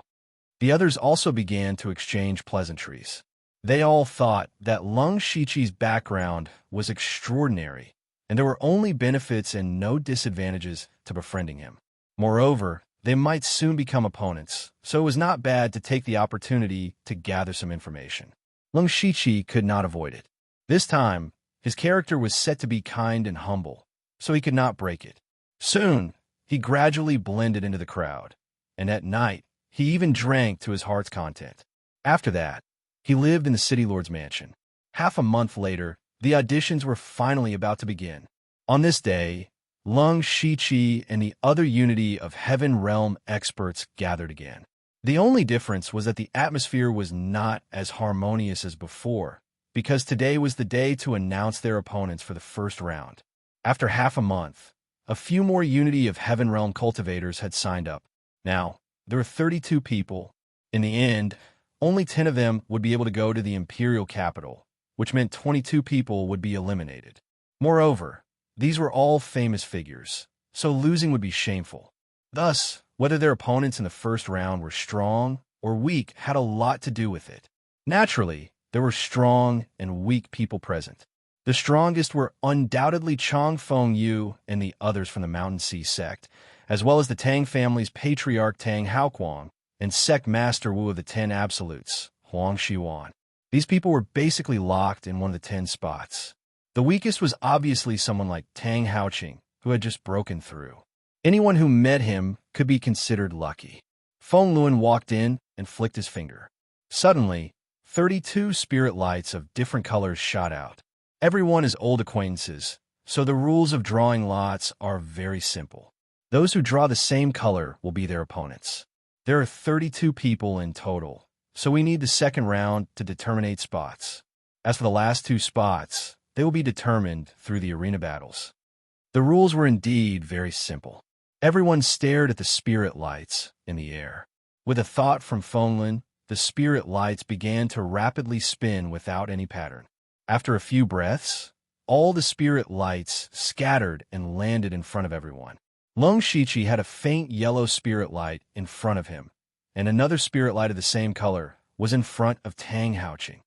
The others also began to exchange pleasantries. They all thought that Lung Shiqi's background was extraordinary, and there were only benefits and no disadvantages to befriending him. Moreover, they might soon become opponents, so it was not bad to take the opportunity to gather some information. Lung Shiqi could not avoid it. This time, his character was set to be kind and humble, so he could not break it. Soon, he gradually blended into the crowd, and at night, he even drank to his heart's content. After that, he lived in the City Lord's mansion. Half a month later, the auditions were finally about to begin. On this day, Lung Shiqi and the other Unity of Heaven Realm experts gathered again. The only difference was that the atmosphere was not as harmonious as before, because today was the day to announce their opponents for the first round. After half a month, a few more Unity of Heaven Realm cultivators had signed up. Now, there were 32 people. In the end, only 10 of them would be able to go to the Imperial capital, which meant 22 people would be eliminated. Moreover, these were all famous figures, so losing would be shameful. Thus, whether their opponents in the first round were strong or weak had a lot to do with it. Naturally, there were strong and weak people present. The strongest were undoubtedly Chong Feng Yu and the others from the Mountain Sea sect, as well as the Tang family's patriarch Tang Haoquang and sect master Wu of the 10 Absolutes, Huang Shiwan. These people were basically locked in one of the 10 spots. The weakest was obviously someone like Tang Haoqing, who had just broken through. Anyone who met him could be considered lucky. Feng Luan walked in and flicked his finger. Suddenly, 32 spirit lights of different colors shot out. Everyone is old acquaintances, so the rules of drawing lots are very simple. Those who draw the same color will be their opponents. There are 32 people in total, so we need the second round to determine 8 spots. As for the last 2 spots, they will be determined through the arena battles. The rules were indeed very simple. Everyone stared at the spirit lights in the air. With a thought from Fenglin, the spirit lights began to rapidly spin without any pattern. After a few breaths, all the spirit lights scattered and landed in front of everyone. Lung Shiqi had a faint yellow spirit light in front of him, and another spirit light of the same color was in front of Tang Haoqing.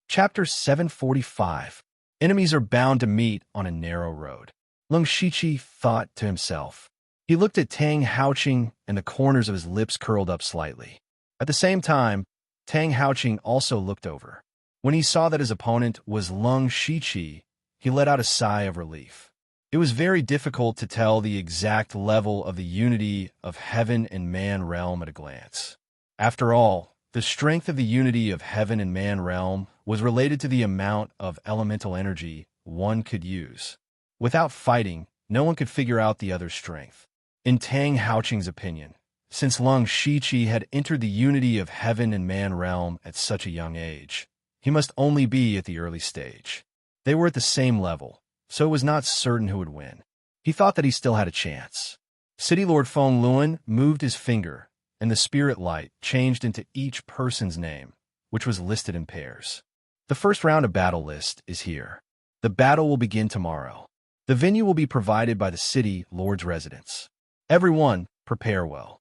Chapter 745. Enemies are bound to meet on a narrow road. Lung Shiqi thought to himself. He looked at Tang Haoqing, and the corners of his lips curled up slightly. At the same time, Tang Haoqing also looked over. When he saw that his opponent was Lung Shiqi, he let out a sigh of relief. It was very difficult to tell the exact level of the unity of heaven and man realm at a glance. After all, the strength of the unity of heaven and man realm was related to the amount of elemental energy one could use. Without fighting, no one could figure out the other's strength. In Tang Haoqing's opinion, since Lung Shiqi had entered the unity of heaven and man realm at such a young age, he must only be at the early stage. They were at the same level, so it was not certain who would win. He thought that he still had a chance. City Lord Feng Luan moved his finger, and the spirit light changed into each person's name, which was listed in pairs. The first round of battle list is here. The battle will begin tomorrow. The venue will be provided by the city lord's residence. Everyone, prepare well.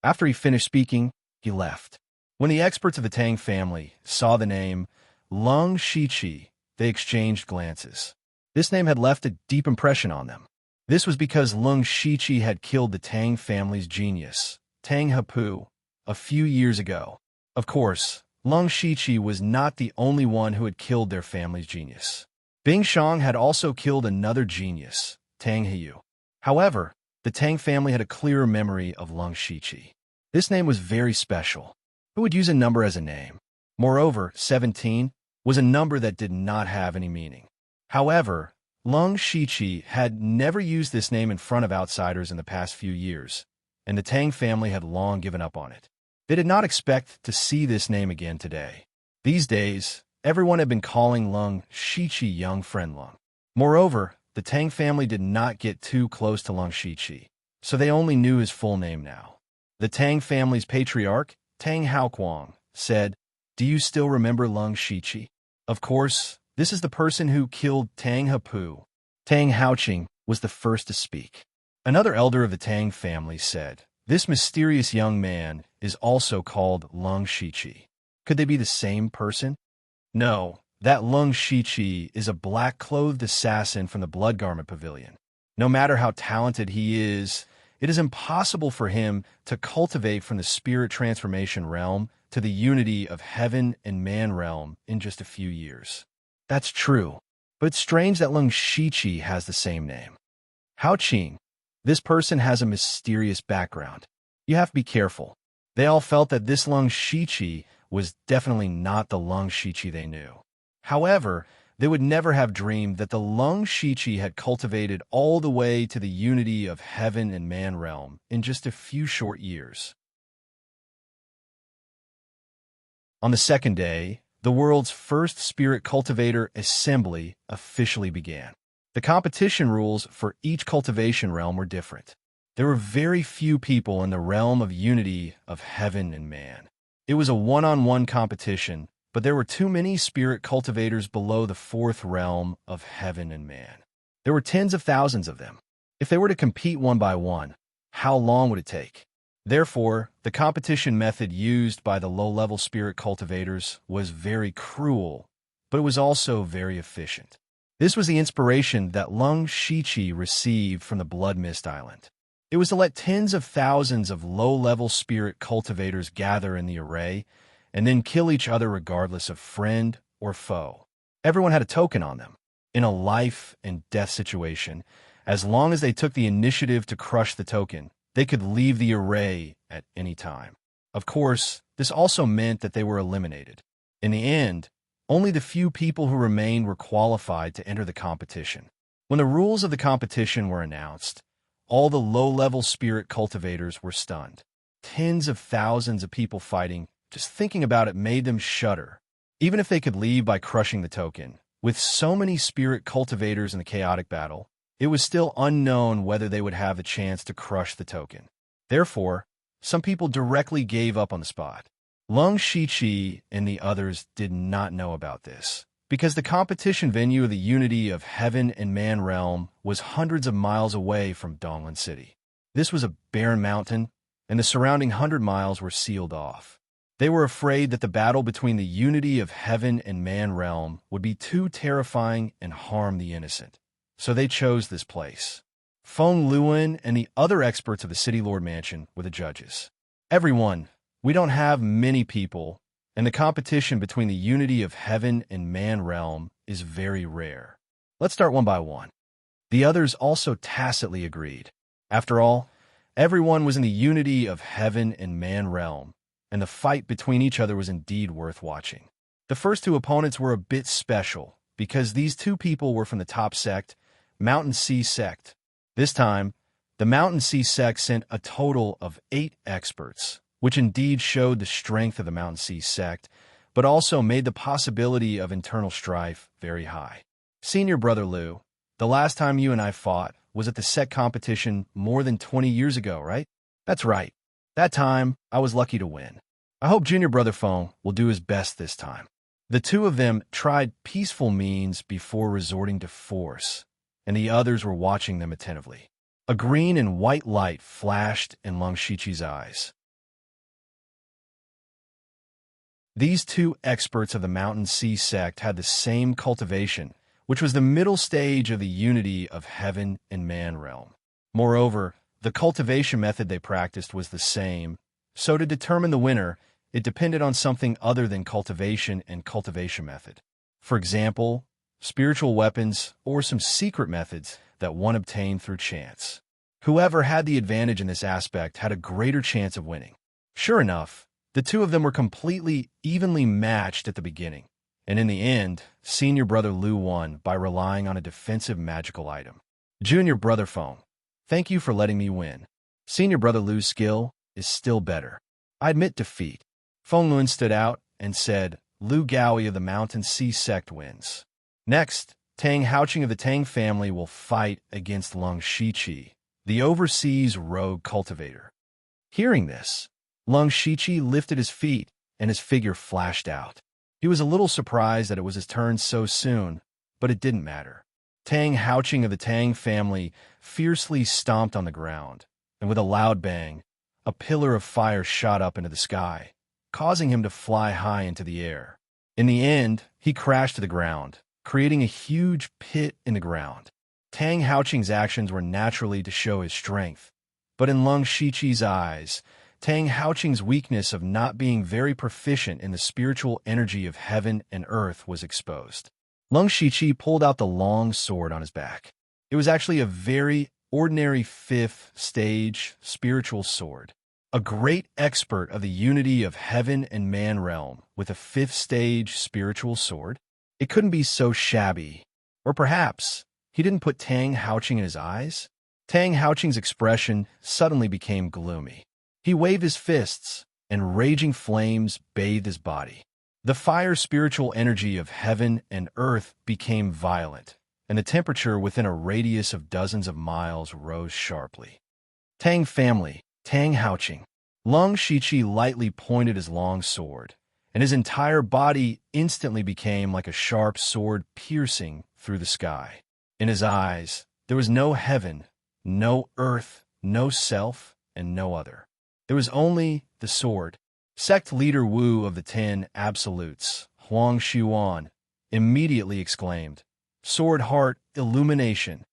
After he finished speaking, he left. When the experts of the Tang family saw the name Lung Shiqi, they exchanged glances. This name had left a deep impression on them. This was because Lung Shiqi had killed the Tang family's genius, Tang Hepu, a few years ago. Of course, Lung Shiqi was not the only one who had killed their family's genius. Bing Shang had also killed another genius, Tang Heyu. However, the Tang family had a clearer memory of Lung Shiqi. This name was very special. Who would use a number as a name? Moreover, 17 was a number that did not have any meaning. However, Lung Shiqi had never used this name in front of outsiders in the past few years, and the Tang family had long given up on it. They did not expect to see this name again today. These days, everyone had been calling Lung Shiqi Young Friend Lung. Moreover, the Tang family did not get too close to Lung Shiqi, so they only knew his full name now. The Tang family's patriarch, Tang Haoquang, said, "Do you still remember Lung Shiqi?" Of course, this is the person who killed Tang Hepu. Tang Haoqing was the first to speak. Another elder of the Tang family said, "This mysterious young man is also called Lung Shiqi. Could they be the same person?" No, that Lung Shiqi is a black-clothed assassin from the Blood Garment Pavilion. No matter how talented he is, it is impossible for him to cultivate from the spirit transformation realm to the unity of heaven and man realm in just a few years. That's true, but it's strange that Lung Shiqi has the same name. Haoqing, this person has a mysterious background. You have to be careful. They all felt that this Lung Shiqi was definitely not the Lung Shiqi they knew. However, they would never have dreamed that the Lung Shiqi had cultivated all the way to the unity of heaven and man realm in just a few short years. On the second day, the world's first Spirit Cultivator Assembly officially began. The competition rules for each cultivation realm were different. There were very few people in the realm of unity of heaven and man. It was a one-on-one competition, but there were too many spirit cultivators below the fourth realm of heaven and man. There were tens of thousands of them. If they were to compete one by one, how long would it take? Therefore, the competition method used by the low-level spirit cultivators was very cruel, but it was also very efficient. This was the inspiration that Lung Shiqi received from the Blood Mist Island. It was to let tens of thousands of low-level spirit cultivators gather in the array and then kill each other regardless of friend or foe. Everyone had a token on them. In a life and death situation, as long as they took the initiative to crush the token, they could leave the array at any time. Of course, this also meant that they were eliminated. In the end, only the few people who remained were qualified to enter the competition. When the rules of the competition were announced, all the low-level spirit cultivators were stunned. Tens of thousands of people fighting, just thinking about it made them shudder. Even if they could leave by crushing the token, with so many spirit cultivators in the chaotic battle, it was still unknown whether they would have the chance to crush the token. Therefore, some people directly gave up on the spot. Lung Shiqi and the others did not know about this, because the competition venue of the Unity of Heaven and Man realm was hundreds of miles away from Donglan City. This was a barren mountain, and the surrounding 100 miles were sealed off. They were afraid that the battle between the Unity of Heaven and Man realm would be too terrifying and harm the innocent. So they chose this place. Feng Luan and the other experts of the City Lord Mansion were the judges. Everyone, we don't have many people, and the competition between the Unity of Heaven and Man realm is very rare. Let's start one by one. The others also tacitly agreed. After all, everyone was in the Unity of Heaven and Man realm, and the fight between each other was indeed worth watching. The first two opponents were a bit special, because these two people were from the top sect, Mountain Sea Sect. This time, the Mountain Sea Sect sent a total of 8 experts, which indeed showed the strength of the Mountain Sea Sect, but also made the possibility of internal strife very high. Senior Brother Liu, the last time you and I fought was at the sect competition more than 20 years ago, right? That's right. That time, I was lucky to win. I hope Junior Brother Feng will do his best this time. The two of them tried peaceful means before resorting to force, and the others were watching them attentively. A green and white light flashed in Lung Shiqi's eyes. These two experts of the Mountain Sea Sect had the same cultivation, which was the middle stage of the Unity of Heaven and Man realm. Moreover, the cultivation method they practiced was the same, so to determine the winner, it depended on something other than cultivation and cultivation method. For example, spiritual weapons or some secret methods that one obtained through chance. Whoever had the advantage in this aspect had a greater chance of winning. Sure enough, the two of them were completely evenly matched at the beginning, and in the end, Senior Brother Liu won by relying on a defensive magical item. Junior Brother Feng, thank you for letting me win. Senior Brother Liu's skill is still better. I admit defeat. Feng Luan stood out and said, Liu Gaoi of the Mountain Sea Sect wins. Next, Tang Haoqing of the Tang family will fight against Lung Shiqi, the overseas rogue cultivator. Hearing this, Lung Shiqi lifted his feet and his figure flashed out. He was a little surprised that it was his turn so soon, but it didn't matter. Tang Haoqing of the Tang family fiercely stomped on the ground, and with a loud bang, a pillar of fire shot up into the sky, causing him to fly high into the air. In the end, he crashed to the ground, creating a huge pit in the ground. Tang Haoqing's actions were naturally to show his strength, but in Lung Shiqi's eyes, Tang Haoqing's weakness of not being very proficient in the spiritual energy of heaven and earth was exposed. Lung Shiqi pulled out the long sword on his back. It was actually a very ordinary 5th stage spiritual sword. A great expert of the Unity of Heaven and Man realm with a 5th stage spiritual sword? It couldn't be so shabby. Or perhaps he didn't put Tang Haoqing in his eyes? Tang Haoqing's expression suddenly became gloomy. He waved his fists, and raging flames bathed his body. The fire spiritual energy of heaven and earth became violent, and the temperature within a radius of dozens of miles rose sharply. Tang family, Tang Haoqing. Lung Shiqi lightly pointed his long sword, and his entire body instantly became like a sharp sword piercing through the sky. In his eyes, there was no heaven, no earth, no self, and no other. There was only the sword. Sect leader Wu of the 10 Absolutes, Huang Xuan, immediately exclaimed, "Sword heart, illumination."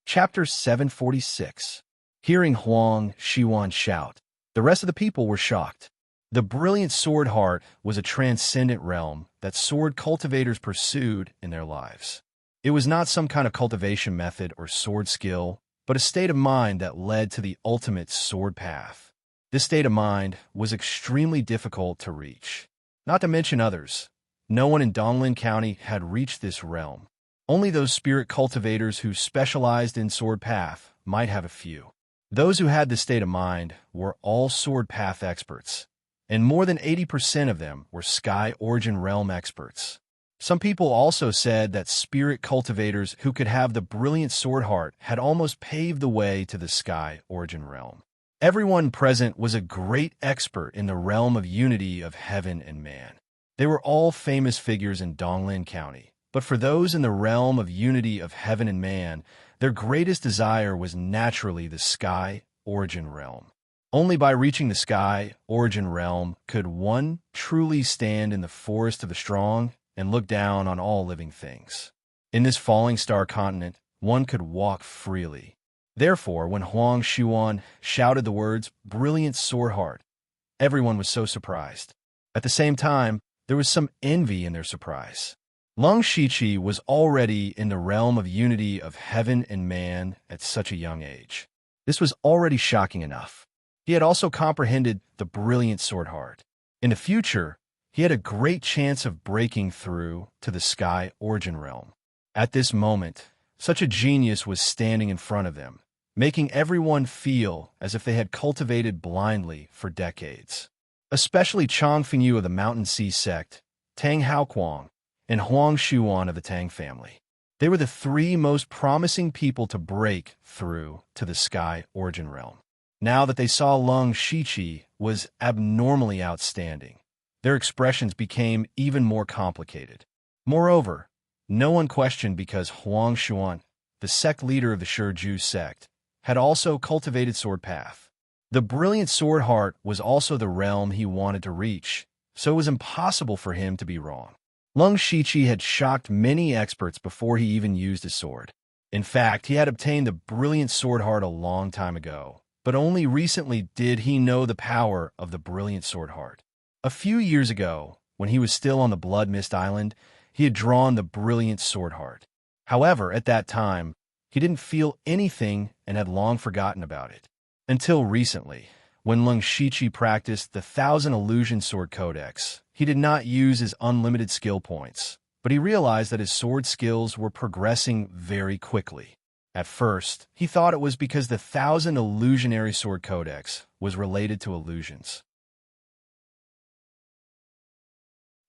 Chapter 746. Hearing Huang Xuan shout, the rest of the people were shocked. The brilliant sword heart was a transcendent realm that sword cultivators pursued in their lives. It was not some kind of cultivation method or sword skill, but a state of mind that led to the ultimate sword path. This state of mind was extremely difficult to reach. Not to mention others. No one in Donglin County had reached this realm. Only those spirit cultivators who specialized in sword path might have a few. Those who had this state of mind were all sword path experts, and more than 80% of them were Sky Origin Realm experts. Some people also said that spirit cultivators who could have the brilliant sword heart had almost paved the way to the Sky Origin Realm. Everyone present was a great expert in the realm of unity of heaven and man. They were all famous figures in Donglin County. But for those in the realm of unity of heaven and man, their greatest desire was naturally the Sky Origin Realm. Only by reaching the Sky Origin Realm could one truly stand in the forest of the strong and look down on all living things. In this falling star continent, one could walk freely. Therefore, when Huang Xuan shouted the words, "Brilliant sword heart," everyone was so surprised. At the same time, there was some envy in their surprise. Lung Shiqi was already in the realm of unity of heaven and man at such a young age. This was already shocking enough. He had also comprehended the brilliant sword heart. In the future, he had a great chance of breaking through to the Sky Origin Realm. At this moment, such a genius was standing in front of them, making everyone feel as if they had cultivated blindly for decades. Especially Chang Fengyu of the Mountain Sea sect, Tang Haoquang, and Huang Xuan of the Tang family. They were the three most promising people to break through to the Sky Origin Realm. Now that they saw Lung Shiqi was abnormally outstanding, their expressions became even more complicated. Moreover, no one questioned because Huang Xuan, the sect leader of the Shiju sect, had also cultivated sword path. The brilliant sword heart was also the realm he wanted to reach, so it was impossible for him to be wrong. Lung Shiqi had shocked many experts before he even used his sword. In fact, he had obtained the brilliant sword heart a long time ago, but only recently did he know the power of the brilliant sword heart. A few years ago, when he was still on the Blood Mist Island, he had drawn the brilliant sword heart. However, at that time, he didn't feel anything and had long forgotten about it. Until recently, when Lung Shiqi practiced the 1,000 Illusion Sword Codex, he did not use his unlimited skill points, but he realized that his sword skills were progressing very quickly. At first, he thought it was because the 1,000 Illusionary Sword Codex was related to illusions.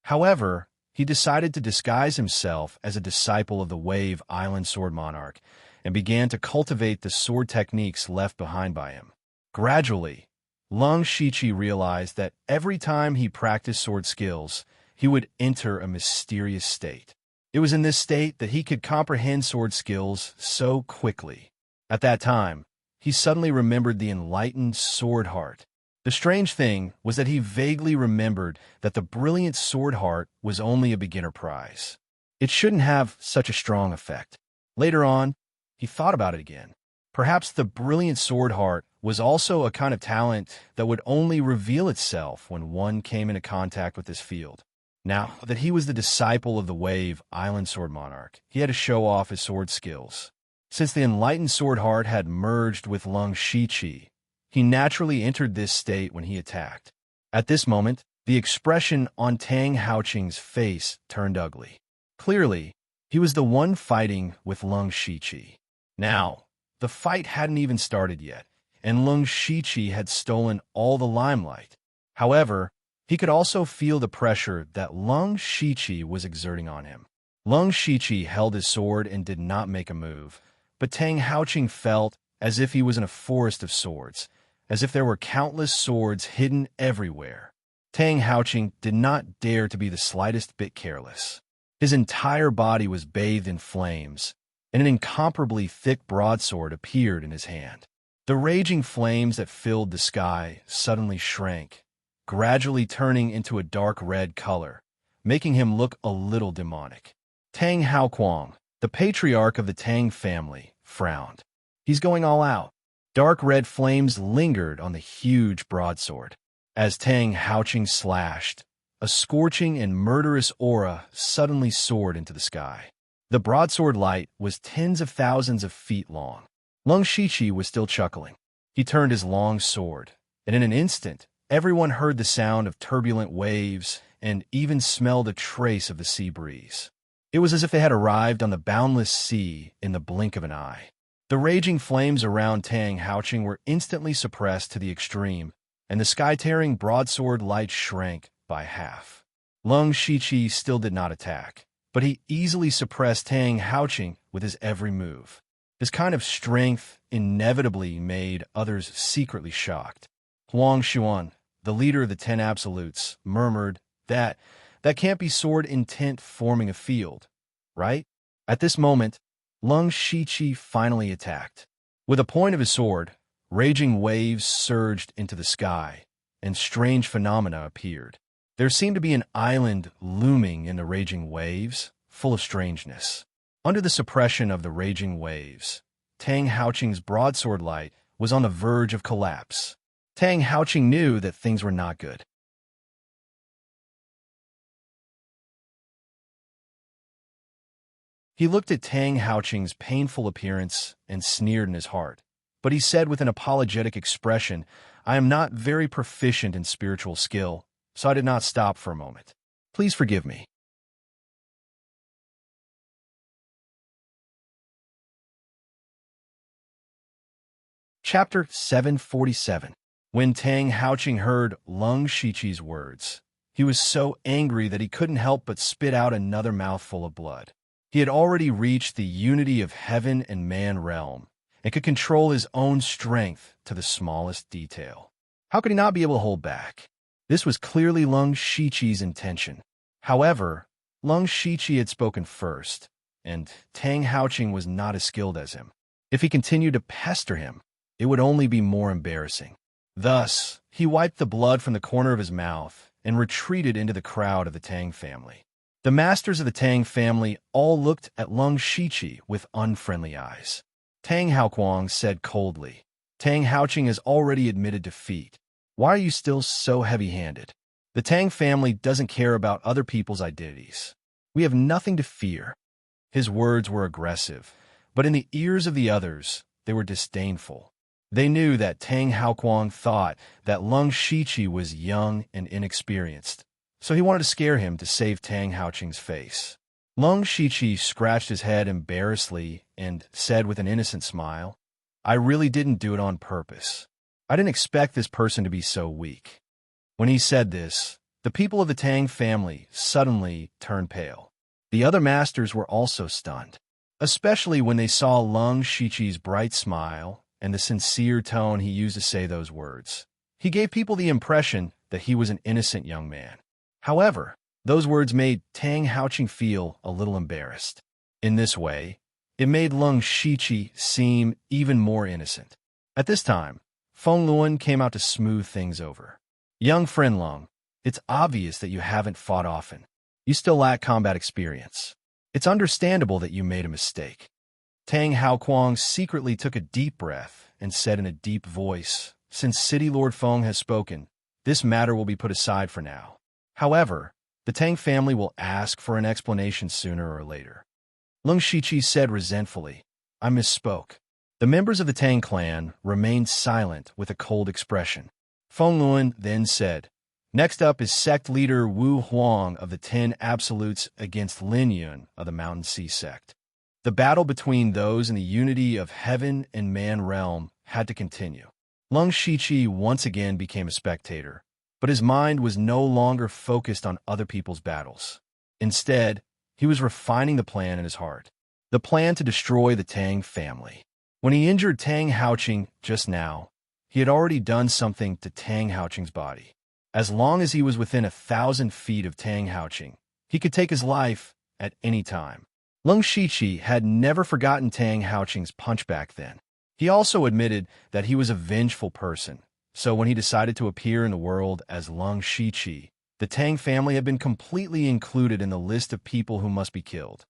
However, he decided to disguise himself as a disciple of the Wave Island Sword Monarch and began to cultivate the sword techniques left behind by him. Gradually, Lung Shiqi realized that every time he practiced sword skills, he would enter a mysterious state. It was in this state that he could comprehend sword skills so quickly. At that time, he suddenly remembered the enlightened sword heart. The strange thing was that he vaguely remembered that the brilliant sword heart was only a beginner prize. It shouldn't have such a strong effect. Later on, he thought about it again. Perhaps the brilliant sword heart was also a kind of talent that would only reveal itself when one came into contact with this field. Now that he was the disciple of the Wave Island Sword Monarch, he had to show off his sword skills. Since the enlightened sword heart had merged with Lung Shiqi, he naturally entered this state when he attacked. At this moment, the expression on Tang Haoqing's face turned ugly. Clearly, he was the one fighting with Lung Shiqi. Now, the fight hadn't even started yet, and Lung Shiqi had stolen all the limelight. However, he could also feel the pressure that Lung Shiqi was exerting on him. Lung Shiqi held his sword and did not make a move, but Tang Haoqing felt as if he was in a forest of swords, as if there were countless swords hidden everywhere. Tang Haoqing did not dare to be the slightest bit careless. His entire body was bathed in flames, and an incomparably thick broadsword appeared in his hand. The raging flames that filled the sky suddenly shrank, gradually turning into a dark red color, making him look a little demonic. Tang Haoquang, the patriarch of the Tang family, frowned. He's going all out. Dark red flames lingered on the huge broadsword. As Tang Haoqing slashed, a scorching and murderous aura suddenly soared into the sky. The broadsword light was tens of thousands of feet long. Lung Shiqi was still chuckling. He turned his long sword, and in an instant, everyone heard the sound of turbulent waves and even smelled a trace of the sea breeze. It was as if they had arrived on the boundless sea in the blink of an eye. The raging flames around Tang Haoqing were instantly suppressed to the extreme, and the sky-tearing broadsword light shrank by half. Lung Shiqi still did not attack, but he easily suppressed Tang Haoqing with his every move. This kind of strength inevitably made others secretly shocked. Huang Xuan, the leader of the 10 Absolutes, murmured, That can't be sword intent forming a field, right? At this moment, Lung Shiqi finally attacked. With a point of his sword, raging waves surged into the sky, and strange phenomena appeared. There seemed to be an island looming in the raging waves, full of strangeness. Under the suppression of the raging waves, Tang Haoqing's broadsword light was on the verge of collapse. Tang Haoqing knew that things were not good. He looked at Tang Haoqing's painful appearance and sneered in his heart. But he said with an apologetic expression, I am not very proficient in spiritual skill, so I did not stop for a moment. Please forgive me. Chapter 747. When Tang Haoqing heard Lung Shiqi's words, he was so angry that he couldn't help but spit out another mouthful of blood. He had already reached the unity of heaven and man realm, and could control his own strength to the smallest detail. How could he not be able to hold back? This was clearly Lung Shiqi's intention. However, Lung Shiqi had spoken first, and Tang Haoqing was not as skilled as him. If he continued to pester him, it would only be more embarrassing. Thus, he wiped the blood from the corner of his mouth and retreated into the crowd of the Tang family. The masters of the Tang family all looked at Lung Shiqi with unfriendly eyes. Tang Haoquang said coldly, Tang Haoqing has already admitted defeat. Why are you still so heavy-handed? The Tang family doesn't care about other people's identities. We have nothing to fear. His words were aggressive, but in the ears of the others, they were disdainful. They knew that Tang Haoquang thought that Lung Shiqi was young and inexperienced, so he wanted to scare him to save Tang Haoqing's face. Lung Shiqi scratched his head embarrassedly and said with an innocent smile, I really didn't do it on purpose. I didn't expect this person to be so weak. When he said this, the people of the Tang family suddenly turned pale. The other masters were also stunned, especially when they saw Lung Shiqi's bright smile and the sincere tone he used to say those words. He gave people the impression that he was an innocent young man. However, those words made Tang Haoqing feel a little embarrassed. In this way, it made Lung Shiqi seem even more innocent. At this time, Feng Luan came out to smooth things over. Young friend Lung, it's obvious that you haven't fought often. You still lack combat experience. It's understandable that you made a mistake. Tang Haoquang secretly took a deep breath and said in a deep voice, Since City Lord Feng has spoken, this matter will be put aside for now. However, the Tang family will ask for an explanation sooner or later. Lung Shiqi said resentfully, I misspoke. The members of the Tang clan remained silent with a cold expression. Feng Luan then said, Next up is sect leader Wu Huang of the 10 Absolutes against Lin Yun of the Mountain Sea sect. The battle between those in the unity of heaven and man realm had to continue. Lung Shiqi once again became a spectator, but his mind was no longer focused on other people's battles. Instead, he was refining the plan in his heart, the plan to destroy the Tang family. When he injured Tang Haoqing just now, he had already done something to Tang Haoqing's body. As long as he was within 1,000 feet of Tang Haoqing, he could take his life at any time. Lung Shiqi had never forgotten Tang Haoqing's punch back then. He also admitted that he was a vengeful person, so when he decided to appear in the world as Lung Shiqi, the Tang family had been completely included in the list of people who must be killed.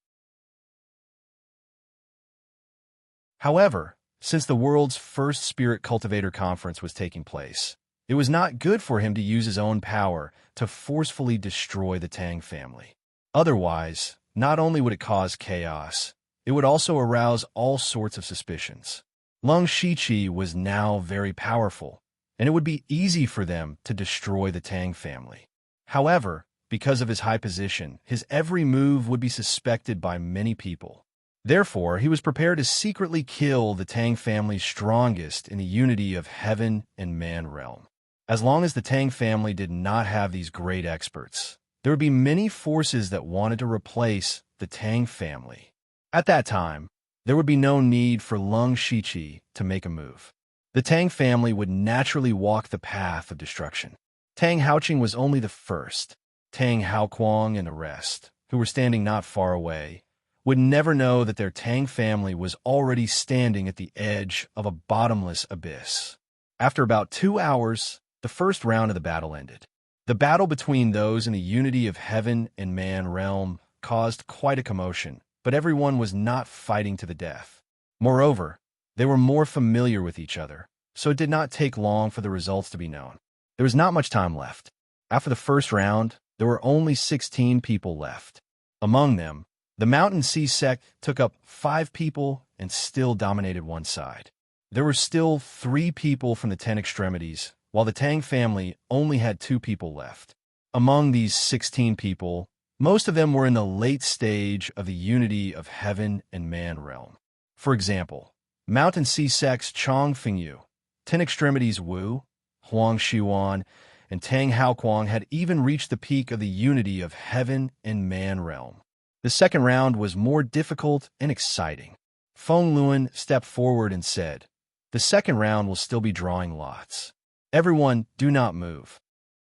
However, since the world's first spirit cultivator conference was taking place, it was not good for him to use his own power to forcefully destroy the Tang family. Otherwise, not only would it cause chaos, it would also arouse all sorts of suspicions. Lung Shiqi was now very powerful, and it would be easy for them to destroy the Tang family. However, because of his high position, his every move would be suspected by many people. Therefore, he was prepared to secretly kill the Tang family's strongest in the unity of heaven and man realm. As long as the Tang family did not have these great experts, there would be many forces that wanted to replace the Tang family. At that time, there would be no need for Lung Shiqi to make a move. The Tang family would naturally walk the path of destruction. Tang Haoqing was only the first. Tang Haoquang and the rest, who were standing not far away, would never know that their Tang family was already standing at the edge of a bottomless abyss. After about 2 hours, the first round of the battle ended. The battle between those in the unity of heaven and man realm caused quite a commotion, but everyone was not fighting to the death. Moreover, they were more familiar with each other, so it did not take long for the results to be known. There was not much time left. After the first round, there were only 16 people left. Among them, the Mountain Sea sect took up 5 people and still dominated one side. There were still 3 people from the 10 extremities, while the Tang family only had 2 people left. Among these 16 people, most of them were in the late stage of the unity of heaven and man realm. For example, Mountain Sea sect's Chong Fengyu, 10 extremities Wu, Huang Xiwan, and Tang Haoquang had even reached the peak of the unity of heaven and man realm. The second round was more difficult and exciting. Feng Luan stepped forward and said, "The second round will still be drawing lots. Everyone, do not move."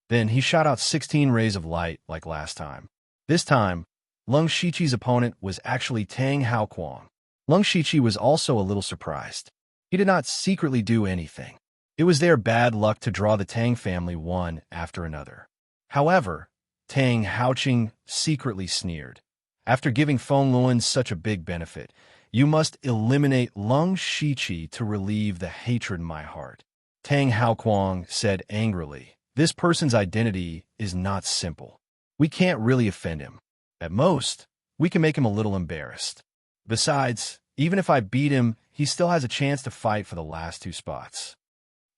Then he shot out 16 rays of light like last time. This time, Lung Shiqi's opponent was actually Tang Haoquang. Lung Shiqi was also a little surprised. He did not secretly do anything. It was their bad luck to draw the Tang family one after another. However, Tang Haoqing secretly sneered. After giving Feng Luan such a big benefit, you must eliminate Lung Shiqi to relieve the hatred in my heart. Tang Haoquang said angrily, "This person's identity is not simple. We can't really offend him. At most, we can make him a little embarrassed. Besides, even if I beat him, he still has a chance to fight for the last 2 spots.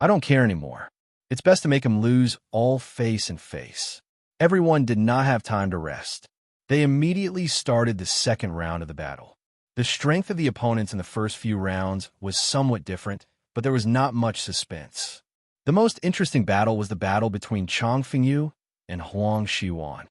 I don't care anymore. It's best to make him lose all face and face." Everyone did not have time to rest. They immediately started the second round of the battle. The strength of the opponents in the first few rounds was somewhat different, but there was not much suspense. The most interesting battle was the battle between Chong Fengyu and Huang Xiwan.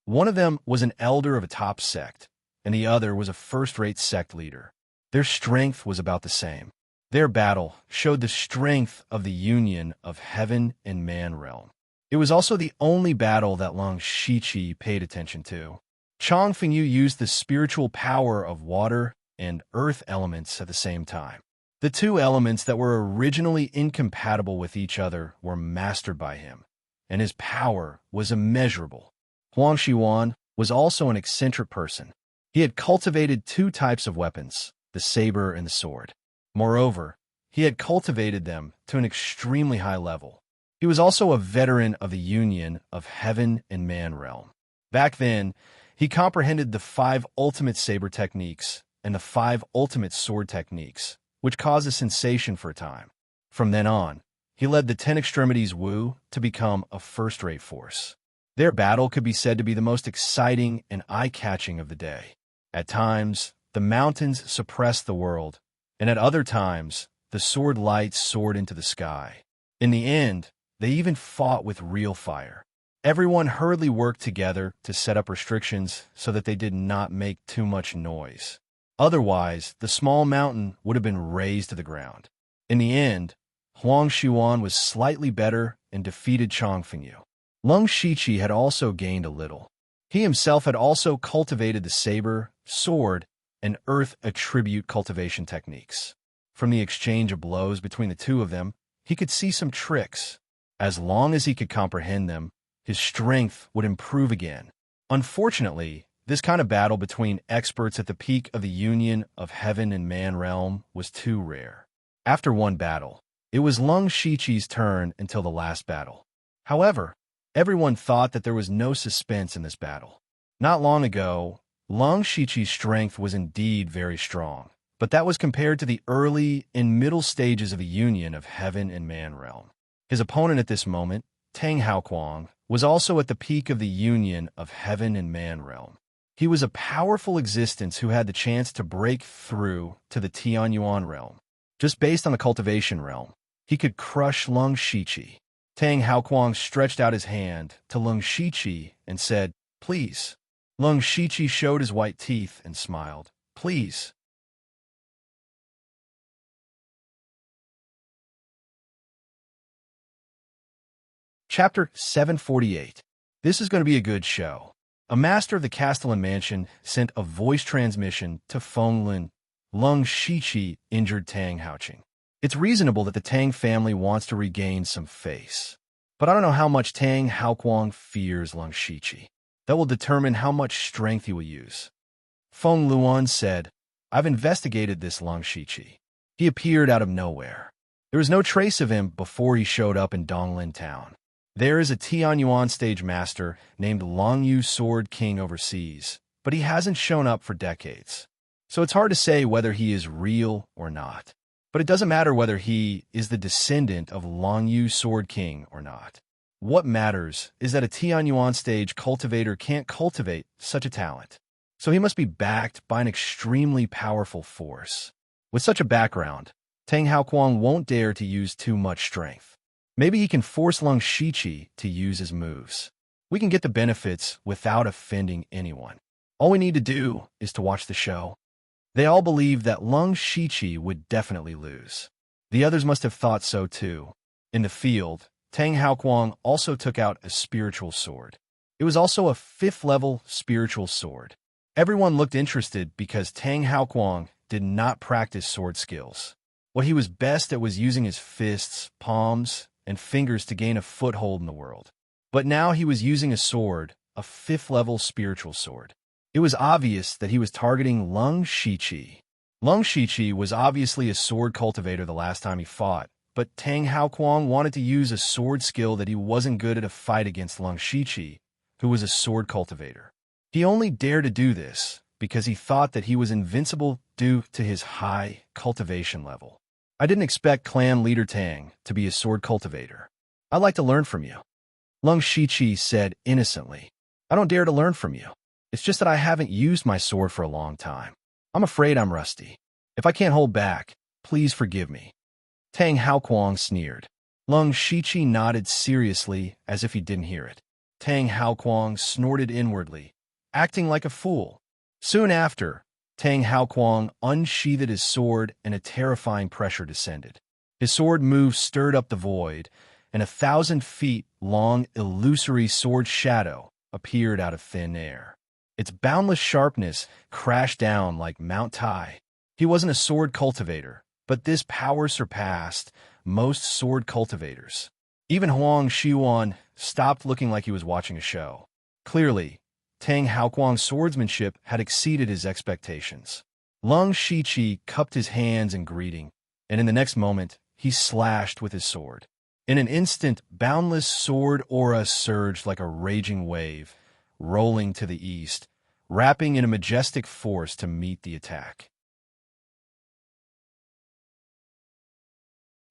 One of them was an elder of a top sect, and the other was a first-rate sect leader. Their strength was about the same. Their battle showed the strength of the union of heaven and man realm. It was also the only battle that Lung Shiqi paid attention to. Chong Fengyu used the spiritual power of water and earth elements at the same time. The 2 elements that were originally incompatible with each other were mastered by him, and his power was immeasurable. Huang Xiwan was also an eccentric person. He had cultivated 2 types of weapons, the saber and the sword. Moreover, he had cultivated them to an extremely high level. He was also a veteran of the union of heaven and man realm. Back then, he comprehended the 5 ultimate saber techniques and the 5 ultimate sword techniques, which caused a sensation for a time. From then on, he led the 10 extremities Wu to become a first-rate force. Their battle could be said to be the most exciting and eye-catching of the day. At times, the mountains suppressed the world, and at other times, the sword lights soared into the sky. In the end, they even fought with real fire. Everyone hurriedly worked together to set up restrictions so that they did not make too much noise. Otherwise, the small mountain would have been razed to the ground. In the end, Huang Xiwan was slightly better and defeated Chong Fengyu. Lung Shiqi had also gained a little. He himself had also cultivated the saber, sword, and earth attribute cultivation techniques. From the exchange of blows between the two of them, he could see some tricks. As long as he could comprehend them, his strength would improve again. Unfortunately, this kind of battle between experts at the peak of the union of heaven and man realm was too rare. After one battle, it was Lung Shiqi's turn until the last battle. However, everyone thought that there was no suspense in this battle. Not long ago, Lung Shiqi's strength was indeed very strong, but that was compared to the early and middle stages of the union of heaven and man realm. His opponent at this moment, Tang Haoquang, was also at the peak of the union of heaven and man realm. He was a powerful existence who had the chance to break through to the Tianyuan realm. Just based on the cultivation realm, he could crush Lung Shiqi. Tang Haoquang stretched out his hand to Lung Shiqi and said, "Please." Lung Shiqi showed his white teeth and smiled. "Please." Chapter 748. This is going to be a good show. A master of the Castellan mansion sent a voice transmission to Fenglin. Lung Shiqi injured Tang Haoqing. It's reasonable that the Tang family wants to regain some face. But I don't know how much Tang Haoquang fears Lung Shiqi. That will determine how much strength he will use. Feng Luan said, "I've investigated this Lung Shiqi. He appeared out of nowhere. There was no trace of him before he showed up in Donglin town. There is a Tianyuan stage master named Long Yu Sword King overseas, but he hasn't shown up for decades. So it's hard to say whether he is real or not. But it doesn't matter whether he is the descendant of Long Yu Sword King or not. What matters is that a Tianyuan stage cultivator can't cultivate such a talent. So he must be backed by an extremely powerful force. With such a background, Tang Haoquang won't dare to use too much strength. Maybe he can force Lung Shiqi to use his moves. We can get the benefits without offending anyone. All we need to do is to watch the show." They all believed that Lung Shiqi would definitely lose. The others must have thought so too. In the field, Tang Haoquang also took out a spiritual sword. It was also a 5th-level spiritual sword. Everyone looked interested because Tang Haoquang did not practice sword skills. What he was best at was using his fists, palms, and fingers to gain a foothold in the world. But now he was using a sword, a 5th-level spiritual sword. It was obvious that he was targeting Lung Shiqi. Lung Shiqi was obviously a sword cultivator the last time he fought, but Tang Haoquang wanted to use a sword skill that he wasn't good at a fight against Lung Shiqi, who was a sword cultivator. He only dared to do this because he thought that he was invincible due to his high cultivation level. "I didn't expect clan leader Tang to be a sword cultivator. I'd like to learn from you," Lung Shiqi said innocently. "I don't dare to learn from you. It's just that I haven't used my sword for a long time. I'm afraid I'm rusty. If I can't hold back, please forgive me." Tang Haoquang sneered. Lung Shiqi nodded seriously as if he didn't hear it. Tang Haoquang snorted inwardly, acting like a fool. Soon after, Tang Haoquang unsheathed his sword and a terrifying pressure descended. His sword move stirred up the void, and a 1,000 feet long illusory sword shadow appeared out of thin air. Its boundless sharpness crashed down like Mount Tai. He wasn't a sword cultivator, but this power surpassed most sword cultivators. Even Huang Xiuan stopped looking like he was watching a show. Clearly, Tang Haoquang's swordsmanship had exceeded his expectations. Lung Shiqi cupped his hands in greeting, and in the next moment, he slashed with his sword. In an instant, boundless sword aura surged like a raging wave, rolling to the east, wrapping in a majestic force to meet the attack.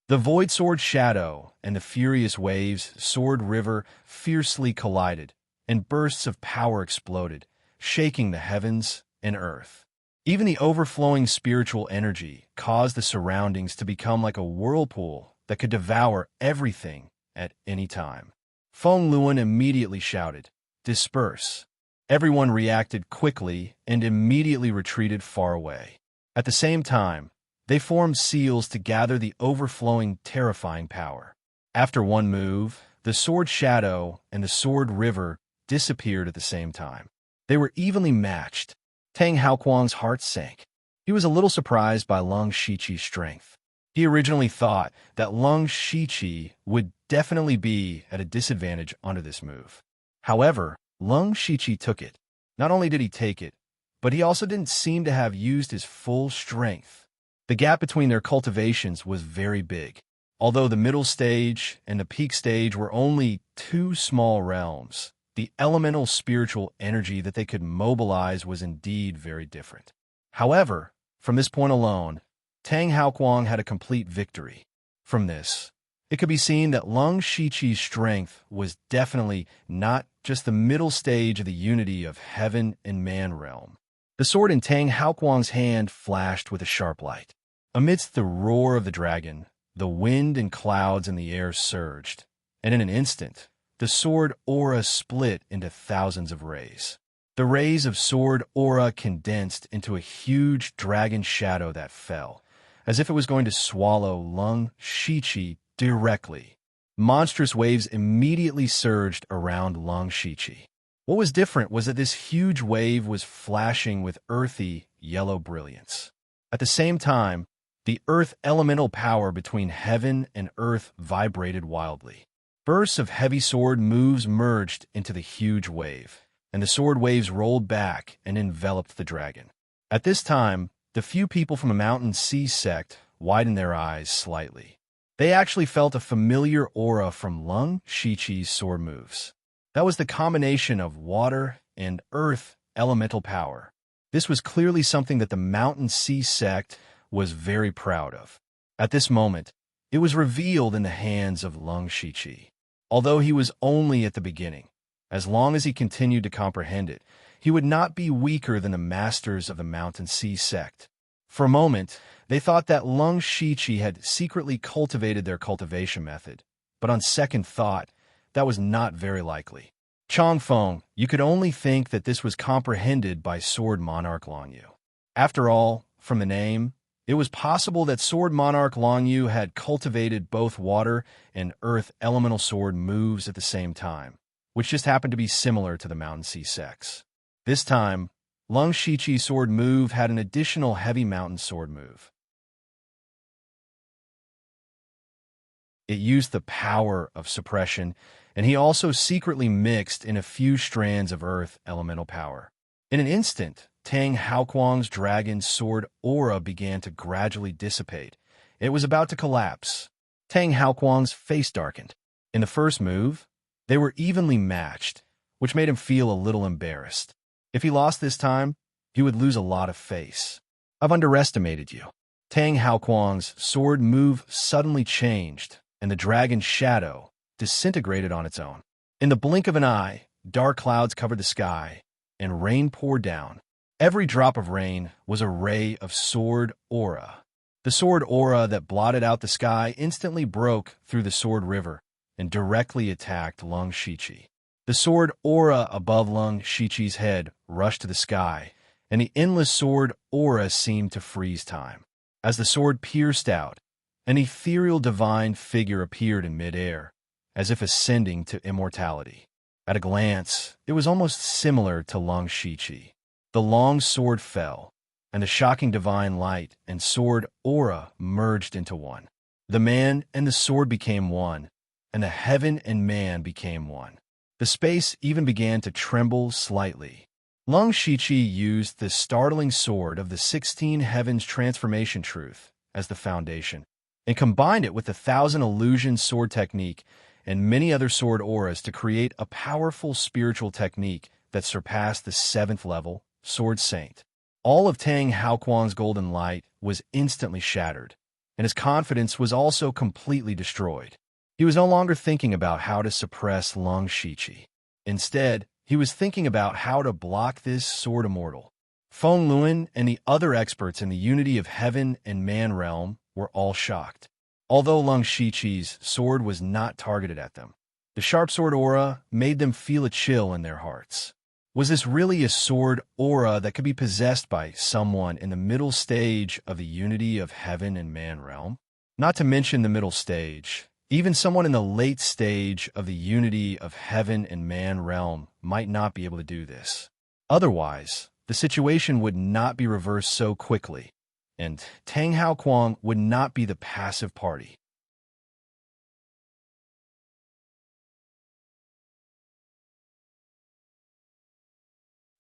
The void sword shadow and the furious waves sword river fiercely collided, and bursts of power exploded, shaking the heavens and earth. Even the overflowing spiritual energy caused the surroundings to become like a whirlpool that could devour everything at any time. Feng Luan immediately shouted, "Disperse." Everyone reacted quickly and immediately retreated far away. At the same time, they formed seals to gather the overflowing, terrifying power. After one move, the sword shadow and the sword river disappeared at the same time. They were evenly matched. Tang Haoquang's heart sank. He was a little surprised by Lung Shiqi's strength. He originally thought that Lung Shiqi would definitely be at a disadvantage under this move. However, Lung Shiqi took it. Not only did he take it, but he also didn't seem to have used his full strength. The gap between their cultivations was very big. Although the middle stage and the peak stage were only two small realms, the elemental spiritual energy that they could mobilize was indeed very different. However, from this point alone, Tang Haoquang had a complete victory. From this, it could be seen that Lung Shiqi's strength was definitely not just the middle stage of the unity of heaven and man realm. The sword in Tang Haoquang's hand flashed with a sharp light. Amidst the roar of the dragon, the wind and clouds in the air surged, and in an instant, the sword aura split into thousands of rays. The rays of sword aura condensed into a huge dragon shadow that fell, as if it was going to swallow Lung Shiqi directly. Monstrous waves immediately surged around Lung Shiqi. What was different was that this huge wave was flashing with earthy, yellow brilliance. At the same time, the earth elemental power between heaven and earth vibrated wildly. Bursts of heavy sword moves merged into the huge wave, and the sword waves rolled back and enveloped the dragon. At this time, the few people from the Mountain Sea sect widened their eyes slightly. They actually felt a familiar aura from Lung Shiqi's sword moves. That was the combination of water and earth elemental power. This was clearly something that the Mountain Sea sect was very proud of. At this moment, it was revealed in the hands of Lung Shiqi. Although he was only at the beginning, as long as he continued to comprehend it, he would not be weaker than the masters of the Mountain Sea sect. For a moment, they thought that Lung Shiqi had secretly cultivated their cultivation method, but on second thought, that was not very likely. Chongfeng, you could only think that this was comprehended by Sword Monarch Longyu. After all, from the name, it was possible that Sword Monarch Longyu had cultivated both water and earth elemental sword moves at the same time, which just happened to be similar to the Mountain Sea sects. This time, Lung Shiqi's sword move had an additional heavy mountain sword move. It used the power of suppression, and he also secretly mixed in a few strands of earth elemental power. In an instant, Tang Haoquang's dragon's sword aura began to gradually dissipate. It was about to collapse. Tang Haoquang's face darkened. In the first move, they were evenly matched, which made him feel a little embarrassed. If he lost this time, he would lose a lot of face. I've underestimated you. Tang Haoquang's sword move suddenly changed, and the dragon's shadow disintegrated on its own. In the blink of an eye, dark clouds covered the sky, and rain poured down. Every drop of rain was a ray of sword aura. The sword aura that blotted out the sky instantly broke through the sword river and directly attacked Lung Shiqi. The sword aura above Lung Shiqi's head rushed to the sky, and the endless sword aura seemed to freeze time. As the sword pierced out, an ethereal divine figure appeared in midair, as if ascending to immortality. At a glance, it was almost similar to Lung Shiqi. The long sword fell, and the shocking divine light and sword aura merged into one. The man and the sword became one, and the heaven and man became one. The space even began to tremble slightly. Lung Shiqi used the startling sword of the 16 Heavens transformation truth as the foundation, and combined it with the 1,000 illusion sword technique and many other sword auras to create a powerful spiritual technique that surpassed the 7th level Sword Saint. All of Tang Haoquang's golden light was instantly shattered, and his confidence was also completely destroyed. He was no longer thinking about how to suppress Lung Shiqi. Instead, he was thinking about how to block this sword immortal. Feng Luan and the other experts in the unity of heaven and man realm were all shocked. Although Lung Shiqi's sword was not targeted at them, the sharp sword aura made them feel a chill in their hearts. Was this really a sword aura that could be possessed by someone in the middle stage of the unity of heaven and man realm? Not to mention the middle stage, Even someone in the late stage of the unity of heaven and man realm might not be able to do this. Otherwise, the situation would not be reversed so quickly, and Tang Hao Kuang would not be the passive party.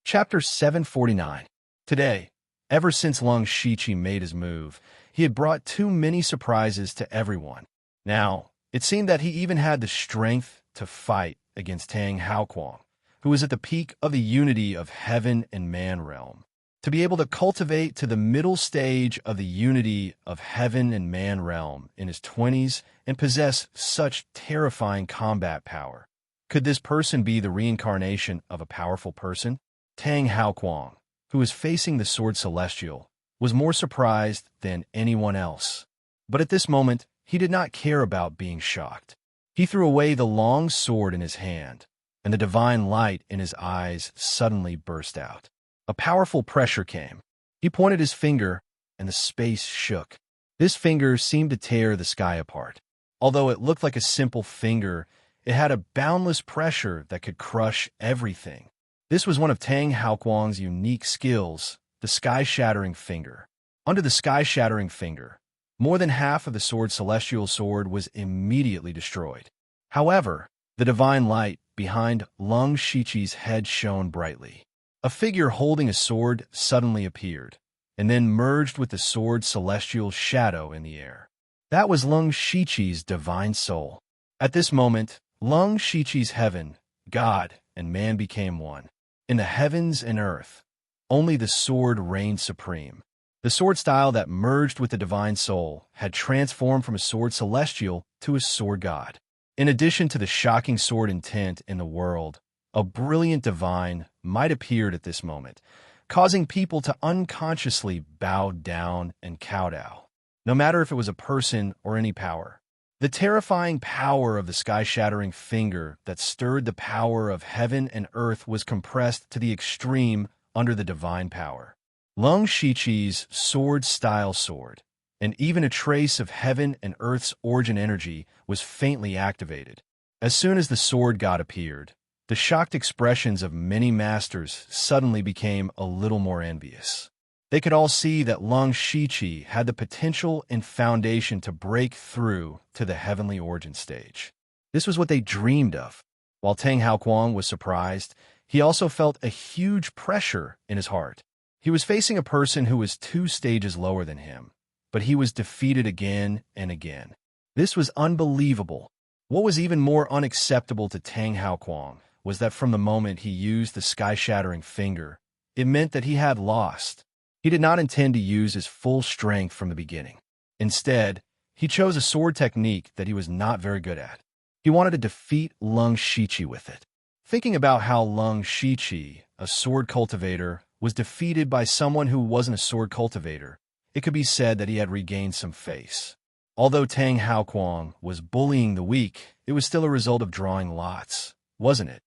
Chapter 749. Today, ever since Lung Shiqi made his move, he had brought too many surprises to everyone. Now, it seemed that he even had the strength to fight against Tang Haoquang, who was at the peak of the unity of heaven and man realm. To be able to cultivate to the middle stage of the unity of heaven and man realm in his 20s and possess such terrifying combat power. Could this person be the reincarnation of a powerful person? Tang Haoquang, who was facing the Sword Celestial, was more surprised than anyone else. But at this moment, he did not care about being shocked. He threw away the long sword in his hand, and the divine light in his eyes suddenly burst out. A powerful pressure came. He pointed his finger, and the space shook. This finger seemed to tear the sky apart. Although it looked like a simple finger, it had a boundless pressure that could crush everything. This was one of Tang Haoquang's unique skills, the sky-shattering finger. Under the sky-shattering finger, more than half of the Celestial Sword was immediately destroyed. However, the divine light behind Lung Shiqi's head shone brightly. A figure holding a sword suddenly appeared, and then merged with the Celestial shadow in the air. That was Lung Shiqi's divine soul. At this moment, Lung Shiqi's heaven, God, and man became one. In the heavens and earth, only the sword reigned supreme. The sword style that merged with the divine soul had transformed from a sword celestial to a sword god. In addition to the shocking sword intent in the world, a brilliant divine might appear at this moment, causing people to unconsciously bow down and kowtow, no matter if it was a person or any power. The terrifying power of the sky-shattering finger that stirred the power of heaven and earth was compressed to the extreme under the divine power. Lung Shiqi's sword-style sword, and even a trace of heaven and earth's origin energy was faintly activated. As soon as the sword god appeared, the shocked expressions of many masters suddenly became a little more envious. They could all see that Lung Shiqi had the potential and foundation to break through to the heavenly origin stage. This was what they dreamed of. While Tang Haoquang was surprised, he also felt a huge pressure in his heart. He was facing a person who was 2 stages lower than him, but he was defeated again and again. This was unbelievable. What was even more unacceptable to Tang Haoquang was that from the moment he used the sky-shattering finger, it meant that he had lost. He did not intend to use his full strength from the beginning. Instead, he chose a sword technique that he was not very good at. He wanted to defeat Lung Shiqi with it. Thinking about how Lung Shiqi, a sword cultivator, was defeated by someone who wasn't a sword cultivator, it could be said that he had regained some face. Although Tang Haoquang was bullying the weak, it was still a result of drawing lots, wasn't it?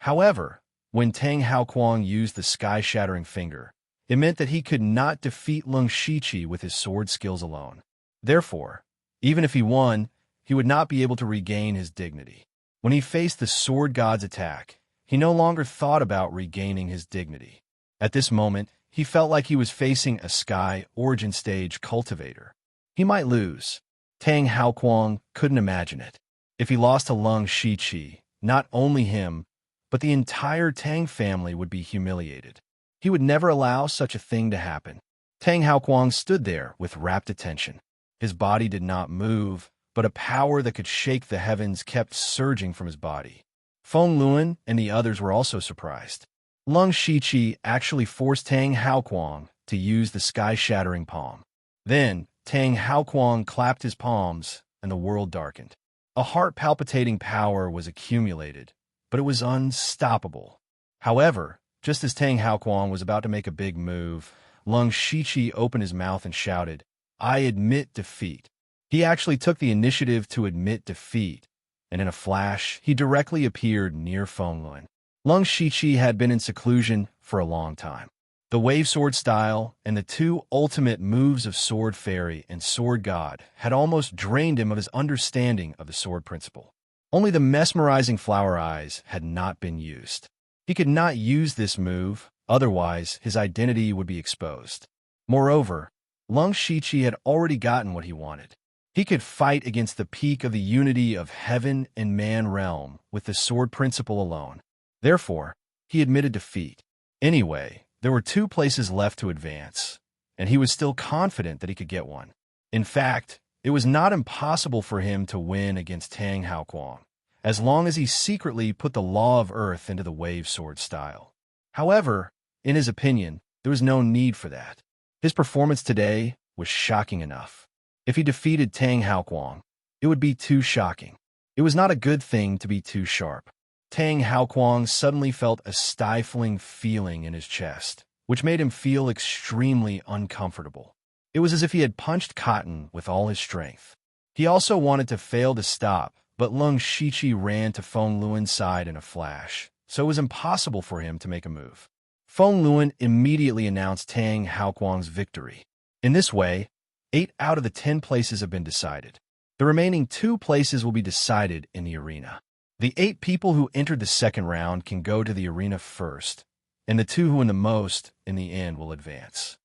However, when Tang Haoquang used the sky-shattering finger, it meant that he could not defeat Lung Shiqi with his sword skills alone. Therefore, even if he won, he would not be able to regain his dignity. When he faced the sword god's attack, he no longer thought about regaining his dignity. At this moment, he felt like he was facing a sky origin stage cultivator. He might lose. Tang Haoquang couldn't imagine it. If he lost to Lung Shiqi, not only him, but the entire Tang family would be humiliated. He would never allow such a thing to happen. Tang Haoquang stood there with rapt attention. His body did not move, but a power that could shake the heavens kept surging from his body. Feng Luan and the others were also surprised. Lung Shiqi actually forced Tang Haoquang to use the sky-shattering palm. Then, Tang Haoquang clapped his palms, and the world darkened. A heart-palpitating power was accumulated, but it was unstoppable. However, just as Tang Haoquang was about to make a big move, Lung Shiqi opened his mouth and shouted, "I admit defeat." He actually took the initiative to admit defeat, and in a flash, he directly appeared near Feng Luan. Lung Shiqi had been in seclusion for a long time. The wave sword style and the two ultimate moves of Sword Fairy and Sword God had almost drained him of his understanding of the sword principle. Only the mesmerizing flower eyes had not been used. He could not use this move, otherwise his identity would be exposed. Moreover, Lung Shiqi had already gotten what he wanted. He could fight against the peak of the unity of heaven and man realm with the sword principle alone. Therefore, he admitted defeat. Anyway, there were 2 places left to advance, and he was still confident that he could get one. In fact, it was not impossible for him to win against Tang Haoquang, as long as he secretly put the law of earth into the wave sword style. However, in his opinion, there was no need for that. His performance today was shocking enough. If he defeated Tang Haoquang, it would be too shocking. It was not a good thing to be too sharp. Tang Haoquang suddenly felt a stifling feeling in his chest, which made him feel extremely uncomfortable. It was as if he had punched cotton with all his strength. He also wanted to fail to stop, but Lung Shiqi ran to Feng Luan's side in a flash, so it was impossible for him to make a move. Feng Luan immediately announced Tang Haoquang's victory. In this way, 8 out of the 10 places have been decided. The remaining 2 places will be decided in the arena. The 8 people who entered the second round can go to the arena first, and the 2 who win the most in the end will advance.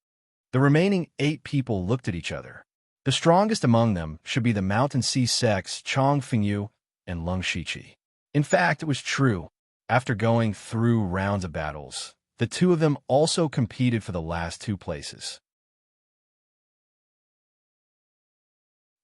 The remaining 8 people looked at each other. The strongest among them should be the Mountain Sea Sects Chong Fengyu and Lung Shiqi. In fact, it was true. After going through rounds of battles, the 2 of them also competed for the last 2 places.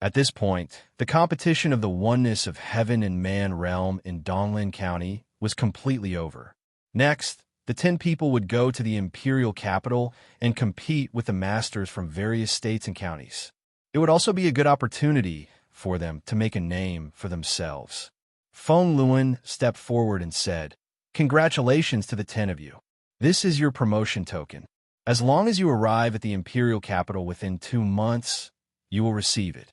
At this point, the competition of the oneness of heaven and man realm in Donglin County was completely over. Next, the 10 people would go to the imperial capital and compete with the masters from various states and counties. It would also be a good opportunity for them to make a name for themselves. Feng Luan stepped forward and said, "Congratulations to the 10 of you. This is your promotion token. As long as you arrive at the imperial capital within 2 months, you will receive it."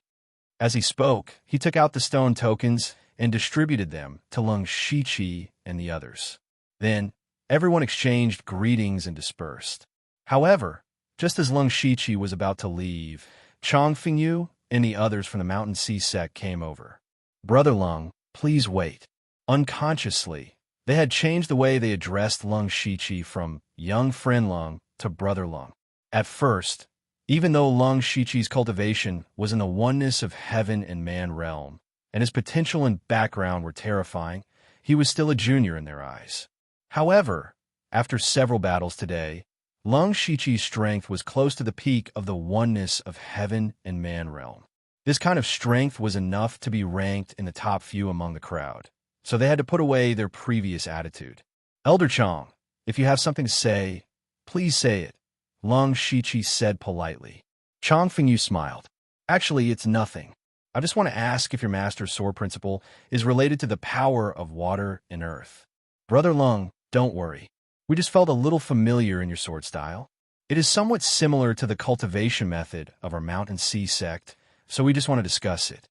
As he spoke, he took out the stone tokens and distributed them to Lung Shiqi and the others. Then, everyone exchanged greetings and dispersed. However, just as Lung Shiqi was about to leave, Chong Fengyu and the others from the Mountain Sea Sect came over. "Brother Lung, please wait." Unconsciously, they had changed the way they addressed Lung Shiqi from young friend Lung to brother Lung. At first, even though Lung Shiqi's cultivation was in the oneness of heaven and man realm, and his potential and background were terrifying, he was still a junior in their eyes. However, after several battles today, Lung Shiqi's strength was close to the peak of the oneness of heaven and man realm. This kind of strength was enough to be ranked in the top few among the crowd, so they had to put away their previous attitude. "Elder Chong, if you have something to say, please say it," Lung Shiqi said politely. Chong Fengyu smiled. "Actually, it's nothing. I just want to ask if your master's sword principle is related to the power of water and earth." "Brother Lung, don't worry. We just felt a little familiar in your sword style. It is somewhat similar to the cultivation method of our Mountain Sea sect, so we just want to discuss it."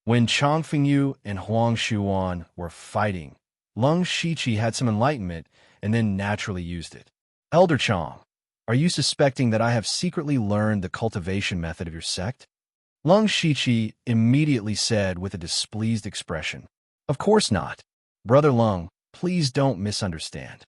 When Chong Fengyu and Huang Shuan were fighting, Lung Shiqi had some enlightenment and then naturally used it. "Elder Chong, are you suspecting that I have secretly learned the cultivation method of your sect?" Lung Shiqi immediately said with a displeased expression. "Of course not. Brother Lung, please don't misunderstand."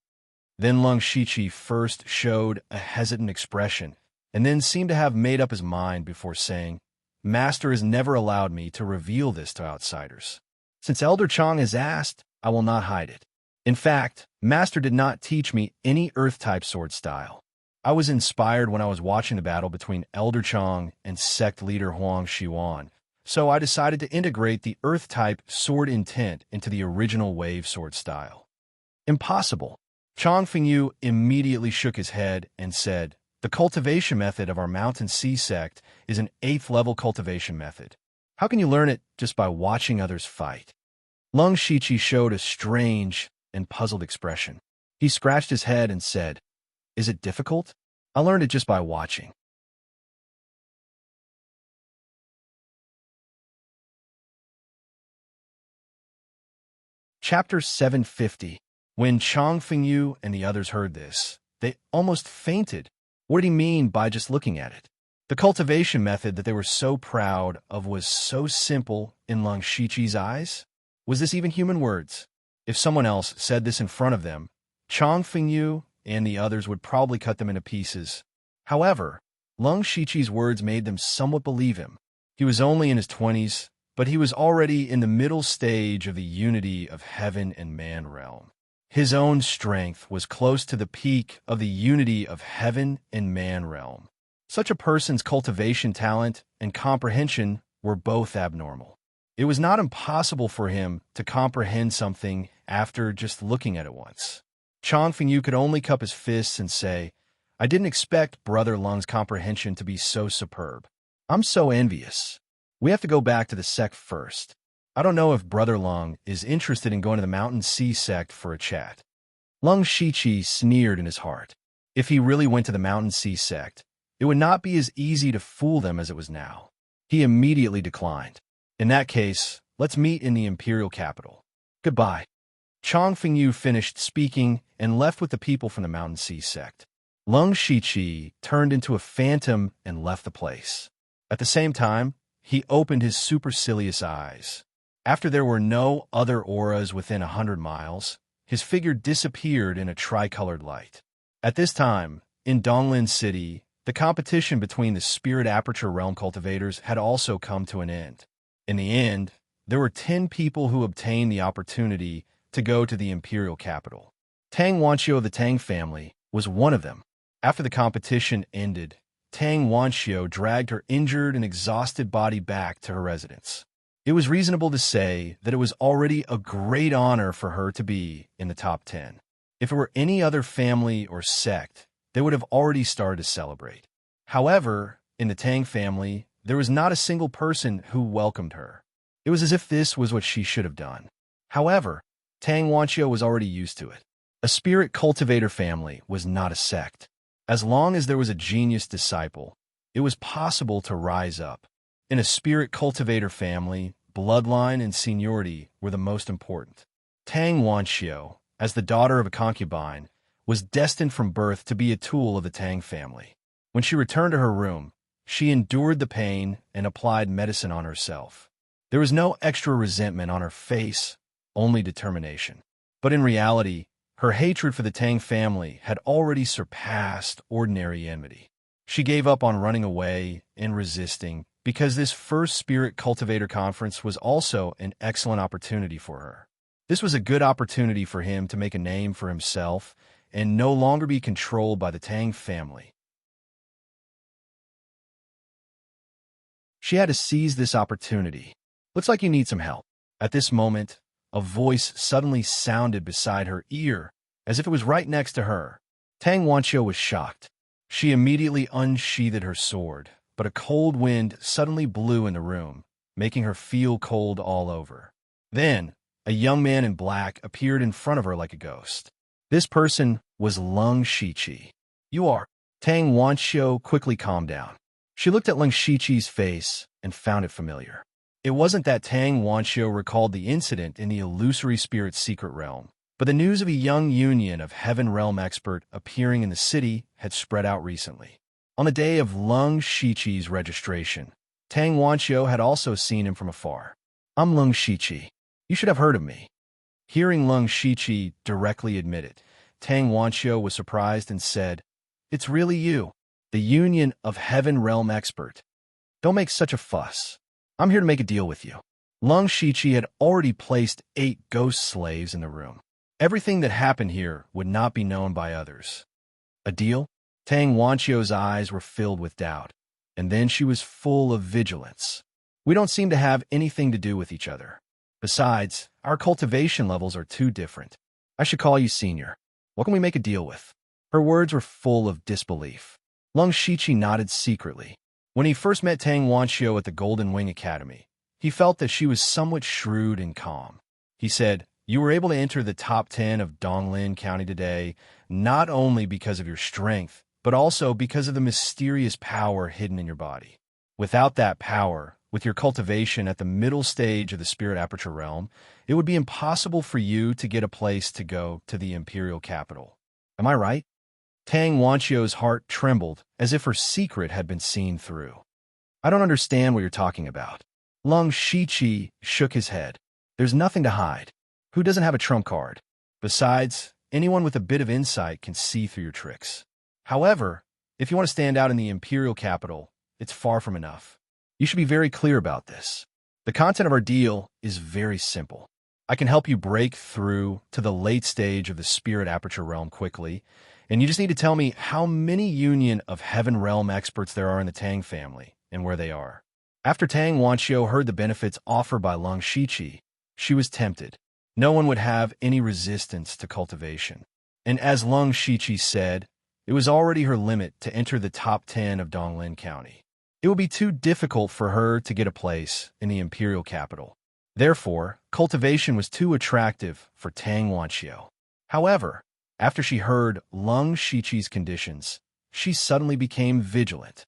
Then Lung Shiqi first showed a hesitant expression and then seemed to have made up his mind before saying, "Master has never allowed me to reveal this to outsiders. Since Elder Chong has asked, I will not hide it. In fact, Master did not teach me any Earth-type sword style. I was inspired when I was watching the battle between Elder Chong and sect leader Huang Xiuan, so I decided to integrate the Earth-type sword intent into the original wave sword style." "Impossible." Chong Fengyu immediately shook his head and said, "The cultivation method of our Mountain Sea sect is an 8th-level cultivation method. How can you learn it just by watching others fight?" Lung Shiqi showed a strange and puzzled expression. He scratched his head and said, "Is it difficult? I learned it just by watching." Chapter 750. When Chong Fengyu and the others heard this, They almost fainted. What did he mean by just looking at it? The cultivation method that they were so proud of was so simple in Lung Shichi's eyes. Was this even human words? If someone else said this in front of them, Chang Fengyu and the others would probably cut them into pieces. However, Lung Shichi's words made them somewhat believe him. He was only in his 20s, but he was already in the middle stage of the unity of heaven and man realm. His own strength was close to the peak of the unity of heaven and man realm. Such a person's cultivation talent and comprehension were both abnormal. It was not impossible for him to comprehend something after just looking at it once. Chang Fengyu could only cup his fists and say, I didn't expect Brother Lung's comprehension to be so superb. I'm so envious. We have to go back to the sect first. I don't know if Brother Lung is interested in going to the Mountain Sea sect for a chat. Lung Shichi sneered in his heart. If he really went to the Mountain Sea sect, it would not be as easy to fool them as it was now. He immediately declined. In that case, let's meet in the imperial capital. Goodbye. Chang Fengyu finished speaking and left with the people from the Mountain Sea sect. Lung Shichi turned into a phantom and left the place. At the same time, he opened his supercilious eyes. After there were no other auras within 100 miles, his figure disappeared in a tricolored light. At this time, in Donglin City, the competition between the Spirit Aperture Realm cultivators had also come to an end. In the end, there were 10 people who obtained the opportunity to go to the imperial capital. Tang Wanxiu of the Tang family was one of them. After the competition ended, Tang Wanxiu dragged her injured and exhausted body back to her residence. It was reasonable to say that it was already a great honor for her to be in the top 10. If it were any other family or sect, they would have already started to celebrate. However, in the Tang family, there was not a single person who welcomed her. It was as if this was what she should have done. However, Tang Wanxiu was already used to it. A spirit cultivator family was not a sect. As long as there was a genius disciple, it was possible to rise up. In a spirit cultivator family, bloodline and seniority were the most important. Tang Wanxiu, as the daughter of a concubine, was destined from birth to be a tool of the Tang family. When she returned to her room, she endured the pain and applied medicine on herself. There was no extra resentment on her face, only determination. But in reality, her hatred for the Tang family had already surpassed ordinary enmity. She gave up on running away and resisting because this first Spirit Cultivator Conference was also an excellent opportunity for her. This was a good opportunity for him to make a name for himself and no longer be controlled by the Tang family. She had to seize this opportunity. Looks like you need some help. At this moment, a voice suddenly sounded beside her ear, as if it was right next to her. Tang Wanxiu was shocked. She immediately unsheathed her sword, but a cold wind suddenly blew in the room, making her feel cold all over. Then, a young man in black appeared in front of her like a ghost. This person was Lung Shichi. You are. Tang Wanxiu quickly calmed down. She looked at Lung Shichi's face and found it familiar. It wasn't that Tang Wanxiu recalled the incident in the illusory spirit secret realm, but the news of a young union of Heaven Realm expert appearing in the city had spread out recently. On the day of Lung Shichi's registration, Tang Wanxiu had also seen him from afar. I'm Lung Shichi. You should have heard of me. Hearing Lung Shichi directly admit it, Tang Wanxiu was surprised and said, It's really you, the union of Heaven Realm expert. Don't make such a fuss. I'm here to make a deal with you. Lung Shichi had already placed 8 ghost slaves in the room. Everything that happened here would not be known by others. A deal? Tang Wanxiu's eyes were filled with doubt, and then she was full of vigilance. We don't seem to have anything to do with each other. Besides, our cultivation levels are too different. I should call you senior. What can we make a deal with? Her words were full of disbelief. Lung Shichi nodded secretly. When he first met Tang Wanxiu at the Golden Wing Academy, he felt that she was somewhat shrewd and calm. He said, You were able to enter the top 10 of Donglin County today, not only because of your strength, but also because of the mysterious power hidden in your body. Without that power, with your cultivation at the middle stage of the Spirit Aperture Realm, it would be impossible for you to get a place to go to the Imperial Capital. Am I right? Tang Wanchio's heart trembled as if her secret had been seen through. I don't understand what you're talking about. Lung Shiqi shook his head. There's nothing to hide. Who doesn't have a trump card? Besides, anyone with a bit of insight can see through your tricks. However, if you want to stand out in the imperial capital, it's far from enough. You should be very clear about this. The content of our deal is very simple. I can help you break through to the late stage of the Spirit Aperture Realm quickly, and you just need to tell me how many Union of Heaven Realm experts there are in the Tang family and where they are. After Tang Wanchio heard the benefits offered by Lung Shiqi, she was tempted. No one would have any resistance to cultivation. And as Lung Shiqi said, it was already her limit to enter the top 10 of Donglin County. It would be too difficult for her to get a place in the imperial capital. Therefore, cultivation was too attractive for Tang Wanchio. However, after she heard Lung Shiqi's conditions, she suddenly became vigilant.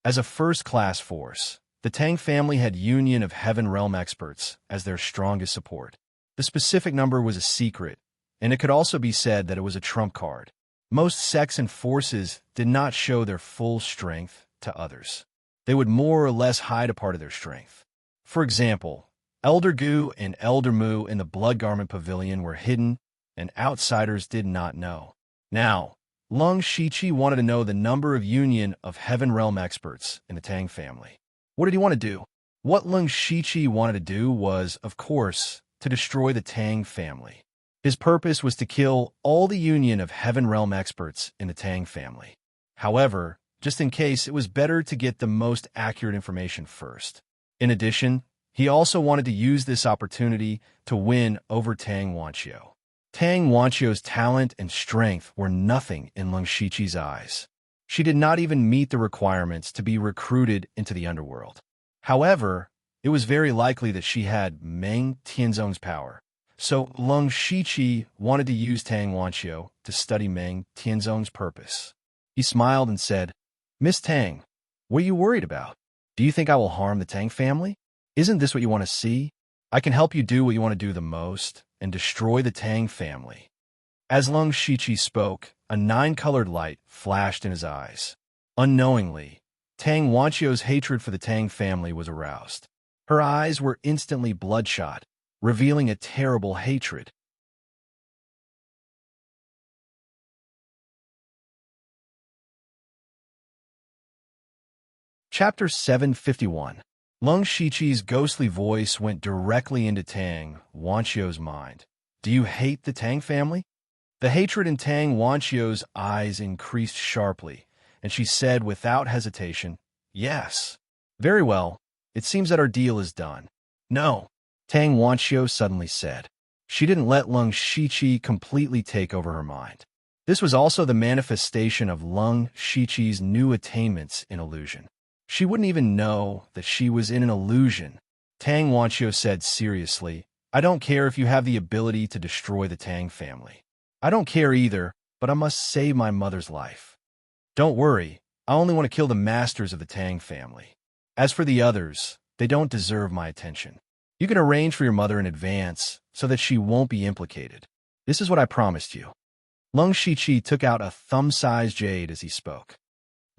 As a first-class force, the Tang family had Union of Heaven Realm experts as their strongest support. The specific number was a secret, and it could also be said that it was a trump card. Most sects and forces did not show their full strength to others. They would more or less hide a part of their strength. For example, Elder Gu and Elder Mu in the Blood Garment Pavilion were hidden, and outsiders did not know. Now, Lung Shiqi wanted to know the number of Union of Heaven Realm experts in the Tang family. What did he want to do? What Lung Shiqi wanted to do was, of course, to destroy the Tang family. His purpose was to kill all the Union of Heaven Realm experts in the Tang family. However, just in case, it was better to get the most accurate information first. In addition, he also wanted to use this opportunity to win over Tang Wanchio. Tang Wanchio's talent and strength were nothing in Lung Shiqi's eyes. She did not even meet the requirements to be recruited into the underworld. However, it was very likely that she had Meng Tianzong's power. So Lung Shiqi wanted to use Tang Wanchio to study Meng Tianzong's purpose. He smiled and said, Miss Tang, what are you worried about? Do you think I will harm the Tang family? Isn't this what you want to see? I can help you do what you want to do the most and destroy the Tang family. As Lung Shiqi spoke, a 9-colored light flashed in his eyes. Unknowingly, Tang Wanchio's hatred for the Tang family was aroused. Her eyes were instantly bloodshot, revealing a terrible hatred. Chapter 751. Lung Shiqi's ghostly voice went directly into Tang Wanchio's mind. Do you hate the Tang family? The hatred in Tang Wanchio's eyes increased sharply, and she said without hesitation, Yes. Very well. It seems that our deal is done. No, Tang Wanchio suddenly said. She didn't let Lung Shiqi completely take over her mind. This was also the manifestation of Lung Shiqi's new attainments in illusion. She wouldn't even know that she was in an illusion. Tang Wanchio said seriously, I don't care if you have the ability to destroy the Tang family. I don't care either, but I must save my mother's life. Don't worry, I only want to kill the masters of the Tang family. As for the others, they don't deserve my attention. You can arrange for your mother in advance so that she won't be implicated. This is what I promised you. Lung Shiqi took out a thumb-sized jade as he spoke.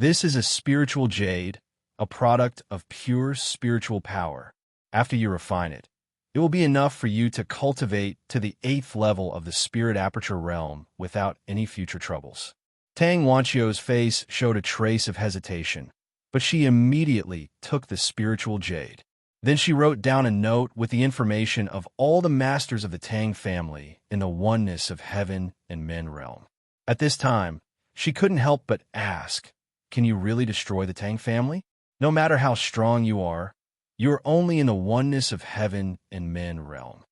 This is a spiritual jade, a product of pure spiritual power. After you refine it, it will be enough for you to cultivate to the 8th level of the Spirit Aperture Realm without any future troubles. Tang Wanchio's face showed a trace of hesitation, but she immediately took the spiritual jade. Then she wrote down a note with the information of all the masters of the Tang family in the oneness of heaven and men realm. At this time, she couldn't help but ask, Can you really destroy the Tang family? No matter how strong you are only in the oneness of heaven and men realm.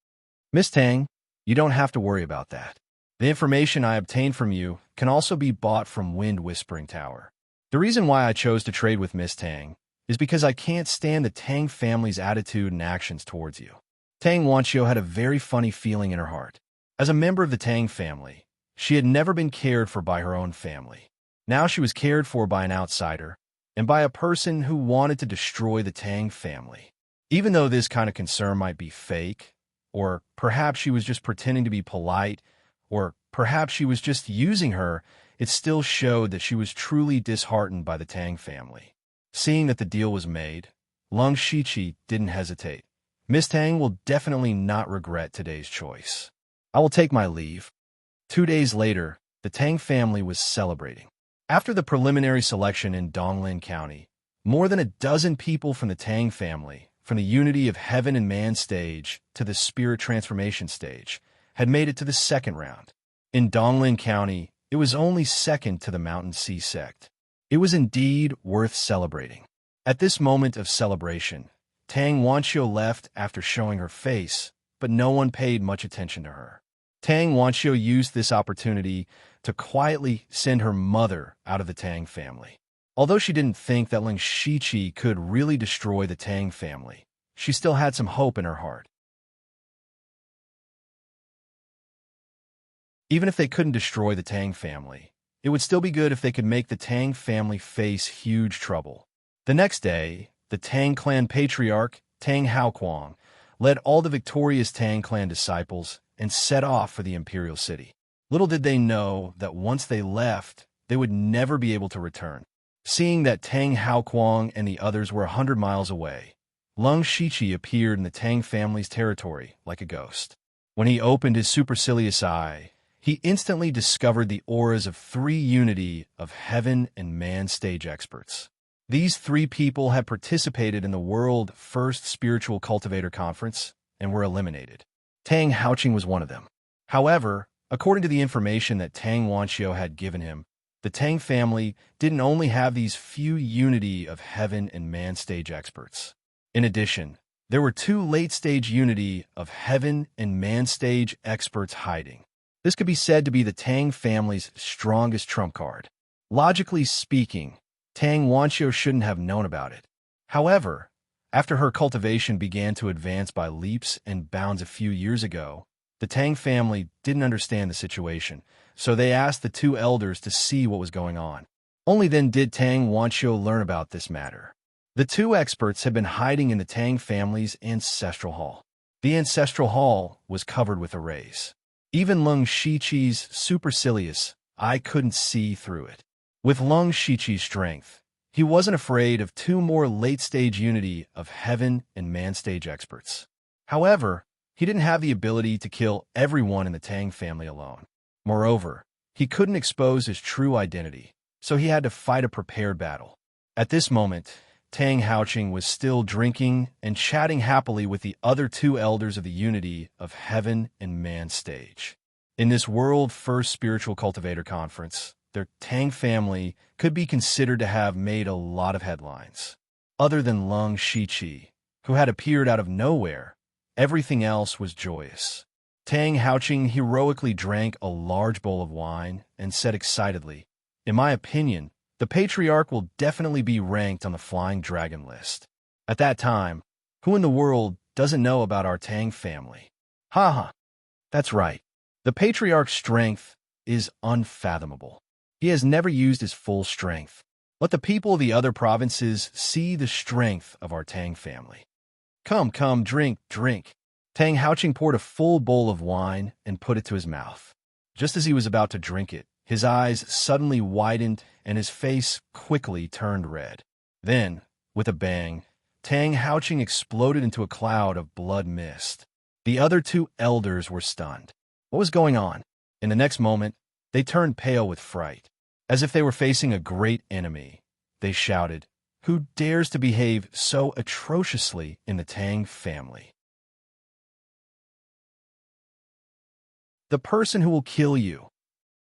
Miss Tang, you don't have to worry about that. The information I obtained from you can also be bought from Wind Whispering Tower. The reason why I chose to trade with Miss Tang is because I can't stand the Tang family's attitude and actions towards you. Tang Wanchio had a very funny feeling in her heart. As a member of the Tang family, she had never been cared for by her own family. Now she was cared for by an outsider, and by a person who wanted to destroy the Tang family. Even though this kind of concern might be fake, or perhaps she was just pretending to be polite, or perhaps she was just using her, it still showed that she was truly disheartened by the Tang family. Seeing that the deal was made, Lung Shiqi didn't hesitate. Miss Tang will definitely not regret today's choice. I will take my leave. 2 days later, the Tang family was celebrating. After the preliminary selection in Donglin County, more than a dozen people from the Tang family, from the Unity of Heaven and Man stage to the Spirit Transformation stage, had made it to the second round. In Donglin County, it was only second to the Mountain Sea sect. It was indeed worth celebrating. At this moment of celebration, Tang Wanxiu left after showing her face, but no one paid much attention to her. Tang Wanxiu used this opportunity to quietly send her mother out of the Tang family. Although she didn't think that Ling Shiqi could really destroy the Tang family, she still had some hope in her heart. Even if they couldn't destroy the Tang family, it would still be good if they could make the Tang family face huge trouble. The next day, the Tang clan patriarch, Tang Haoquang, led all the victorious Tang clan disciples and set off for the imperial city. Little did they know that once they left, they would never be able to return. Seeing that Tang Haoquang and the others were 100 miles away, Lung Shiqi appeared in the Tang family's territory like a ghost. When he opened his supercilious eye, he instantly discovered the auras of 3 Unity of Heaven and Man stage experts. These 3 people had participated in the World First Spiritual Cultivator Conference and were eliminated. Tang Haoqing was one of them. However, according to the information that Tang Wanxiu had given him, the Tang family didn't only have these few Unity of Heaven and Man stage experts. In addition, there were 2 late-stage Unity of Heaven and Man stage experts hiding. This could be said to be the Tang family's strongest trump card. Logically speaking, Tang Wanxiu shouldn't have known about it. However, after her cultivation began to advance by leaps and bounds a few years ago, the Tang family didn't understand the situation, so they asked the 2 elders to see what was going on. Only then did Tang Wanxiu learn about this matter. The 2 experts had been hiding in the Tang family's ancestral hall. The ancestral hall was covered with arrays. Even Lung Shiqi's supercilious eye couldn't see through it. With Lung Shiqi's strength, he wasn't afraid of 2 more late-stage Unity of Heaven and Man stage experts. However, he didn't have the ability to kill everyone in the Tang family alone. Moreover, he couldn't expose his true identity, so he had to fight a prepared battle. At this moment, Tang Haoqing was still drinking and chatting happily with the other 2 elders of the Unity of Heaven and Man stage. In this World First Spiritual Cultivator Conference, their Tang family could be considered to have made a lot of headlines. Other than Lung Shiqi, who had appeared out of nowhere, everything else was joyous. Tang Haoqing heroically drank a large bowl of wine and said excitedly, "In my opinion, the patriarch will definitely be ranked on the Flying Dragon list." At that time, who in the world doesn't know about our Tang family? Haha, that's right. The patriarch's strength is unfathomable. He has never used his full strength. Let the people of the other provinces see the strength of our Tang family. Come, drink. Tang Haoqing poured a full bowl of wine and put it to his mouth. Just as he was about to drink it, his eyes suddenly widened and his face quickly turned red. Then, with a bang, Tang Haoqing exploded into a cloud of blood mist. The other 2 elders were stunned. What was going on? In the next moment, they turned pale with fright. As if they were facing a great enemy, they shouted, "Who dares to behave so atrociously in the Tang family? The person who will kill you."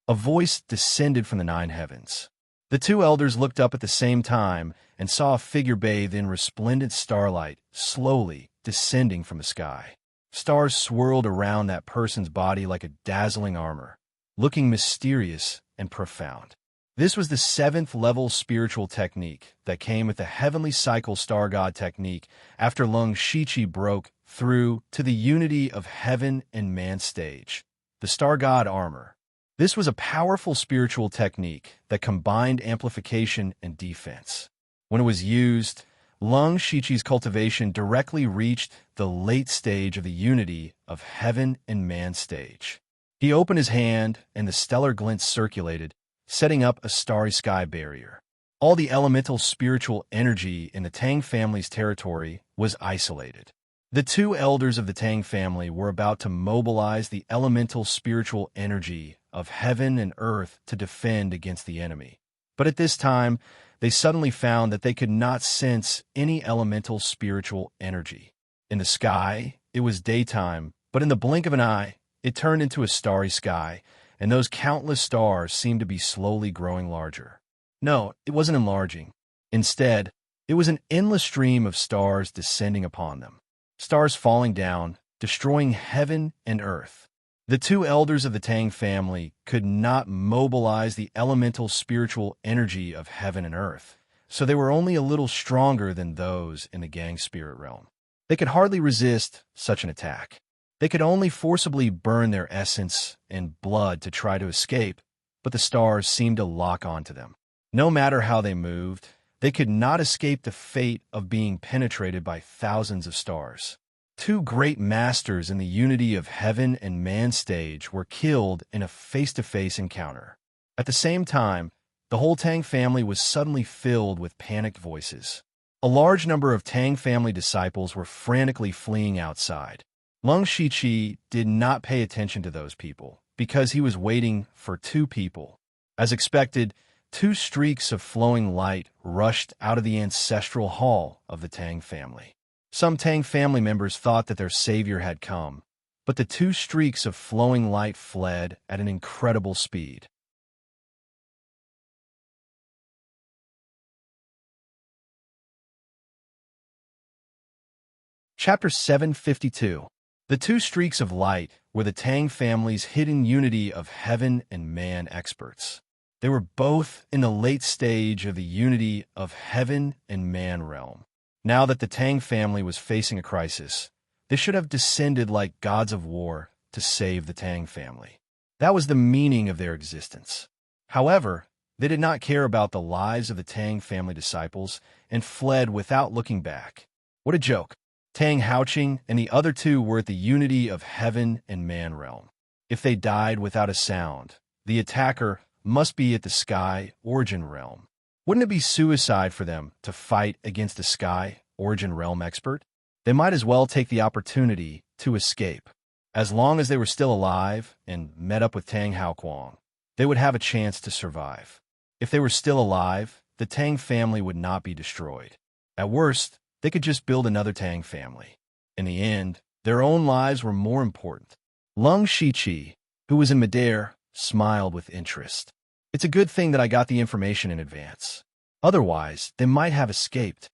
A voice descended from the 9 heavens. The 2 elders looked up at the same time and saw a figure bathed in resplendent starlight slowly descending from the sky. Stars swirled around that person's body like a dazzling armor, looking mysterious and profound. This was the 7th level spiritual technique that came with the Heavenly Cycle Star God technique after Lung Shiqi broke through to the Unity of Heaven and Man stage, the Star God armor. This was a powerful spiritual technique that combined amplification and defense. When it was used, Lung Shiqi's cultivation directly reached the late stage of the Unity of Heaven and Man stage. He opened his hand, and the stellar glints circulated, setting up a starry sky barrier. All the elemental spiritual energy in the Tang family's territory was isolated. The two elders of the Tang family were about to mobilize the elemental spiritual energy of heaven and earth to defend against the enemy. But at this time, they suddenly found that they could not sense any elemental spiritual energy. In the sky, it was daytime, but in the blink of an eye, it turned into a starry sky, and those countless stars seemed to be slowly growing larger. No, it wasn't enlarging. Instead, it was an endless stream of stars descending upon them. Stars falling down, destroying heaven and earth. The two elders of the Tang family could not mobilize the elemental spiritual energy of heaven and earth, so they were only a little stronger than those in the gang spirit realm. They could hardly resist such an attack. They could only forcibly burn their essence and blood to try to escape, but the stars seemed to lock onto them. No matter how they moved, they could not escape the fate of being penetrated by thousands of stars. Two great masters in the unity of heaven and man stage were killed in a face-to-face encounter. At the same time, the whole Tang family was suddenly filled with panicked voices. A large number of Tang family disciples were frantically fleeing outside. Lung Shiqi did not pay attention to those people because he was waiting for two people. As expected, two streaks of flowing light rushed out of the ancestral hall of the Tang family. Some Tang family members thought that their savior had come, but the two streaks of flowing light fled at an incredible speed. Chapter 752. The two streaks of light were the Tang family's hidden unity of heaven and man experts. They were both in the late stage of the unity of heaven and man realm. Now that the Tang family was facing a crisis, they should have descended like gods of war to save the Tang family. That was the meaning of their existence. However, they did not care about the lives of the Tang family disciples and fled without looking back. What a joke! Tang Haoqing and the other two were at the unity of heaven and man realm. If they died without a sound, the attacker must be at the sky origin realm. Wouldn't it be suicide for them to fight against a sky origin realm expert? They might as well take the opportunity to escape. As long as they were still alive and met up with Tang Haoquang, they would have a chance to survive. If they were still alive, the Tang family would not be destroyed. At worst, they could just build another Tang family. In the end, their own lives were more important. Lung Shiqi, who was in midair, smiled with interest. It's a good thing that I got the information in advance. Otherwise, they might have escaped.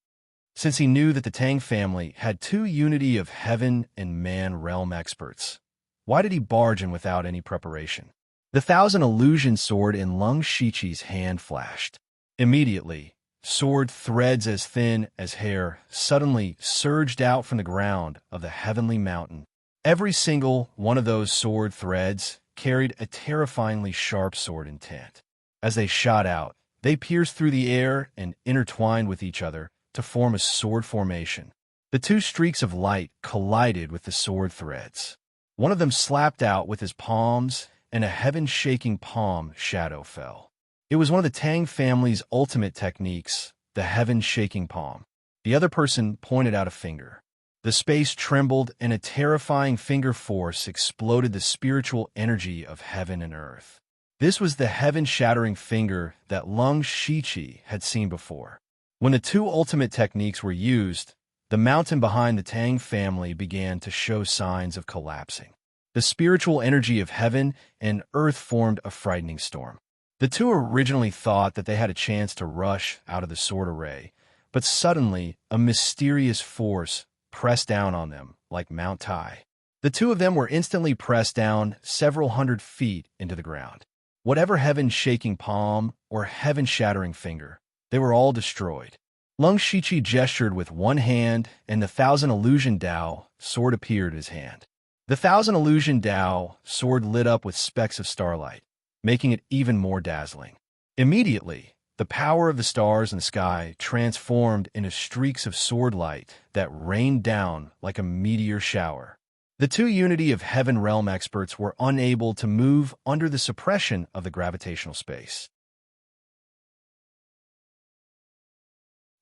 Since he knew that the Tang family had two unity of heaven and man realm experts, why did he barge in without any preparation? The thousand illusion sword in Lung Shiqi's hand flashed. Immediately, sword threads as thin as hair suddenly surged out from the ground of the heavenly mountain. Every single one of those sword threads carried a terrifyingly sharp sword intent. As they shot out, they pierced through the air and intertwined with each other to form a sword formation. The two streaks of light collided with the sword threads. One of them slapped out with his palms, and a heaven-shaking palm shadow fell. It was one of the Tang family's ultimate techniques, the heaven-shaking palm. The other person pointed out a finger. The space trembled, and a terrifying finger force exploded the spiritual energy of heaven and earth. This was the heaven-shattering finger that Lung Shiqi had seen before. When the two ultimate techniques were used, the mountain behind the Tang family began to show signs of collapsing. The spiritual energy of heaven and earth formed a frightening storm. The two originally thought that they had a chance to rush out of the sword array, but suddenly a mysterious force pressed down on them like Mount Tai. The two of them were instantly pressed down several hundred feet into the ground. Whatever heaven-shaking palm or heaven-shattering finger, they were all destroyed. Lung Shiqi gestured with one hand, and the Thousand Illusion Dao sword appeared in his hand. The Thousand Illusion Dao sword lit up with specks of starlight, making it even more dazzling. Immediately, the power of the stars in the sky transformed into streaks of sword light that rained down like a meteor shower. The two Unity of Heaven realm experts were unable to move under the suppression of the gravitational space.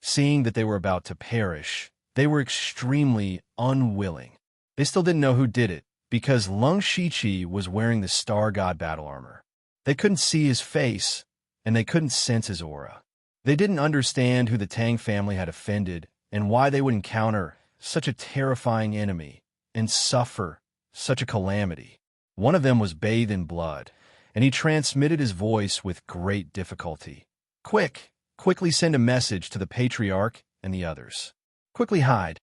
Seeing that they were about to perish, they were extremely unwilling. They still didn't know who did it, because Lung Shiqi was wearing the Star God battle armor. They couldn't see his face, and they couldn't sense his aura. They didn't understand who the Tang family had offended and why they would encounter such a terrifying enemy and suffer such a calamity. One of them was bathed in blood, and he transmitted his voice with great difficulty. Quickly send a message to the Patriarch and the others. Quickly hide.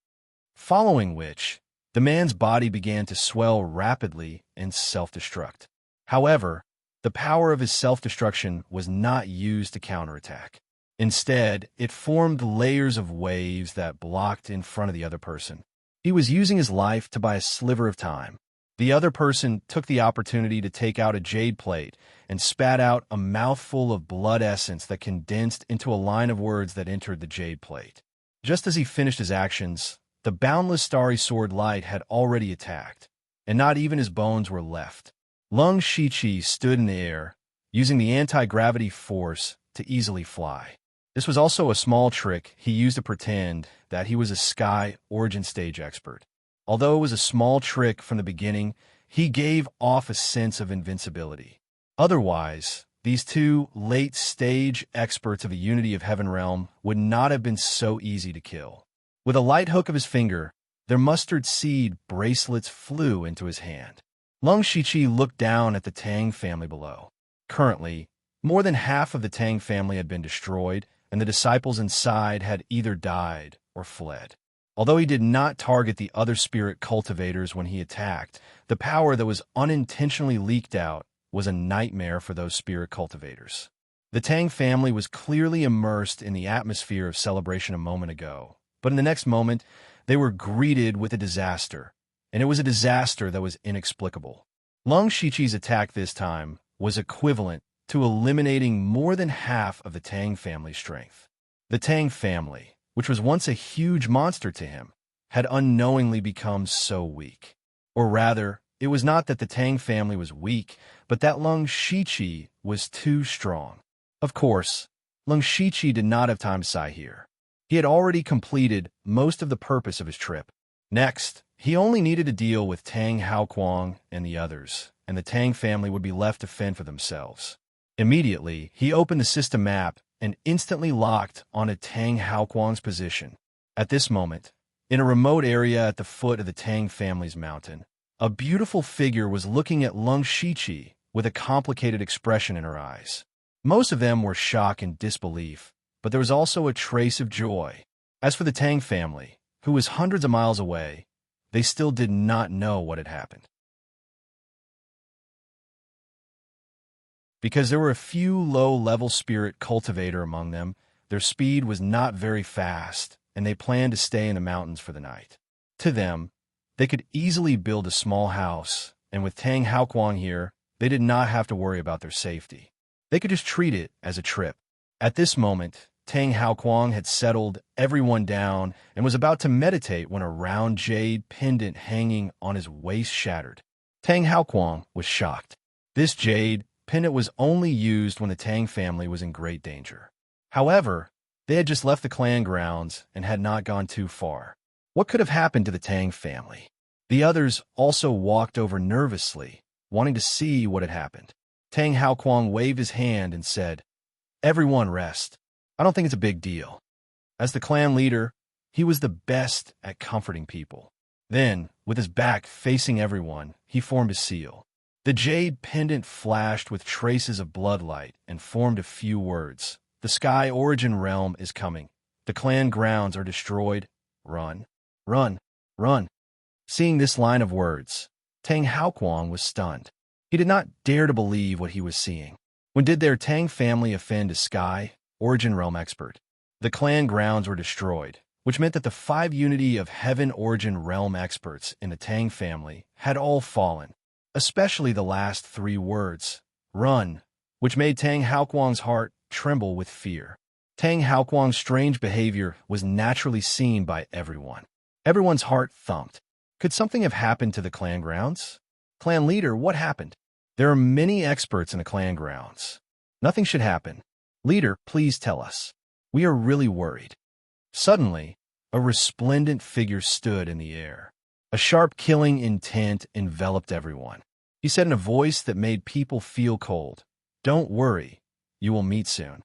Following which, the man's body began to swell rapidly and self-destruct. However, the power of his self-destruction was not used to counterattack. Instead, it formed layers of waves that blocked in front of the other person. He was using his life to buy a sliver of time. The other person took the opportunity to take out a jade plate and spat out a mouthful of blood essence that condensed into a line of words that entered the jade plate. Just as he finished his actions, the boundless starry sword light had already attacked, and not even his bones were left. Lung Shiqi stood in the air, using the anti-gravity force to easily fly. This was also a small trick he used to pretend that he was a Sky Origin Stage expert. Although it was a small trick from the beginning, he gave off a sense of invincibility. Otherwise, these two late-stage experts of a Unity of Heaven realm would not have been so easy to kill. With a light hook of his finger, their mustard seed bracelets flew into his hand. Lung Shiqi looked down at the Tang family below. Currently, more than half of the Tang family had been destroyed, and the disciples inside had either died or fled. Although he did not target the other spirit cultivators when he attacked, the power that was unintentionally leaked out was a nightmare for those spirit cultivators. The Tang family was clearly immersed in the atmosphere of celebration a moment ago, but in the next moment, they were greeted with a disaster, and it was a disaster that was inexplicable. Lung Shiqi's attack this time was equivalent to eliminating more than half of the Tang family's strength. The Tang family, which was once a huge monster to him, had unknowingly become so weak. Or rather, it was not that the Tang family was weak, but that Lung Shiqi was too strong. Of course, Lung Shiqi did not have time to sigh here. He had already completed most of the purpose of his trip. Next, he only needed to deal with Tang Haoquang and the others, and the Tang family would be left to fend for themselves. Immediately, he opened the system map and instantly locked onto Tang Haoquang's position. At this moment, in a remote area at the foot of the Tang family's mountain, a beautiful figure was looking at Lung Shiqi with a complicated expression in her eyes. Most of them were shock and disbelief, but there was also a trace of joy. As for the Tang family, who was hundreds of miles away, they still did not know what had happened. Because there were a few low-level spirit cultivator among them, their speed was not very fast, and they planned to stay in the mountains for the night. To them, they could easily build a small house, and with Tang Haoquang here, they did not have to worry about their safety. They could just treat it as a trip. At this moment, Tang Haoquang had settled everyone down and was about to meditate when a round jade pendant hanging on his waist shattered. Tang Haoquang was shocked. This jade pendant was only used when the Tang family was in great danger. However, they had just left the clan grounds and had not gone too far. What could have happened to the Tang family? The others also walked over nervously, wanting to see what had happened. Tang Haoquang waved his hand and said, "Everyone rest. I don't think it's a big deal." As the clan leader, he was the best at comforting people. Then, with his back facing everyone, he formed a seal. The jade pendant flashed with traces of bloodlight and formed a few words. "The Sky Origin realm is coming. The clan grounds are destroyed. Run, run, run." Seeing this line of words, Tang Haoquang was stunned. He did not dare to believe what he was seeing. When did their Tang family offend a Sky Origin realm expert? The clan grounds were destroyed, which meant that the 5 Unity of Heaven Origin realm experts in the Tang family had all fallen. Especially the last 3 words, "run," which made Tang Haoquang's heart tremble with fear. Tang Haoquang's strange behavior was naturally seen by everyone. Everyone's heart thumped. Could something have happened to the clan grounds? Clan leader, what happened? There are many experts in the clan grounds. Nothing should happen. Leader, please tell us. We are really worried. Suddenly, a resplendent figure stood in the air. A sharp killing intent enveloped everyone. He said in a voice that made people feel cold, "Don't worry, you will meet soon."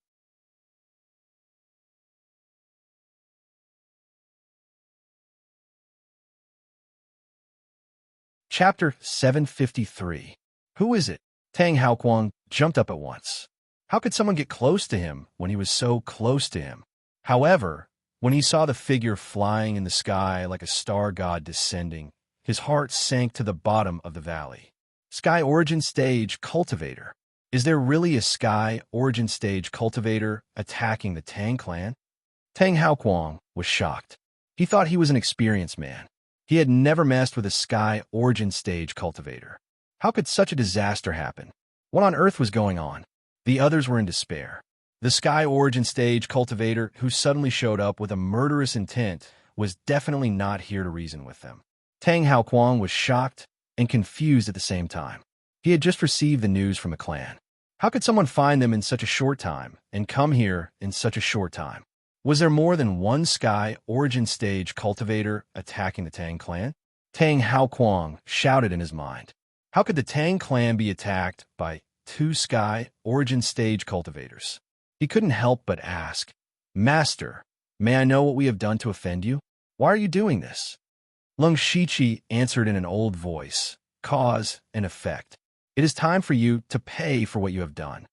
Chapter 753. Who is it? Tang Haoquang jumped up at once. How could someone get close to him when he was so close to him? However, when he saw the figure flying in the sky like a star god descending, his heart sank to the bottom of the valley. Sky Origin Stage Cultivator. Is there really a Sky Origin Stage Cultivator attacking the Tang clan? Tang Haoquang was shocked. He thought he was an experienced man. He had never messed with a Sky Origin Stage Cultivator. How could such a disaster happen? What on earth was going on? The others were in despair. The Sky Origin Stage Cultivator, who suddenly showed up with a murderous intent, was definitely not here to reason with them. Tang Haoquang was shocked and confused at the same time. He had just received the news from a clan. How could someone find them in such a short time and come here in such a short time? Was there more than one Sky Origin Stage Cultivator attacking the Tang clan? Tang Haoquang shouted in his mind. How could the Tang clan be attacked by two Sky Origin Stage Cultivators? He couldn't help but ask, "Master, may I know what we have done to offend you? Why are you doing this?" Lung Shiqi answered in an old voice, "Cause and effect. It is time for you to pay for what you have done."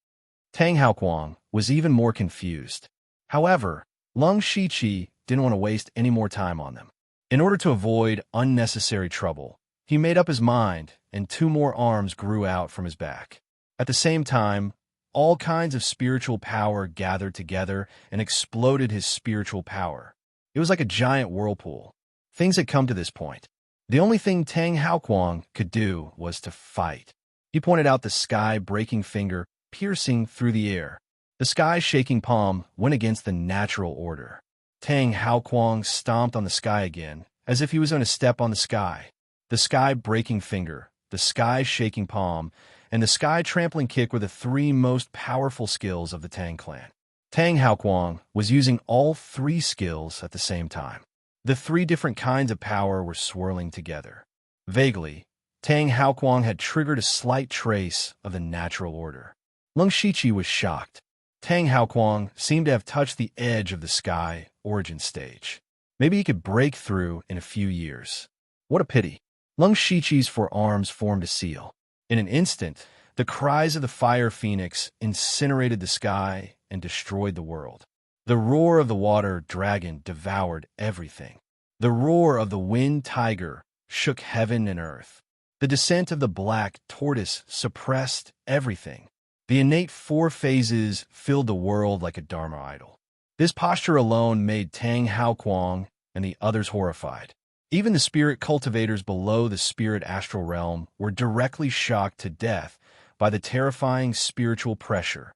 Tang Haoquang was even more confused. However, Lung Shiqi didn't want to waste any more time on them. In order to avoid unnecessary trouble, he made up his mind, and two more arms grew out from his back. At the same time, all kinds of spiritual power gathered together and exploded his spiritual power. It was like a giant whirlpool. Things had come to this point. The only thing Tang Haoquang could do was to fight. He pointed out the sky-breaking finger, piercing through the air. The sky-shaking palm went against the natural order. Tang Haoquang stomped on the sky again, as if he was going to step on the sky. The sky-breaking finger, the sky-shaking palm, and the sky-trampling kick were the three most powerful skills of the Tang clan. Tang Haoquang was using all three skills at the same time. The three different kinds of power were swirling together. Vaguely, Tang Haoquang had triggered a slight trace of the natural order. Lung Shiqi was shocked. Tang Haoquang seemed to have touched the edge of the Sky Origin Stage. Maybe he could break through in a few years. What a pity. Lung Shiqi's forearms formed a seal. In an instant, the cries of the fire phoenix incinerated the sky and destroyed the world. The roar of the water dragon devoured everything. The roar of the wind tiger shook heaven and earth. The descent of the black tortoise suppressed everything. The innate four phases filled the world like a Dharma idol. This posture alone made Tang Haoquang and the others horrified. Even the spirit cultivators below the spirit astral realm were directly shocked to death by the terrifying spiritual pressure.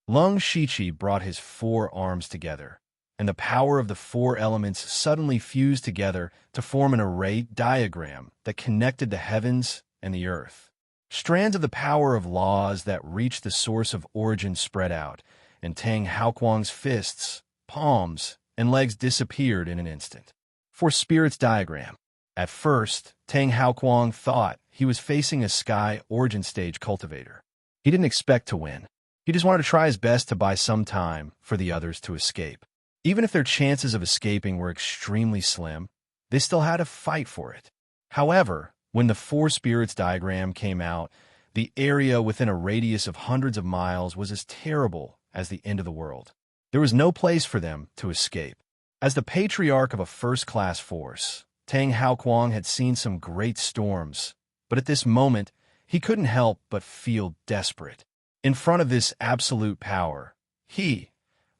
Lung Shiqi brought his four arms together, and the power of the four elements suddenly fused together to form an array diagram that connected the heavens and the earth. Strands of the power of laws that reached the source of origin spread out, and Tang Haoquang's fists, palms, and legs disappeared in an instant. For Spirit's diagram. At first, Tang Haoquang thought he was facing a Sky Origin Stage cultivator. He didn't expect to win. He just wanted to try his best to buy some time for the others to escape. Even if their chances of escaping were extremely slim, they still had to fight for it. However, when the Four Spirits diagram came out, the area within a radius of hundreds of miles was as terrible as the end of the world. There was no place for them to escape. As the patriarch of a first-class force, Tang Haoquang had seen some great storms, but at this moment, he couldn't help but feel desperate. In front of this absolute power, he,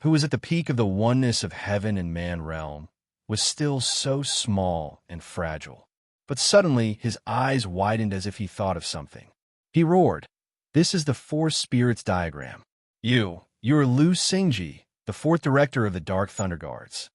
who was at the peak of the oneness of heaven and man realm, was still so small and fragile. But suddenly, his eyes widened as if he thought of something. He roared, "This is the Four Spirits diagram. You're Lu Xingji, the fourth director of the Dark Thunder Guards."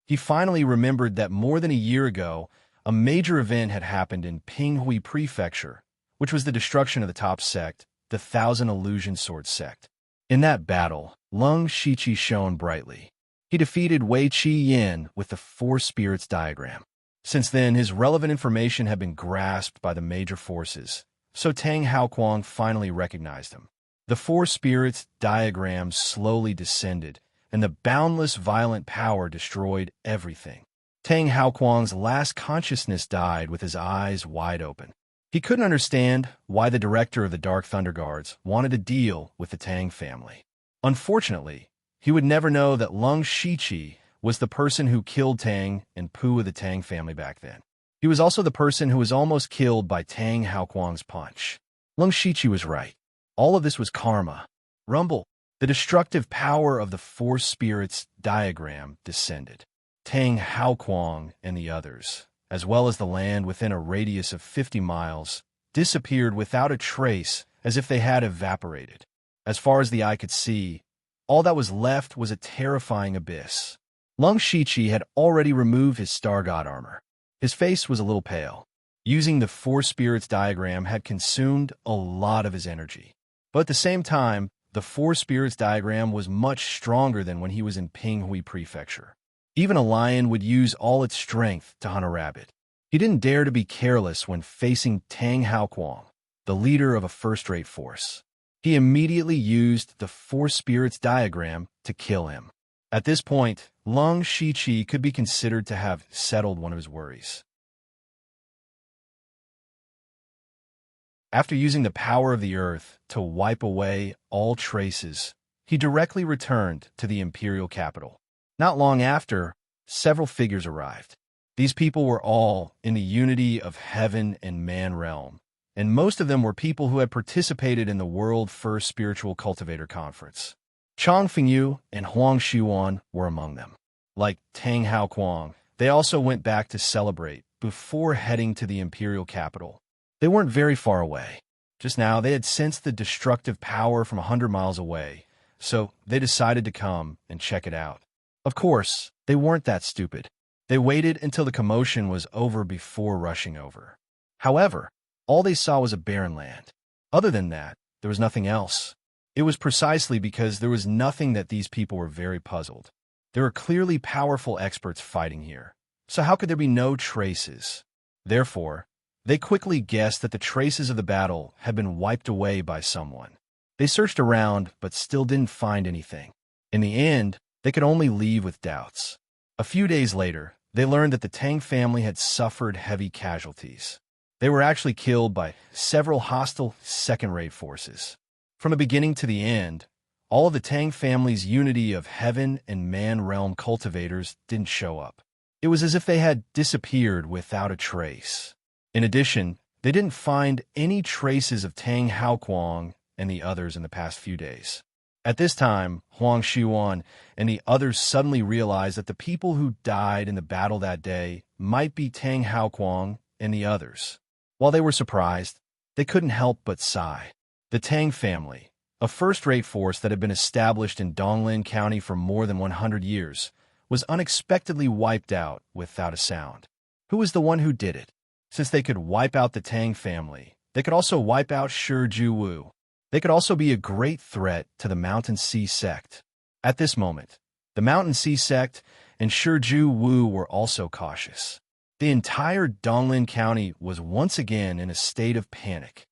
He finally remembered that more than a year ago, a major event had happened in Pinghui Prefecture, which was the destruction of the top sect, the Thousand Illusion Sword sect. In that battle, Lung Shiqi shone brightly. He defeated Wei Qi Yin with the Four Spirits diagram. Since then, his relevant information had been grasped by the major forces, so Tang Haoquang finally recognized him. The Four Spirits diagram slowly descended, and the boundless violent power destroyed everything. Tang Haoquang's last consciousness died with his eyes wide open. He couldn't understand why the director of the Dark Thunder Guards wanted to deal with the Tang family. Unfortunately, he would never know that Lung Shiqi was the person who killed Tang and Pu of the Tang family back then. He was also the person who was almost killed by Tang Haoquang's punch. Lung Shiqi was right. All of this was karma. Rumble. The destructive power of the Four Spirits diagram descended. Tang Haoquang and the others, as well as the land within a radius of 50 miles, disappeared without a trace, as if they had evaporated. As far as the eye could see, all that was left was a terrifying abyss. Lung Shiqi had already removed his Star God armor. His face was a little pale. Using the Four Spirits diagram had consumed a lot of his energy. But at the same time, the Four Spirits diagram was much stronger than when he was in Pinghui Prefecture. Even a lion would use all its strength to hunt a rabbit. He didn't dare to be careless when facing Tang Haoquang, the leader of a first-rate force. He immediately used the Four Spirits diagram to kill him. At this point, Lung Shiqi could be considered to have settled one of his worries. After using the power of the earth to wipe away all traces, he directly returned to the imperial capital. Not long after, several figures arrived. These people were all in the unity of heaven and man realm, and most of them were people who had participated in the World First Spiritual Cultivator Conference. Chang Fengyu and Huang Xiuan were among them. Like Tang Haoquang, they also went back to celebrate before heading to the imperial capital. They weren't very far away. Just now, they had sensed the destructive power from 100 miles away, so they decided to come and check it out. Of course, they weren't that stupid. They waited until the commotion was over before rushing over. However, all they saw was a barren land. Other than that, there was nothing else. It was precisely because there was nothing that these people were very puzzled. There were clearly powerful experts fighting here, so how could there be no traces? Therefore, they quickly guessed that the traces of the battle had been wiped away by someone. They searched around, but still didn't find anything. In the end, they could only leave with doubts. A few days later, they learned that the Tang family had suffered heavy casualties. They were actually killed by several hostile second-rate forces. From the beginning to the end, all of the Tang family's unity of heaven and man realm cultivators didn't show up. It was as if they had disappeared without a trace. In addition, they didn't find any traces of Tang Haoquang and the others in the past few days. At this time, Huang Xiuan and the others suddenly realized that the people who died in the battle that day might be Tang Haoquang and the others. While they were surprised, they couldn't help but sigh. The Tang family, a first-rate force that had been established in Donglin County for more than 100 years, was unexpectedly wiped out without a sound. Who was the one who did it? Since they could wipe out the Tang family, they could also wipe out Shi Wu. They could also be a great threat to the Mountain Sea sect. At this moment, the Mountain Sea sect and Shi Wu were also cautious. The entire Donglin County was once again in a state of panic.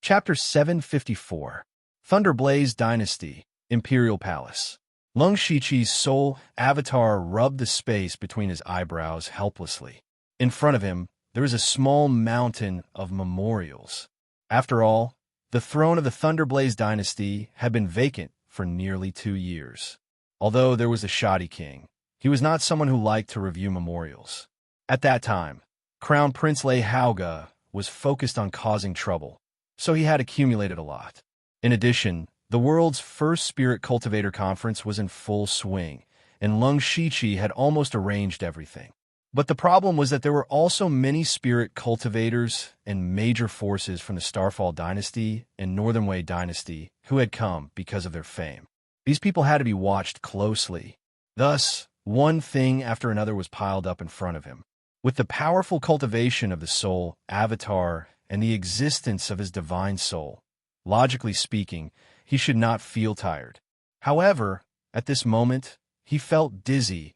Chapter 754, Thunderblaze Dynasty, Imperial Palace. Lung Shiqi's soul avatar rubbed the space between his eyebrows helplessly. In front of him, there was a small mountain of memorials. After all, the throne of the Thunderblaze Dynasty had been vacant for nearly 2 years. Although there was a shoddy king, he was not someone who liked to review memorials. At that time, Crown Prince Lei Haoga was focused on causing trouble, so he had accumulated a lot. In addition, the world's first Spirit Cultivator Conference was in full swing, and Lung Shiqi had almost arranged everything. But the problem was that there were also many spirit cultivators and major forces from the Starfall dynasty and Northern Wei dynasty who had come because of their fame. These people had to be watched closely. Thus, one thing after another was piled up in front of him. With the powerful cultivation of the soul avatar and the existence of his divine soul, logically speaking, he should not feel tired. However, at this moment, he felt dizzy,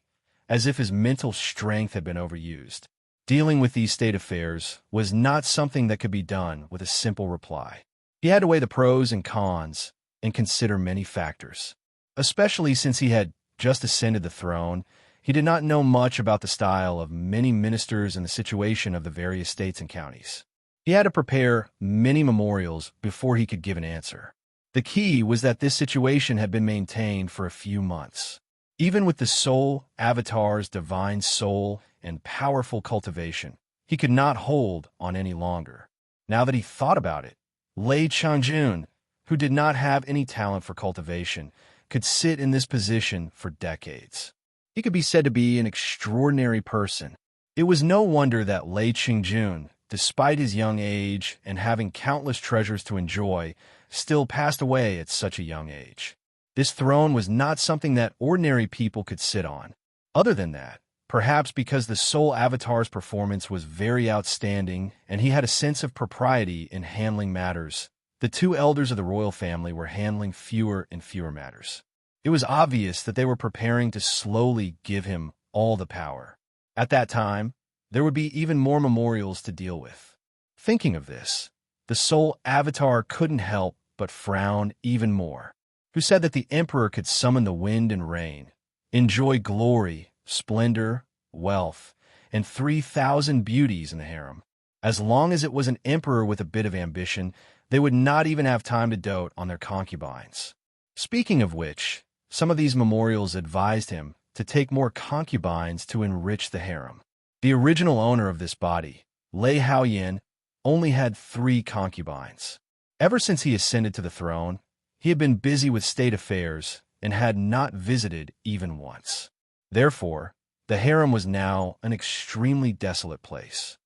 as if his mental strength had been overused. Dealing with these state affairs was not something that could be done with a simple reply. He had to weigh the pros and cons and consider many factors. Especially since he had just ascended the throne, he did not know much about the style of many ministers and the situation of the various states and counties. He had to prepare many memorials before he could give an answer. The key was that this situation had been maintained for a few months. Even with the soul avatar's divine soul and powerful cultivation, he could not hold on any longer. Now that he thought about it, Lei Changjun, who did not have any talent for cultivation, could sit in this position for decades. He could be said to be an extraordinary person. It was no wonder that Lei Changjun, despite his young age and having countless treasures to enjoy, still passed away at such a young age. This throne was not something that ordinary people could sit on. Other than that, perhaps because the soul avatar's performance was very outstanding and he had a sense of propriety in handling matters, the two elders of the royal family were handling fewer and fewer matters. It was obvious that they were preparing to slowly give him all the power. At that time, there would be even more memorials to deal with. Thinking of this, the soul avatar couldn't help but frown even more. Who said that the emperor could summon the wind and rain, enjoy glory, splendor, wealth, and 3,000 beauties in the harem. As long as it was an emperor with a bit of ambition, they would not even have time to dote on their concubines. Speaking of which, some of these memorials advised him to take more concubines to enrich the harem. The original owner of this body, Lei Haoyan, only had 3 concubines. Ever since he ascended to the throne, he had been busy with state affairs and had not visited even once. Therefore, the harem was now an extremely desolate place.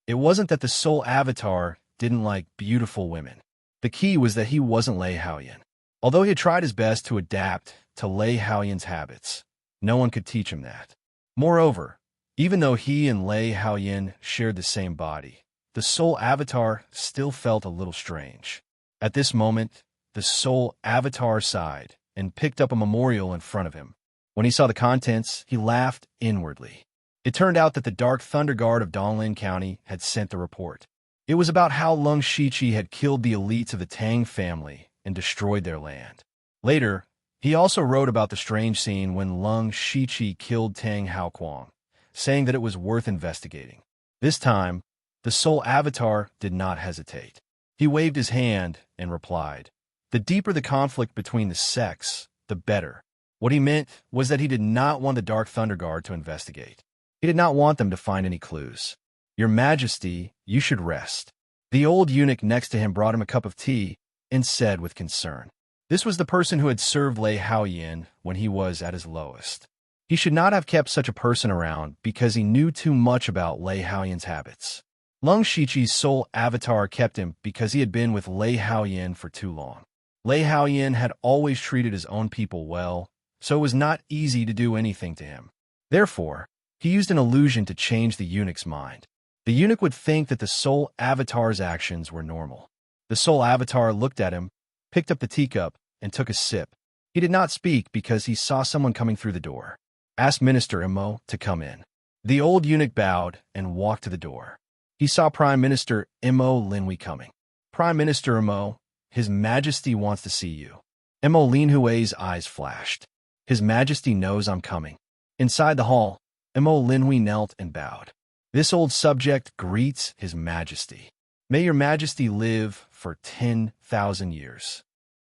It wasn't that the soul avatar didn't like beautiful women. The key was that he wasn't Lei Haoyan. Although he had tried his best to adapt to Lei Haoyan's habits, no one could teach him that. Moreover, even though he and Lei Haoyan shared the same body, the soul avatar still felt a little strange. At this moment, the soul avatar sighed and picked up a memorial in front of him. When he saw the contents, he laughed inwardly. It turned out that the Dark Thunder Guard of Donglin County had sent the report. It was about how Lung Shiqi had killed the elites of the Tang family and destroyed their land. Later, he also wrote about the strange scene when Lung Shiqi killed Tang Haoquang, saying that it was worth investigating. This time, the soul avatar did not hesitate. He waved his hand and replied, "The deeper the conflict between the sects, the better." What he meant was that he did not want the Dark Thunder Guard to investigate. He did not want them to find any clues. "Your Majesty, you should rest." The old eunuch next to him brought him a cup of tea and said with concern. This was the person who had served Lei Haoyan when he was at his lowest. He should not have kept such a person around because he knew too much about Lei Haoyan's habits. Lung Shiqi's soul avatar kept him because he had been with Lei Haoyan for too long. Lei Haoyan had always treated his own people well, so it was not easy to do anything to him. Therefore, he used an illusion to change the eunuch's mind. The eunuch would think that the soul avatar's actions were normal. The soul avatar looked at him, picked up the teacup, and took a sip. He did not speak because he saw someone coming through the door. Asked Minister Imo to come in. The old eunuch bowed and walked to the door. He saw Prime Minister Imo Linhui coming. "Prime Minister Imo, His Majesty wants to see you." Imo Linhui's eyes flashed. "His Majesty knows I'm coming." Inside the hall, Imo Linhui knelt and bowed. "This old subject greets His Majesty. May your Majesty live for 10,000 years."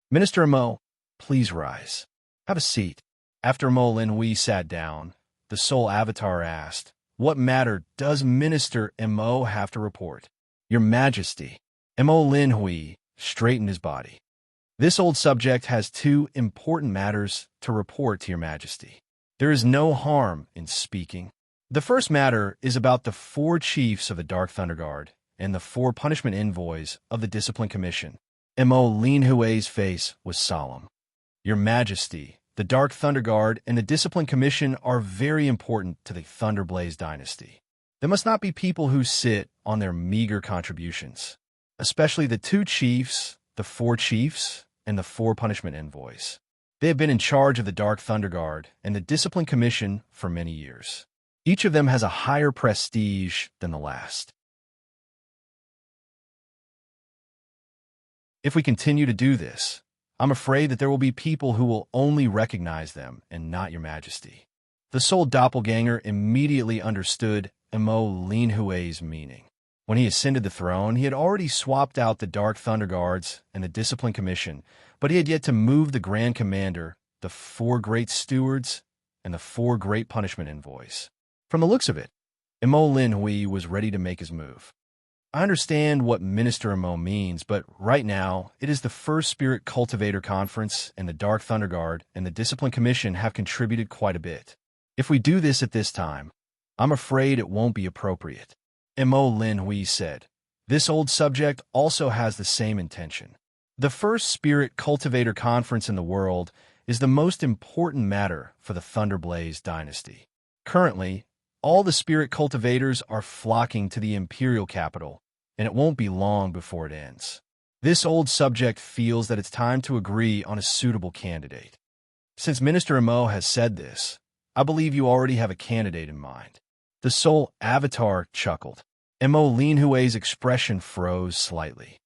"Minister Imo, please rise. Have a seat." After Imo Linhui sat down, the soul avatar asked, "What matter does Minister Imo have to report?" "Your Majesty." Imo Linhui straightened his body. This old subject has two important matters to report to your majesty. There is no harm in speaking. The first matter is about the 4 chiefs of the Dark Thunder Guard and the 4 punishment envoys of the Discipline Commission. Mo Lin Hui's face was solemn. Your Majesty, the Dark Thunder Guard and the Discipline Commission are very important to the Thunderblaze dynasty. There must not be people who sit on their meager contributions, especially the 2 chiefs, the 4 chiefs, and the 4 punishment envoys. They have been in charge of the Dark Thunder Guard and the Discipline Commission for many years. Each of them has a higher prestige than the last. If we continue to do this, I'm afraid that there will be people who will only recognize them and not your majesty. The Soul Doppelganger immediately understood Mo Lin Hui's meaning. When he ascended the throne, he had already swapped out the Dark Thunder Guards and the Discipline Commission, but he had yet to move the Grand Commander, the 4 Great Stewards, and the 4 Great Punishment Envoys. From the looks of it, Mo Lin Hui was ready to make his move. I understand what Minister Mo means, but right now, it is the first Spirit Cultivator Conference, and the Dark Thunder Guard and the Discipline Commission have contributed quite a bit. If we do this at this time, I'm afraid it won't be appropriate. Mo Lin Hui said, this old subject also has the same intention. The first Spirit Cultivator Conference in the world is the most important matter for the Thunderblaze dynasty. Currently, all the Spirit Cultivators are flocking to the Imperial capital, and it won't be long before it ends. This old subject feels that it's time to agree on a suitable candidate. Since Minister Mo has said this, I believe you already have a candidate in mind. The Soul Avatar chuckled. Mo Lin Hui's expression froze slightly.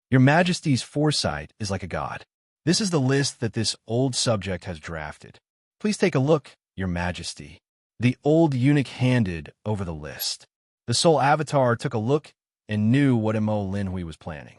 Your Majesty's foresight is like a god. This is the list that this old subject has drafted. Please take a look, Your Majesty. The old eunuch handed over the list. The Soul Avatar took a look and knew what Mo Lin Hui was planning.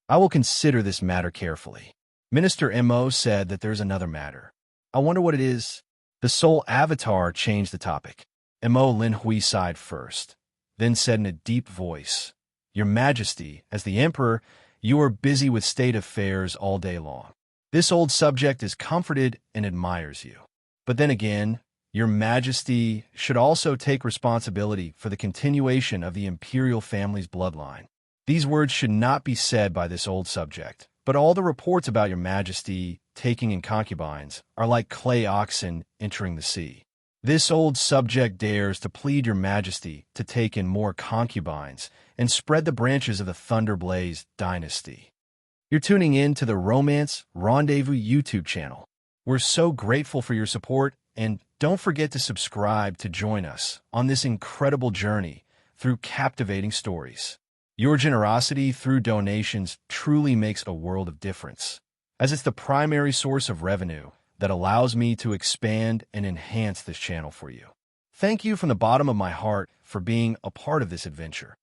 I will consider this matter carefully. Minister Mo said that there's another matter. I wonder what it is. The Soul Avatar changed the topic. Mo Lin Hui sighed first, then said in a deep voice, Your Majesty, as the Emperor, you are busy with state affairs all day long. This old subject is comforted and admires you. But then again, Your Majesty should also take responsibility for the continuation of the imperial family's bloodline. These words should not be said by this old subject, but all the reports about Your Majesty taking in concubines are like clay oxen entering the sea. This old subject dares to plead Your Majesty to take in more concubines and spread the branches of the Thunderblaze dynasty. You're tuning in to the Romance Rendezvous YouTube channel. We're so grateful for your support, and don't forget to subscribe to join us on this incredible journey through captivating stories. Your generosity through donations truly makes a world of difference, as it's the primary source of revenue that allows me to expand and enhance this channel for you. Thank you from the bottom of my heart for being a part of this adventure.